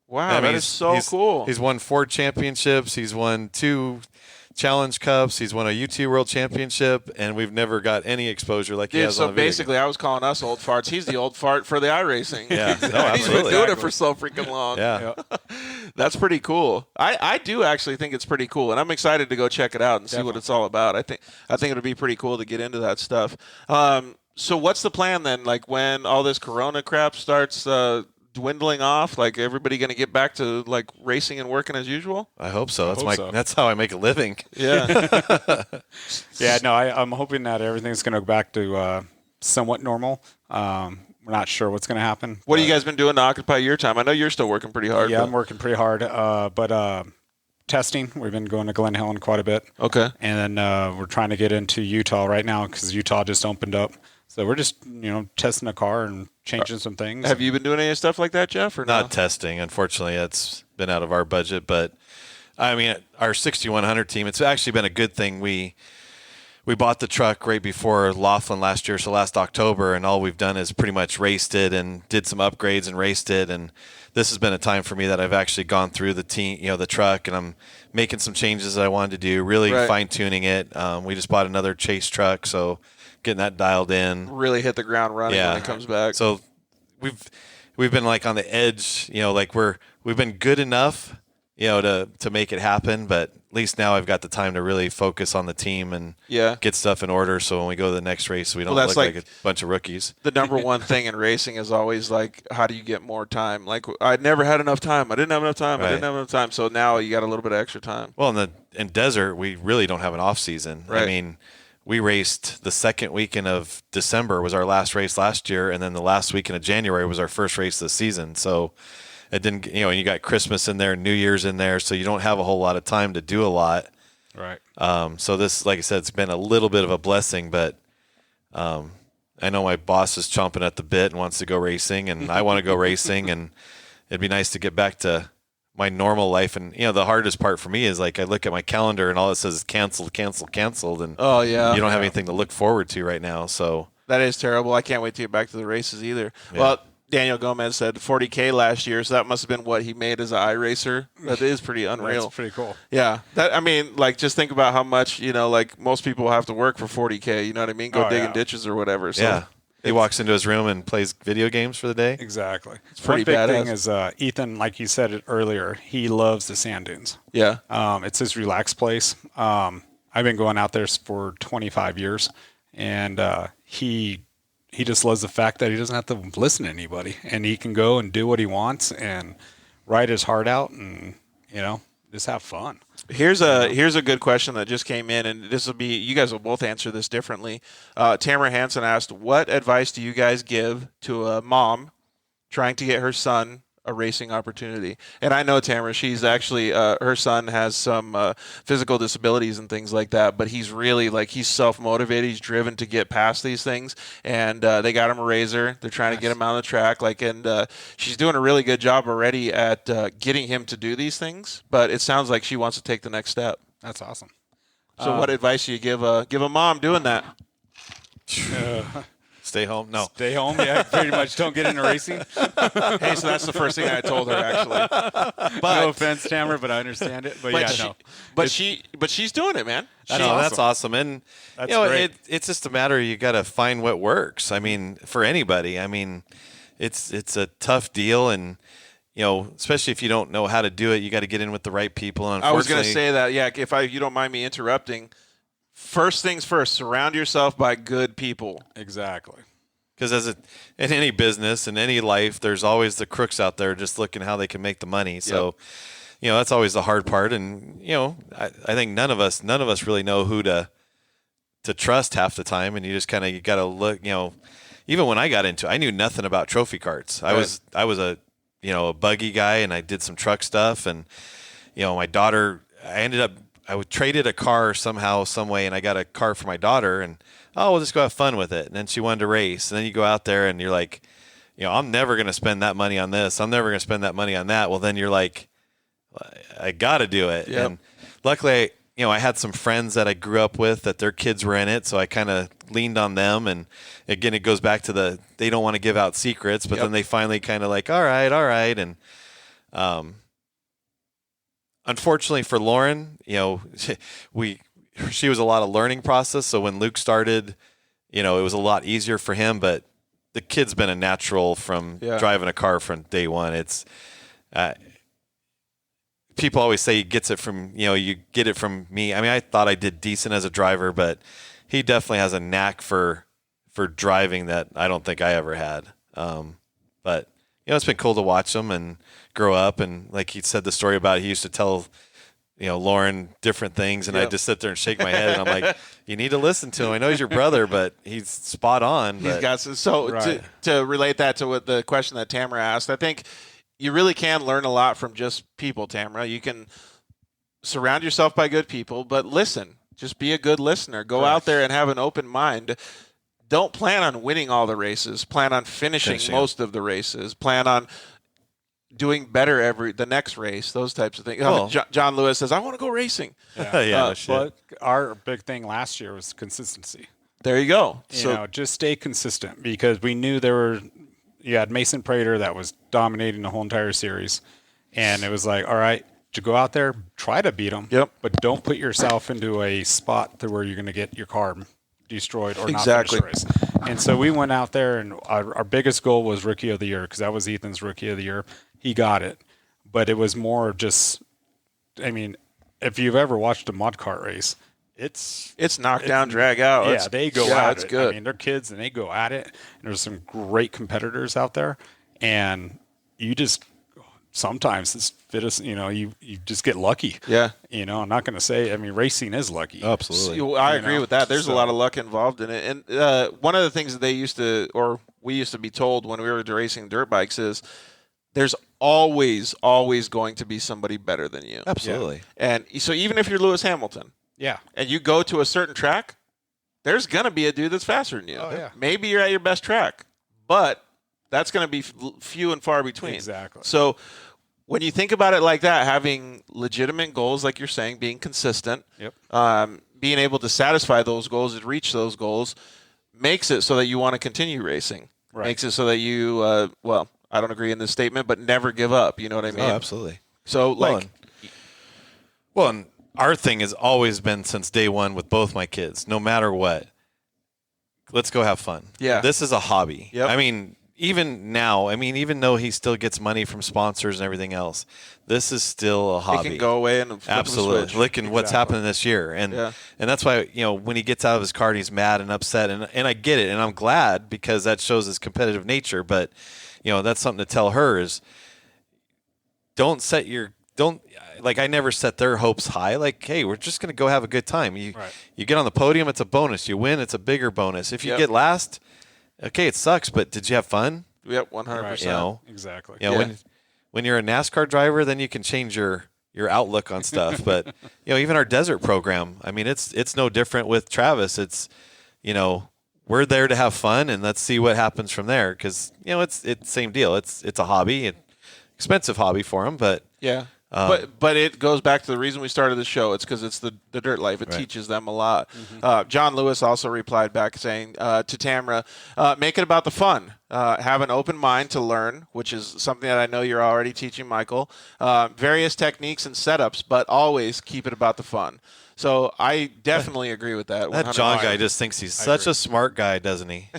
Wow, I mean, that is so cool. He's won 4 championships. He's won 2 Challenge Cups. He's won a UT World Championship, and we've never got any exposure like he has on the video basically, game. I was calling us old farts. He's the old fart for the iRacing. Yeah, no, absolutely. He's been doing it for so freaking long. Yeah. That's pretty cool. I do actually think it's pretty cool, and I'm excited to go check it out and see what it's all about. I think it'll be pretty cool to get into that stuff. So what's the plan then? Like, when all this Corona crap starts dwindling off, like, everybody going to get back to, like, racing and working as usual? I hope so. That's how I make a living. Yeah. Yeah. No, I'm hoping that everything's going to go back to somewhat normal. We're not sure what's going to happen. What have you guys been doing to occupy your time? I know you're still working pretty hard. Yeah, I'm working pretty hard. But testing, we've been going to Glen Helen quite a bit. Okay. And then we're trying to get into Utah right now because Utah just opened up. So we're just, testing a car and changing some things. Have you been doing any stuff like that, Jeff, or not testing? Unfortunately, it's been out of our budget. But I mean, our 6100 team, it's actually been a good thing. We bought the truck right before Laughlin last year, so last October, and all we've done is pretty much raced it and did some upgrades and raced it. And this has been a time for me that I've actually gone through the team, the truck, and I'm making some changes that I wanted to do, really fine tuning it. We just bought another chase truck, so getting that dialed in. Really hit the ground running when it comes back. So we've been like on the edge, like we've been good enough, to make it happen, but at least now I've got the time to really focus on the team and get stuff in order, so when we go to the next race, we don't look like a bunch of rookies. The number one thing in racing is always, like, how do you get more time? Like, I never had enough time. I didn't have enough time. I didn't have enough time. So now you got a little bit of extra time. Well, in desert, we really don't have an off season. Right. I mean, we raced the second weekend of December was our last race last year, and then the last weekend of January was our first race this season. So it didn't, and you got Christmas in there, New Year's in there, so you don't have a whole lot of time to do a lot. Right. So this, like I said, it's been a little bit of a blessing, but I know my boss is chomping at the bit and wants to go racing, and I want to go racing, and it'd be nice to get back to my normal life. And the hardest part for me is, like, I look at my calendar and all it says is canceled, and you don't have anything to look forward to right now. So that is terrible. I can't wait to get back to the races either. Yeah. Well, Daniel Gomez said 40K last year, so that must have been what he made as an iRacer. That is pretty unreal. That's pretty cool. Yeah. Just think about how much, like, most people have to work for 40K, you know what I mean? Go digging ditches or whatever. So yeah. He walks into his room and plays video games for the day. Exactly. It's pretty badass. One big thing is Ethan, like you said it earlier, he loves the sand dunes. Yeah. It's his relaxed place. I've been going out there for 25 years, and he just loves the fact that he doesn't have to listen to anybody, and he can go and do what he wants and ride his heart out and, just have fun. Here's a good question that just came in, and this will be, you guys will both answer this differently. Tamara Hansen asked, what advice do you guys give to a mom trying to get her son a racing opportunity? And I know Tamara, she's actually, her son has some physical disabilities and things like that, but he's really, like, he's self-motivated. He's driven to get past these things, and they got him a razor. They're trying to get him on the track, and she's doing a really good job already at getting him to do these things, but it sounds like she wants to take the next step. That's awesome. So what advice do you give a mom doing that? Stay home. No. Stay home. Yeah, pretty much don't get into racing. Hey, so that's the first thing I told her, actually. But, no offense, Tamara, but I understand it. But she's doing it, man. That's awesome. And that's great. It's just a matter, you got to find what works. I mean, for anybody. I mean, it's a tough deal, and especially if you don't know how to do it, you got to get in with the right people. And I was going to unfortunately- say that, yeah, if you don't mind me interrupting, first things first, surround yourself by good people. Exactly. Because in any business, in any life, there's always the crooks out there just looking how they can make the money. So, that's always the hard part. And I think none of us really know who to trust half the time. And you just you got to look. Even when I got into it, I knew nothing about trophy carts. I was a buggy guy, and I did some truck stuff. And my daughter, I traded a car somehow, some way, and I got a car for my daughter, and we'll just go have fun with it. And then she wanted to race, and then you go out there and you're like, I'm never going to spend that money on this. I'm never going to spend that money on that. Well, then you're like, I got to do it. Yep. And luckily, I had some friends that I grew up with that their kids were in it, so I kind of leaned on them. And again, it goes back to they don't want to give out secrets, but then they finally kind of like, all right. And unfortunately for Lauren, she was a lot of learning process. So when Luke started, it was a lot easier for him. But the kid's been a natural from driving a car from day one. It's people always say he gets it from you get it from me. I mean, I thought I did decent as a driver, but he definitely has a knack for driving that I don't think I ever had. But it's been cool to watch him and grow up. And like he said the story about he used to tell Lauren different things, and I just sit there and shake my head, and I'm like, you need to listen to him. I know he's your brother, but he's spot on. He's got to relate that to what the question that Tamara asked. I think you really can learn a lot from just people, Tamara. You can surround yourself by good people, but listen. Just be a good listener. Go out there and have an open mind. Don't plan on winning all the races. Plan on finishing most of the races. Plan on doing better the next race, those types of things. Well, John Lewis says, I want to go racing. Yeah. But our big thing last year was consistency. There you go. Just stay consistent, because we knew you had Mason Prater that was dominating the whole entire series. And it was like, all right, to go out there, try to beat them. Yep. But don't put yourself into a spot to where you're going to get your car destroyed or not finish the race. And so we went out there, and our biggest goal was Rookie of the Year, because that was Ethan's Rookie of the Year. He got it. But it was more just, if you've ever watched a mud kart race, it's knock down, drag out. Yeah, they go at it. It's good. They're kids, and they go at it. And there's some great competitors out there, and you just sometimes it's fit us. You just get lucky. Yeah. I'm not going to say. Racing is lucky. Absolutely. I agree with that. There's a lot of luck involved in it. And one of the things that we used to be told when we were racing dirt bikes is there's always going to be somebody better than you. Absolutely. And so even if you're Lewis Hamilton, and you go to a certain track, there's going to be a dude that's faster than you. Oh, yeah. Maybe you're at your best track, but that's going to be few and far between. Exactly. So when you think about it like that, having legitimate goals, like you're saying, being consistent, being able to satisfy those goals and reach those goals, makes it so that you want to continue racing. Right. Makes it so that you, I don't agree in this statement, but never give up. You know what I mean? Oh, absolutely. So, and our thing has always been since day one with both my kids, no matter what, let's go have fun. Yeah. This is a hobby. Yep. Even now, even though he still gets money from sponsors and everything else, this is still a hobby. He can go away and flip absolutely the switch. look at what's happening this year, and that's why when he gets out of his car and he's mad and upset, and I get it, and I'm glad, because that shows his competitive nature. But that's something to tell her is I never set their hopes high. Like, hey, we're just going to go have a good time. You get on the podium, it's a bonus. You win, it's a bigger bonus. If you get last, okay, it sucks, but did you have fun? Yep, 100%. Exactly. When you're a NASCAR driver, then you can change your outlook on stuff. But even our desert program, it's no different with Travis. It's we're there to have fun, and let's see what happens from there. Because it's the same deal. It's a hobby, expensive hobby for him, but but it goes back to the reason we started the show. It's because it's the dirt life. It teaches them a lot. John Lewis also replied back saying to Tamara, make it about the fun. Have an open mind to learn, which is something that I know you're already teaching Michael. Various techniques and setups, but always keep it about the fun. So I definitely agree with that. That John 100%. guy just thinks he's such a smart guy, doesn't he?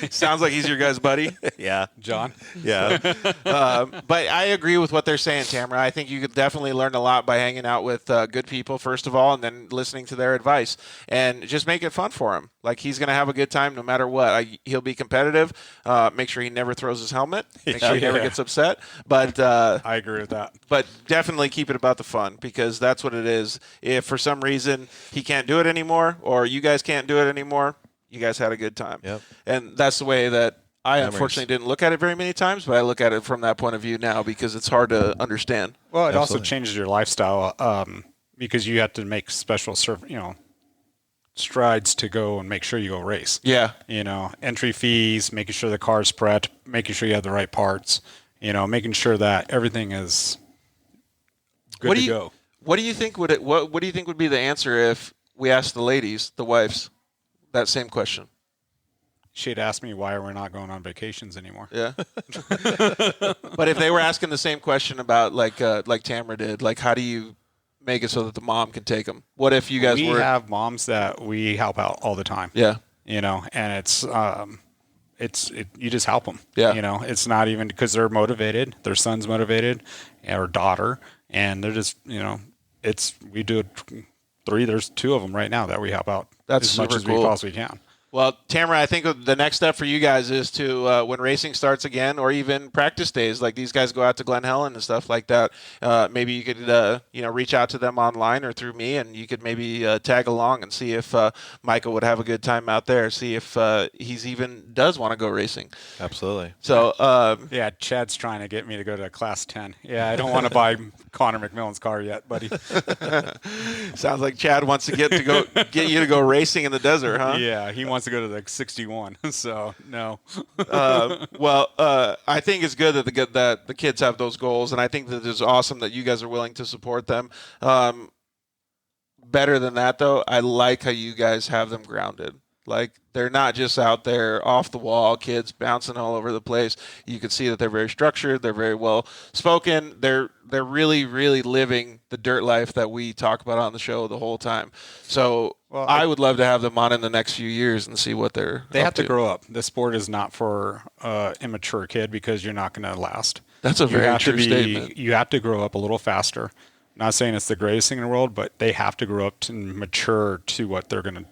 Sounds like he's your guy's buddy. Yeah. John. Yeah. But I agree with what they're saying, Tamara. I think you could definitely learn a lot by hanging out with good people, first of all, and then listening to their advice. And just make it fun for him. Like, he's going to have a good time no matter what. He'll be competitive. Make sure he never throws his helmet. Make sure he never gets upset. But I agree with that. But definitely keep it about the fun, because that's what it is. If for some reason he can't do it anymore, or you guys can't do it anymore, you guys had a good time. Yep. And that's the way that I Memories. unfortunately didn't look at it very many times, but I look at it from that point of view now, because it's hard to understand. Well, it also Absolutely. changes your lifestyle because you have to make special strides to go and make sure you go race. Yeah. Entry fees, making sure the car's prepped, making sure you have the right parts, making sure that everything is good to go. What do you think what do you think would be the answer if we asked the ladies, the wives, that same question? She'd ask me why we're not going on vacations anymore. Yeah. But if they were asking the same question about like Tamara did, like, how do you make it so that the mom can take them? What if you guys We were? have moms that we help out all the time. Yeah. And it's you just help them. Yeah. It's not even because they're motivated. Their son's motivated, or daughter, and they're just we do it 3. There's 2 of them right now that we help out That's as much super as cool. we possibly can. Well, Tamara, I think the next step for you guys is to, when racing starts again, or even practice days, like these guys go out to Glen Helen and stuff like that, maybe you could, reach out to them online or through me, and you could maybe tag along and see if Michael would have a good time out there, see if he's even does want to go racing. Absolutely. So, Yeah, Chad's trying to get me to go to Class 10. Yeah, I don't want to buy Connor McMillan's car yet, buddy. sounds like Chad wants to get you to go racing in the desert, huh? Yeah, he wants to go to the 61. So no. I think it's good that the kids have those goals, and I think that it's awesome that you guys are willing to support them. Better than that, though, I like how you guys have them grounded. Like, they're not just out there off the wall, kids bouncing all over the place. You can see that they're very structured. They're very well spoken. They're really, really living the dirt life that we talk about on the show the whole time. So I would love to have them on in the next few years and see what they have to grow up. The sport is not for immature kid, because you're not going to last. That's a very true statement. You have to grow up a little faster. Not saying it's the greatest thing in the world, but they have to grow up to mature to what they're going to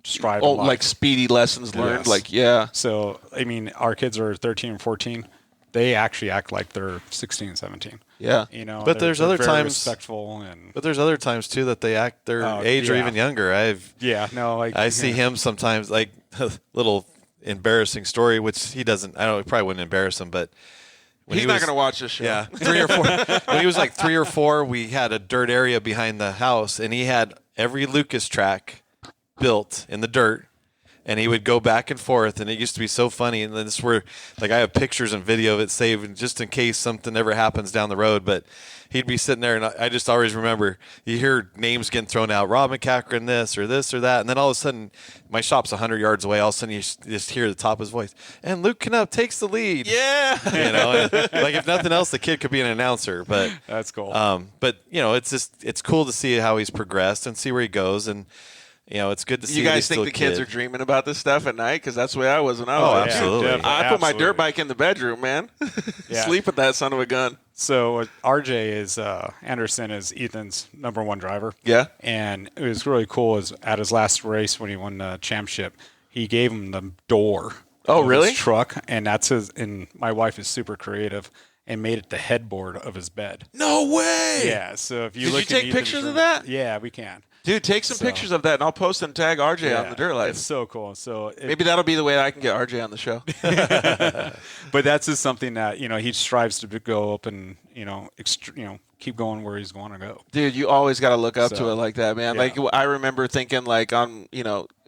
strive in life. Like speedy lessons learned. Yes. Like, yeah. So, I mean, our kids are 13 and 14. They actually act like they're 16 and 17. Yeah. But there's other very times respectful But there's other times too that they act their age or even younger. I see him sometimes, like, a little embarrassing story, which he doesn't. It probably wouldn't embarrass him, but when He's not going to watch this show. Yeah, 3 or 4. When he was like 3 or 4, we had a dirt area behind the house, and he had every Lucas track built in the dirt, and he would go back and forth, and it used to be so funny. And then this where, like, I have pictures and video of it saved just in case something ever happens down the road. But he'd be sitting there, and I just always remember, you hear names getting thrown out, Rob McCackron this or that, and then all of a sudden, my shop's 100 yards away, all of a sudden you just hear the top of his voice, and Luke Knupp takes the lead. Yeah. And, like, if nothing else, the kid could be an announcer. But that's cool. But it's cool to see how he's progressed and see where he goes, and it's good to see. You guys think the kids are dreaming about this stuff at night? Because that's the way I was when I was. Absolutely. I put my dirt bike in the bedroom, man. Sleep with that son of a gun. So RJ Anderson is Ethan's number 1 driver. Yeah. And it was really cool. Is at his last race when he won the championship, he gave him the door. Oh, of really? His truck, and that's his. And my wife is super creative and made it the headboard of his bed. No way. Yeah. So if you Did look, you take Ethan's pictures of room- that? Yeah, we can. Dude, take some pictures of that, and I'll post and tag RJ on the Dirt Life. It's so cool. So maybe that'll be the way I can get RJ on the show. But that's just something that he strives to go up and keep going where he's going to go. Dude, you always got to look up to it like that, man. Yeah. Like, I remember thinking, like, on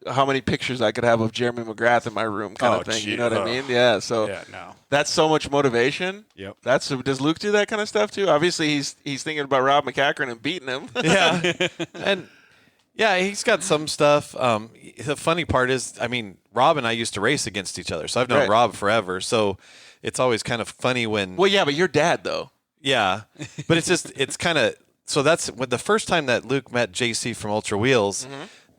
how many pictures I could have of Jeremy McGrath in my room, kind of thing. Gee, you know what I mean? Yeah. So that's so much motivation. Yep. Does Luke do that kind of stuff too? Obviously, he's thinking about Rob McCackron and beating him. Yeah. And yeah, he's got some stuff. The funny part is, I mean, Rob and I used to race against each other, so I've known Rob forever. So it's always kind of funny when. Well, yeah, but your dad though. Yeah, but it's kind of so that's when the first time that Luke met JC from Ultra Wheels,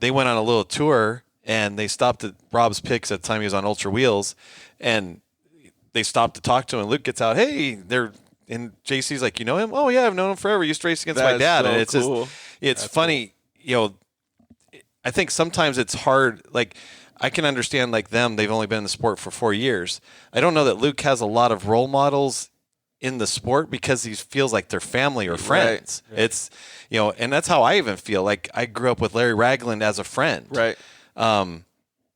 they went on a little tour and they stopped at Rob's Picks at the time he was on Ultra Wheels, and they stopped to talk to him. And Luke gets out, hey, and JC's like, you know him? Oh yeah, I've known him forever. Used to race against my dad. So And it's cool. just, it's funny, I think sometimes it's hard. Like, I can understand like them. They've only been in the sport for 4 years. I don't know that Luke has a lot of role models in the sport because he feels like they're family or friends. Right. It's, and that's how I even feel. Like, I grew up with Larry Ragland as a friend. Right.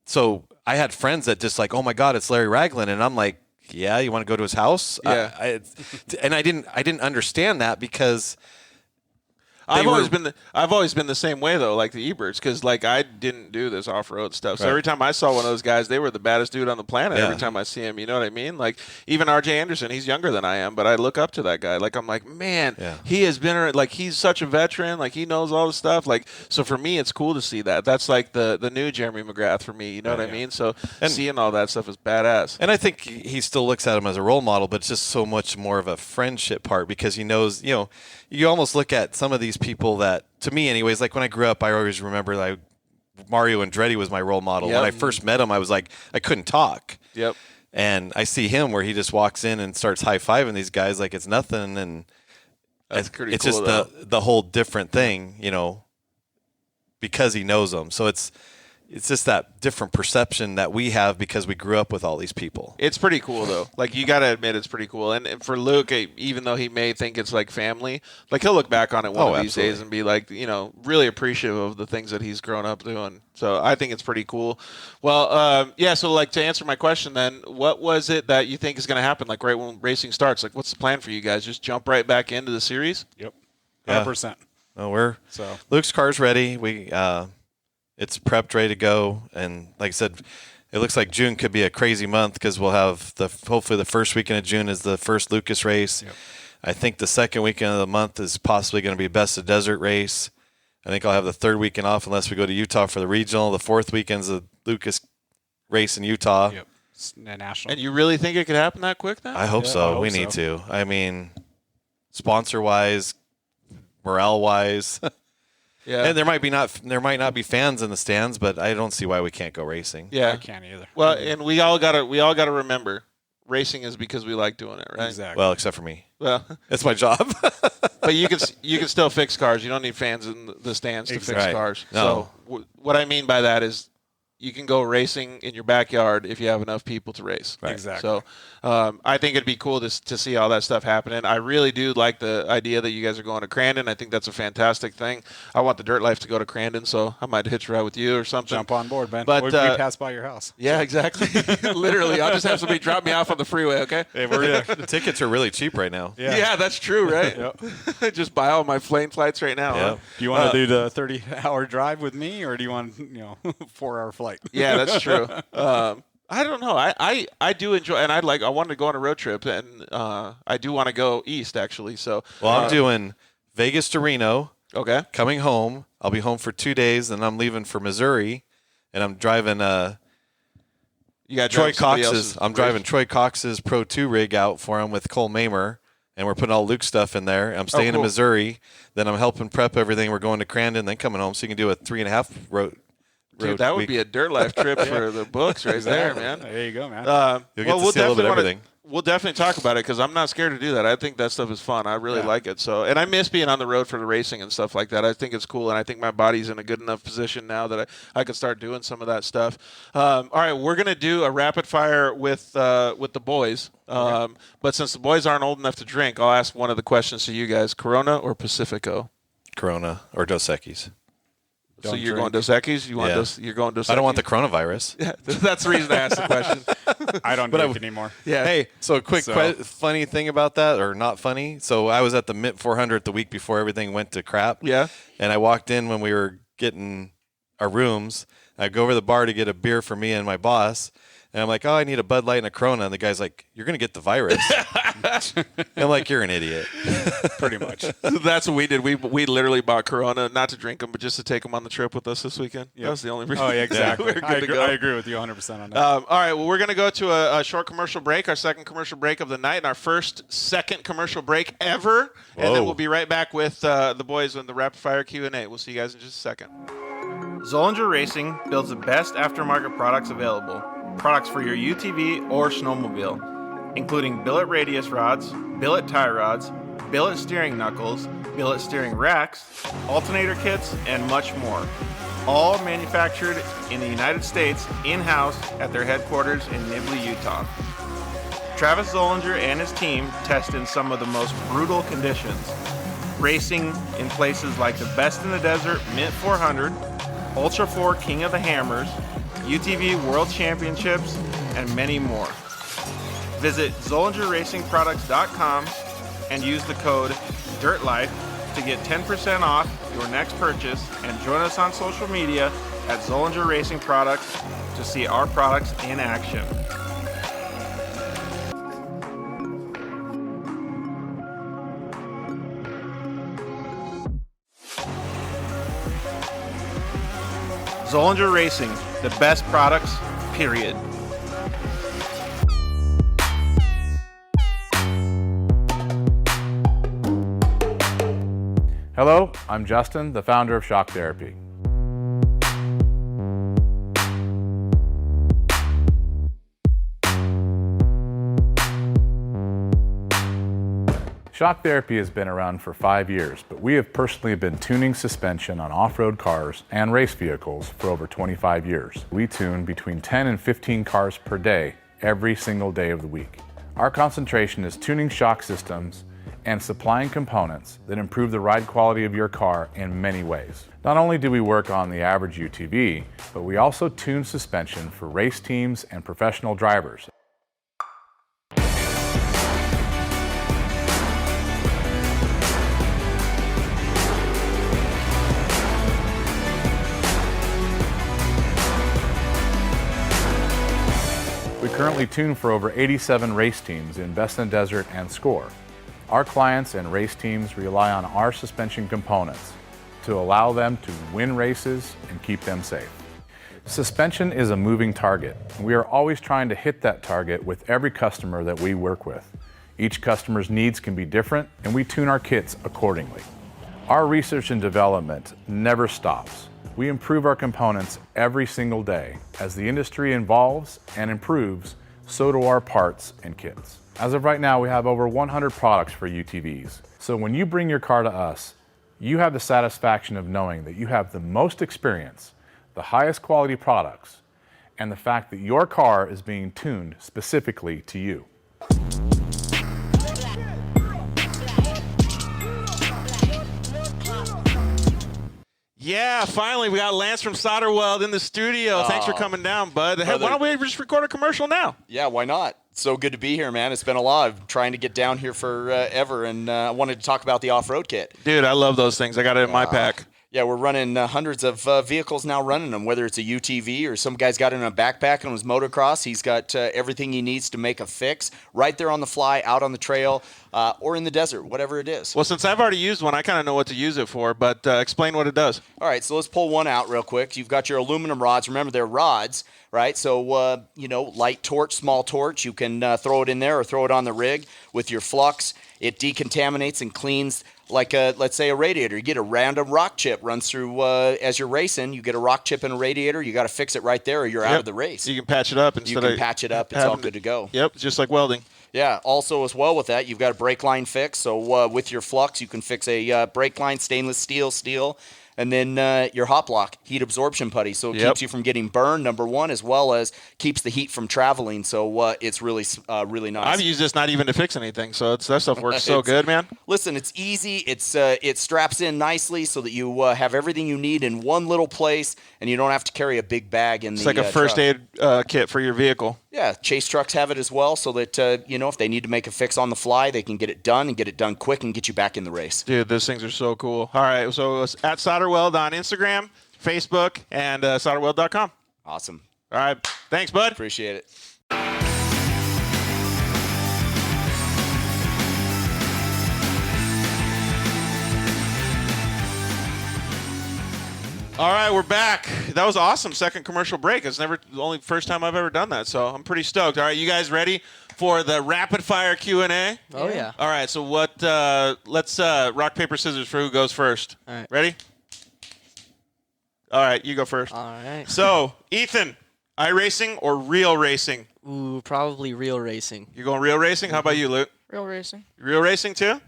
So I had friends that just like, oh my God, it's Larry Ragland. And I'm like, yeah, you want to go to his house? Yeah. And I didn't understand that because I've always been the same way though, like the Eberts, because like I didn't do this off-road stuff. So every time I saw one of those guys, they were the baddest dude on the planet. Every time I see him, you know what I mean? Like even RJ Anderson, he's younger than I am, but I look up to that guy. Like I'm like, man, he has been like he's such a veteran. Like he knows all the stuff. Like so for me, it's cool to see that. That's like the new Jeremy McGrath for me. You know what I mean? So seeing all that stuff is badass. And I think he still looks at him as a role model, but it's just so much more of a friendship part because he knows, you almost look at some of these people that, to me anyways, like when I grew up, I always remember like Mario Andretti was my role model. When I first met him, I was like, I couldn't talk. Yep. And I see him where he just walks in and starts high-fiving these guys like it's nothing. And that's pretty it's cool, just the whole different thing, because he knows them. So it's just that different perception that we have because we grew up with all these people. It's pretty cool, though. Like, you got to admit it's pretty cool. And for Luke, even though he may think it's like family, like, he'll look back on it one of these days and be like, really appreciative of the things that he's grown up doing. So I think it's pretty cool. Well, so, like, to answer my question then, what was it that you think is going to happen, like, right when racing starts? Like, what's the plan for you guys? Just jump right back into the series? Yep. 100%. Well, Luke's car's ready. It's prepped, ready to go, and like I said, it looks like June could be a crazy month because we'll have hopefully the first weekend of June is the first Lucas race. Yep. I think the second weekend of the month is possibly going to be Best of Desert race. I think I'll have the third weekend off unless we go to Utah for the regional. The fourth weekend's the Lucas race in Utah. Yep. National. And you really think it could happen that quick then? I hope so. We need to. I mean, sponsor-wise, morale-wise. Yeah. And there might not be fans in the stands, but I don't see why we can't go racing. Yeah, I can't either. Well, and we all gotta remember, racing is because we like doing it, right? Exactly. Well, except for me. Well, it's my job. But you can still fix cars. You don't need fans in the stands to fix cars. No. So what I mean by that is, you can go racing in your backyard if you have enough people to race. Right. Exactly. So I think it'd be cool to see all that stuff happening. I really do like the idea that you guys are going to Crandon. I think that's a fantastic thing. I want the Dirt Life to go to Crandon, so I might hitch a ride with you or something. Jump on board, man. But we pass by your house. Yeah, exactly. Literally, I'll just have somebody drop me off on the freeway, okay? Hey, the tickets are really cheap right now. Yeah, that's true, right? Yep. Just buy all my plane flights right now. Yep. Huh? Do you want to do the 30-hour drive with me, or do you want 4-hour flight? Yeah, that's true. I don't know. I do enjoy, and I wanted to go on a road trip, and I do want to go east actually. So I'm doing Vegas to Reno. Okay. Coming home, I'll be home for 2 days, and I'm leaving for Missouri, and I'm driving. You got Troy Cox's. I'm driving Troy Cox's Pro 2 rig out for him with Cole Mamer, and we're putting all Luke stuff in there. I'm staying in Missouri. Then I'm helping prep everything. We're going to Crandon, then coming home, so you can do a 3.5 road. Dude, that would be a Dirt Life trip for the books right there, man. There you go, man. You'll get to see a little bit of everything. We'll definitely talk about it because I'm not scared to do that. I think that stuff is fun. I really like it. So, and I miss being on the road for the racing and stuff like that. I think it's cool, and I think my body's in a good enough position now that I could start doing some of that stuff. All right, we're gonna do a rapid fire with the boys. But since the boys aren't old enough to drink, I'll ask one of the questions to you guys: Corona or Pacifico? Corona or Dos Equis. So you're going Dos Equis? You're going Dos Equis? I don't want the coronavirus. Yeah, that's the reason I asked the question. I don't drink anymore. Yeah. Hey, so a quick funny thing about that, or not funny. So I was at the MIP 400 the week before everything went to crap. Yeah. And I walked in when we were getting our rooms. I go over to the bar to get a beer for me and my boss. And I'm like, oh, I need a Bud Light and a Corona. And the guy's like, you're going to get the virus. And I'm like, you're an idiot. Pretty much. That's what we did. We literally bought Corona, not to drink them, but just to take them on the trip with us this weekend. That was the only reason. Oh, yeah, exactly. we were good to go. I agree with you 100% on that. All right, well, we're going to go to a short commercial break, our second commercial break of the night, and our second commercial break ever. And then we'll be right back with the boys in the rapid fire Q&A. We'll see you guys in just a second. Zollinger Racing builds the best aftermarket products available. Products for your UTV or snowmobile, including billet radius rods, billet tie rods, billet steering knuckles, billet steering racks, alternator kits, and much more. All manufactured in the United States in-house at their headquarters in Nibley, Utah. Travis Zollinger and his team test in some of the most brutal conditions, racing in places like the Best in the Desert Mint 400, Ultra 4 King of the Hammers, UTV World Championships, and many more. Visit ZollingerRacingProducts.com and use the code DIRTLIFE to get 10% off your next purchase, and join us on social media at Zollinger Racing Products to see our products in action. Zollinger Racing, the best products, period. Hello, I'm Justin, the founder of Shock Therapy. Shock Therapy has been around for 5 years, but we have personally been tuning suspension on off-road cars and race vehicles for over 25 years. We tune between 10 and 15 cars per day, every single day of the week. Our concentration is tuning shock systems and supplying components that improve the ride quality of your car in many ways. Not only do we work on the average UTV, but we also tune suspension for race teams and professional drivers. We currently tune for over 87 race teams in Best in the Desert and Score. Our clients and race teams rely on our suspension components to allow them to win races and keep them safe. Suspension is a moving target, and we are always trying to hit that target with every customer that we work with. Each customer's needs can be different, and we tune our kits accordingly. Our research and development never stops. We improve our components every single day. As the industry evolves and improves, so do our parts and kits. As of right now, we have over 100 products for UTVs. So when you bring your car to us, you have the satisfaction of knowing that you have the most experience, the highest quality products, and the fact that your car is being tuned specifically to you. Yeah, finally, we got Lance from Solderweld in the studio. Thanks for coming down, bud. Hey, why don't we just record a commercial now? Yeah, why not? So good to be here, man. It's been a lot. I've been trying to get down here forever, and I wanted to talk about the off-road kit. Dude, I love those things. I got it in my pack. Yeah, we're running hundreds of vehicles now running them, whether it's a UTV or some guy's got it in a backpack on his motocross. He's got everything he needs to make a fix right there on the fly, out on the trail, or in the desert, whatever it is. Well, since I've already used one, I kind of know what to use it for, but explain what it does. All right, so let's pull one out real quick. You've got your aluminum rods. Remember, they're rods, right? So, light torch, small torch, you can throw it in there or throw it on the rig with your flux. It decontaminates and cleans like, let's say, a radiator. You get a random rock chip runs through as you're racing. You get a rock chip in a radiator. You got to fix it right there or you're out of the race. You can patch it up. You can patch it up. It's all good to go. Yep, just like welding. Yeah, also as well with that, you've got a brake line fix. So with your flux, you can fix a brake line, stainless steel, and then your hot block, heat absorption putty. So it keeps you from getting burned, number one, as well as keeps the heat from traveling. So it's really nice. I've used this not even to fix anything, so that stuff works so good, man. Listen, it's easy. It straps in nicely so that you have everything you need in one little place, and you don't have to carry a big bag in it's the like a first truck. aid kit for your vehicle. Yeah, Chase trucks have it as well, so that if they need to make a fix on the fly, they can get it done and get it done quick and get you back in the race. Dude, those things are so cool. All right, so it's at Solderweld on Instagram, Facebook, and solderweld.com. Awesome. All right. Thanks, bud. Appreciate it. All right, we're back. That was awesome. Second commercial break. It's never the only first time I've ever done that, so I'm pretty stoked. All right, you guys ready for the rapid fire Q&A? Oh, yeah. All right, so let's rock, paper, scissors for who goes first. All right. Ready? All right, you go first. All right. So, Ethan, iRacing or real racing? Ooh, probably real racing. You're going real racing? How about you, Luke? Real racing. Real racing too?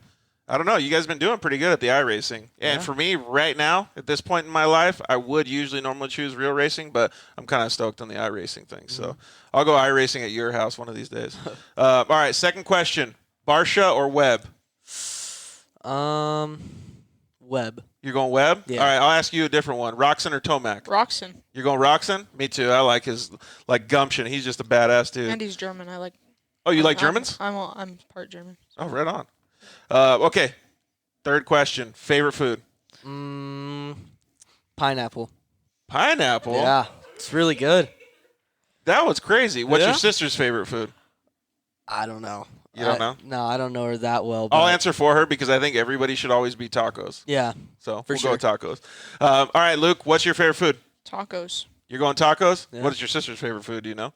I don't know. You guys have been doing pretty good at the iRacing. And for me, right now, at this point in my life, I would normally choose real racing, but I'm kind of stoked on the iRacing thing. So I'll go iRacing at your house one of these days. All right, second question. Barsha or Webb? Webb. You're going Webb? Yeah. All right, I'll ask you a different one. Roxon or Tomac? Roxon. You're going Roxon? Me too. I like his gumption. He's just a badass dude. And he's German. I like. Oh, you like Germans? I'm part German. Oh, right on. Okay, third question. Favorite food? Pineapple. Pineapple? Yeah, it's really good. That was crazy. What's Yeah? your sister's favorite food? I don't know. You don't know? No, I don't know her that well. But I'll answer for her because I think everybody should always be tacos. Yeah. So For we'll sure. go with tacos. All right, Luke, what's your favorite food? Tacos. You're going tacos? Yeah. What is your sister's favorite food? Do you know?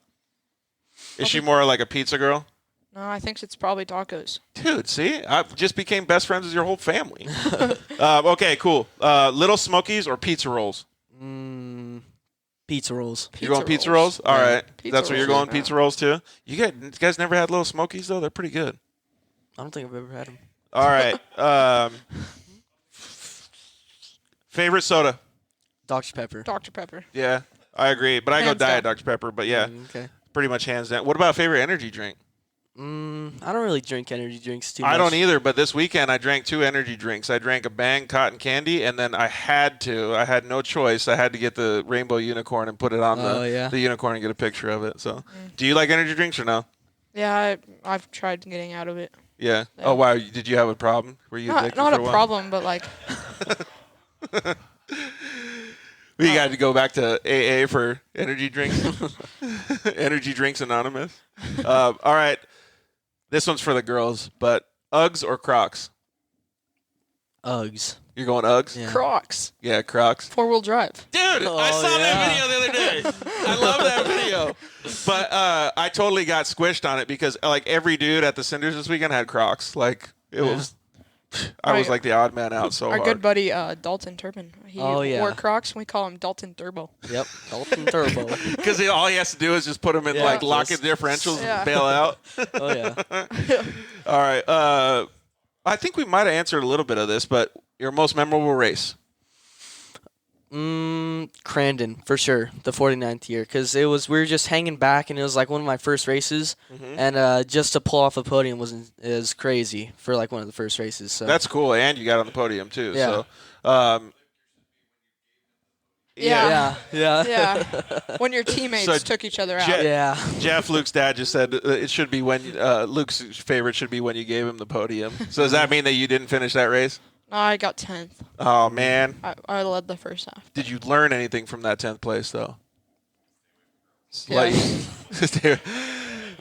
Is she more like a pizza girl? No, I think it's probably tacos. Dude, see? I just became best friends with your whole family. Okay, cool. Little Smokies or pizza rolls? Pizza rolls. You're going pizza rolls? All right. Pizza That's what you're rolls, going, pizza rolls too? You guys never had Little Smokies, though? They're pretty good. I don't think I've ever had them. All right. Favorite soda? Dr. Pepper. Dr. Pepper. Yeah, I agree. But I go Hands Diet down. Dr. Pepper. But yeah, Okay. pretty much hands down. What about favorite energy drink? I don't really drink energy drinks too much. I don't either, but this weekend I drank 2 energy drinks. I drank a Bang Cotton Candy, and then I had no choice. I had to get the Rainbow Unicorn and put it on the unicorn and get a picture of it. So, do you like energy drinks or no? Yeah, I've tried getting out of it. Yeah. Oh, wow. Did you have a problem? Were you addicted Not for a while? problem, but like. We got to go back to AA for energy drinks. Energy Drinks Anonymous. All right. This one's for the girls, but Uggs or Crocs? Uggs. You're going Uggs? Yeah. Crocs. Yeah, Crocs. 4-wheel drive. Dude, I saw that video the other day. I love that video. But I totally got squished on it because like every dude at the Cinders this weekend had Crocs. Like it was, I was like the odd man out so Our hard. good buddy Dalton Turpin. He wore Crocs, and we call him Dalton Turbo. Yep. Dalton Turbo. Because all he has to do is just put them in like lock-in differentials and bail out. Oh, yeah. All right. I think we might have answered a little bit of this, but your most memorable race? Crandon, for sure. The 49th year. Because we were just hanging back, and it was like one of my first races. And just to pull off a podium is crazy for like one of the first races. So That's cool. And you got on the podium, too. Yeah. So, Yeah. When your teammates So, took each other out. Yeah. Jeff, Luke's dad, just said it should be when Luke's favorite should be when you gave him the podium. So does that mean that you didn't finish that race? No, I got 10th. Oh, man. I led the first half. Did you learn anything from that 10th place, though? Yeah.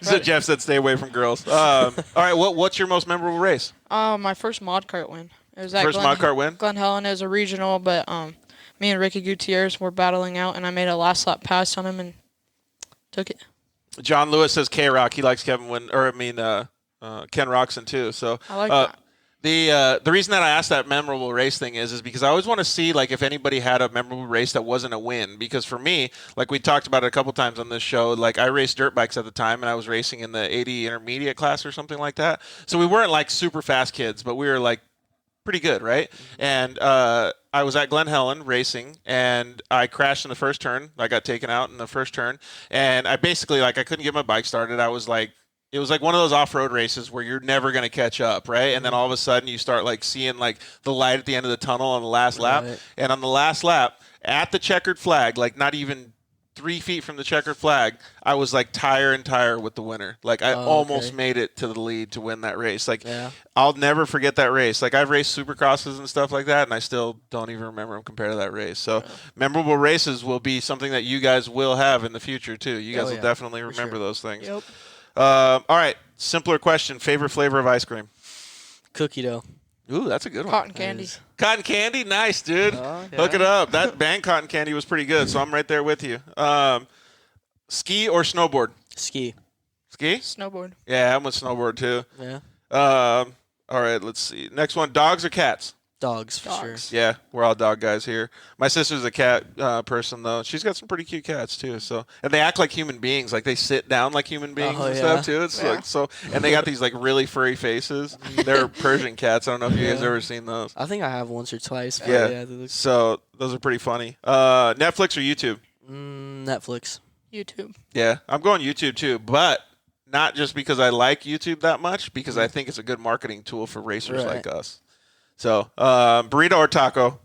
So Jeff said stay away from girls. All right, what's your most memorable race? My first mod kart win. It was at First mod kart win? Glen Helen. It was a regional, but me and Ricky Gutierrez were battling out, and I made a last lap pass on him and took it. John Lewis says K-Rock. He likes Ken Roxon, too. So I like that. The reason that I asked that memorable race thing is because I always want to see like if anybody had a memorable race that wasn't a win. Because for me, like we talked about it a couple times on this show, like I raced dirt bikes at the time and I was racing in the 80 intermediate class or something like that. So we weren't like super fast kids, but we were like pretty good, right? And I was at Glen Helen racing, and I crashed in the first turn. I got taken out in the first turn, and I basically I couldn't get my bike started. I was like. It was like one of those off-road races where you're never going to catch up, right? And then all of a sudden you start like seeing like the light at the end of the tunnel on the last lap. Right. And on the last lap, at the checkered flag, like not even 3 feet from the checkered flag, I was like tire and tire with the winner. Like I almost made it to the lead to win that race. Like I'll never forget that race. Like I've raced supercrosses and stuff like that, and I still don't even remember them compared to that race. So memorable races will be something that you guys will have in the future too. You guys will definitely remember those things. Yep. All right, simpler question. Favorite flavor of ice cream? Cookie dough. Ooh, that's a good one. Cotton candy. Cotton candy, nice, dude. Hook it up. That bang cotton candy was pretty good, so I'm right there with you. Ski or snowboard? Ski. Ski? Snowboard. Yeah, I'm with snowboard too. Yeah. All right, let's see. Next one, dogs or cats? Dogs, for sure. Yeah, we're all dog guys here. My sister's a cat person though. She's got some pretty cute cats too. So, and they act like human beings. Like they sit down like human beings and stuff too. It's like so, and they got these like really furry faces. They're Persian cats. I don't know if you guys ever seen those. I think I have once or twice. But Yeah. they look So those are pretty funny. Netflix or YouTube? Netflix. YouTube. Yeah, I'm going YouTube too, but not just because I like YouTube that much, because I think it's a good marketing tool for racers like us. So, burrito or taco?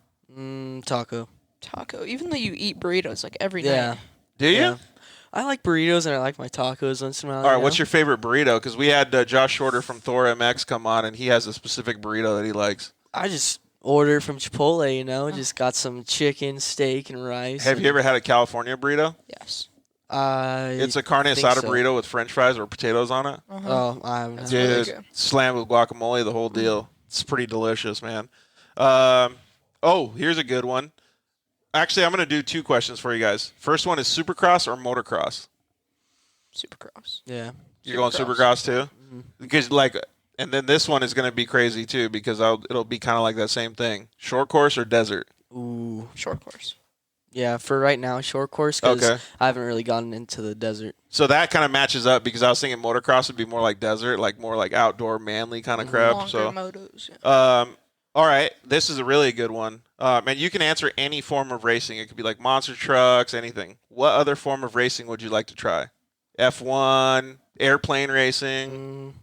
Taco. Taco. Even though you eat burritos like every Yeah. night. Do you? Yeah. I like burritos and I like my tacos once in a while. All right, what's your favorite burrito? Because we had Josh Shorter from Thor MX come on, and he has a specific burrito that he likes. I just order from Chipotle, you know, just got some chicken, steak, and rice. Have you ever had a California burrito? Yes. It's a carne think asada so. burrito with French fries or potatoes on it. Oh, I haven't had Dude, really good. slammed with guacamole, the whole deal. It's pretty delicious, man. Here's a good one. Actually, I'm going to do 2 questions for you guys. First one is Supercross or motocross? Supercross. Yeah. You're going Supercross too? Because and then this one is going to be crazy too, because it'll be kind of like that same thing. Short course or desert? Ooh. Short course. Yeah, for right now, short course, because Okay. I haven't really gotten into the desert. So that kind of matches up, because I was thinking motocross would be more like desert, like more like outdoor manly kind of crap. Longer So motos. Yeah. all right, this is a really good one. And you can answer any form of racing. It could be like monster trucks, anything. What other form of racing would you like to try? F1, airplane racing.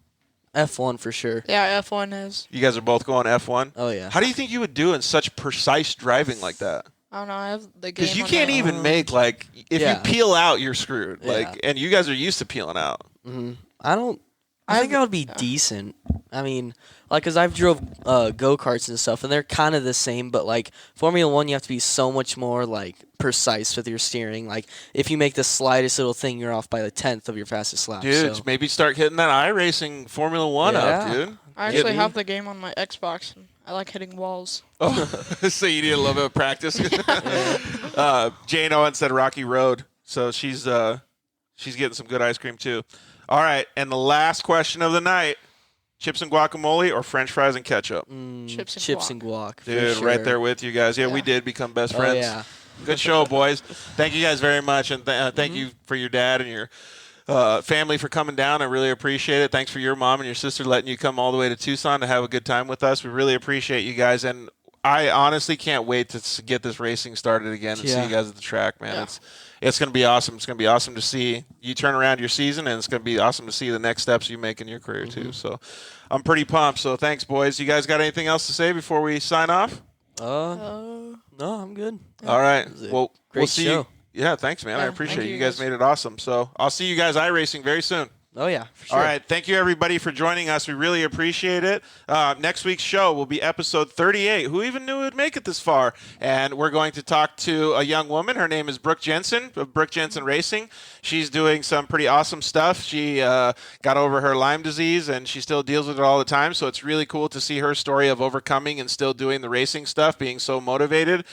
F1 for sure. Yeah, F1 is. You guys are both going F1? Oh, yeah. How do you think you would do in such precise driving like that? I don't know. I have the game. Because you on can't my- even make, like, if you peel out, you're screwed. Yeah. Like, and you guys are used to peeling out. I think I would be decent. I mean, like, because I've drove go-karts and stuff, and they're kind of the same, but, like, Formula 1, you have to be so much more, like, precise with your steering. Like, if you make the slightest little thing, you're off by the 10th of your fastest lap. Dude, so. maybe start hitting that iRacing Formula 1 up, Yeah. dude. I actually have the game on my Xbox. And I like hitting walls. Oh, so you need a little bit of practice. Jane Owen said Rocky Road, so she's getting some good ice cream too. All right, and the last question of the night: chips and guacamole or French fries and ketchup? Chips and guac. for Dude, sure. right there with you guys. Yeah, we did become best Oh, friends. yeah. Good show, boys. Thank you guys very much, and thank you for your dad and your family for coming down. I really appreciate it. Thanks for your mom and your sister letting you come all the way to Tucson to have a good time with us. We really appreciate you guys, and I honestly can't wait to get this racing started again and see you guys at the track, man. Yeah. It's going to be awesome. It's going to be awesome to see you turn around your season, and it's going to be awesome to see the next steps you make in your career too. So I'm pretty pumped. So thanks, boys. You guys got anything else to say before we sign off? No, I'm good. All right. was a Well, great we'll see show. you. Yeah, thanks, man. I Yeah, appreciate thank it. you You guys guys. made it awesome. So I'll see you guys iRacing very soon. Oh, yeah, for sure. All right. Thank you, everybody, for joining us. We really appreciate it. Next week's show will be episode 38. Who even knew it would make it this far? And we're going to talk to a young woman. Her name is Brooke Jensen of Brooke Jensen Racing. She's doing some pretty awesome stuff. She got over her Lyme disease, and she still deals with it all the time. So it's really cool to see her story of overcoming and still doing the racing stuff, being so motivated.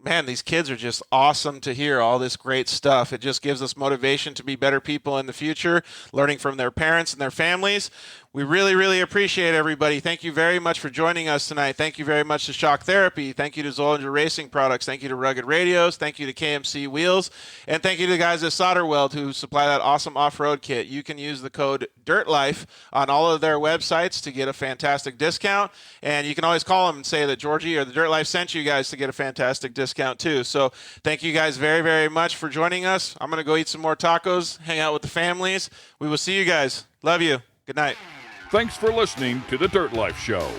Man, these kids are just awesome to hear all this great stuff. It just gives us motivation to be better people in the future, learning from their parents and their families. We really, really appreciate everybody. Thank you very much for joining us tonight. Thank you very much to Shock Therapy. Thank you to Zollinger Racing Products. Thank you to Rugged Radios. Thank you to KMC Wheels. And thank you to the guys at Solderweld who supply that awesome off-road kit. You can use the code DIRTLIFE on all of their websites to get a fantastic discount. And you can always call them and say that Georgie or the Dirt Life sent you guys to get a fantastic discount too. So thank you guys very, very much for joining us. I'm going to go eat some more tacos, hang out with the families. We will see you guys. Love you. Good night. Thanks for listening to The Dirt Life Show.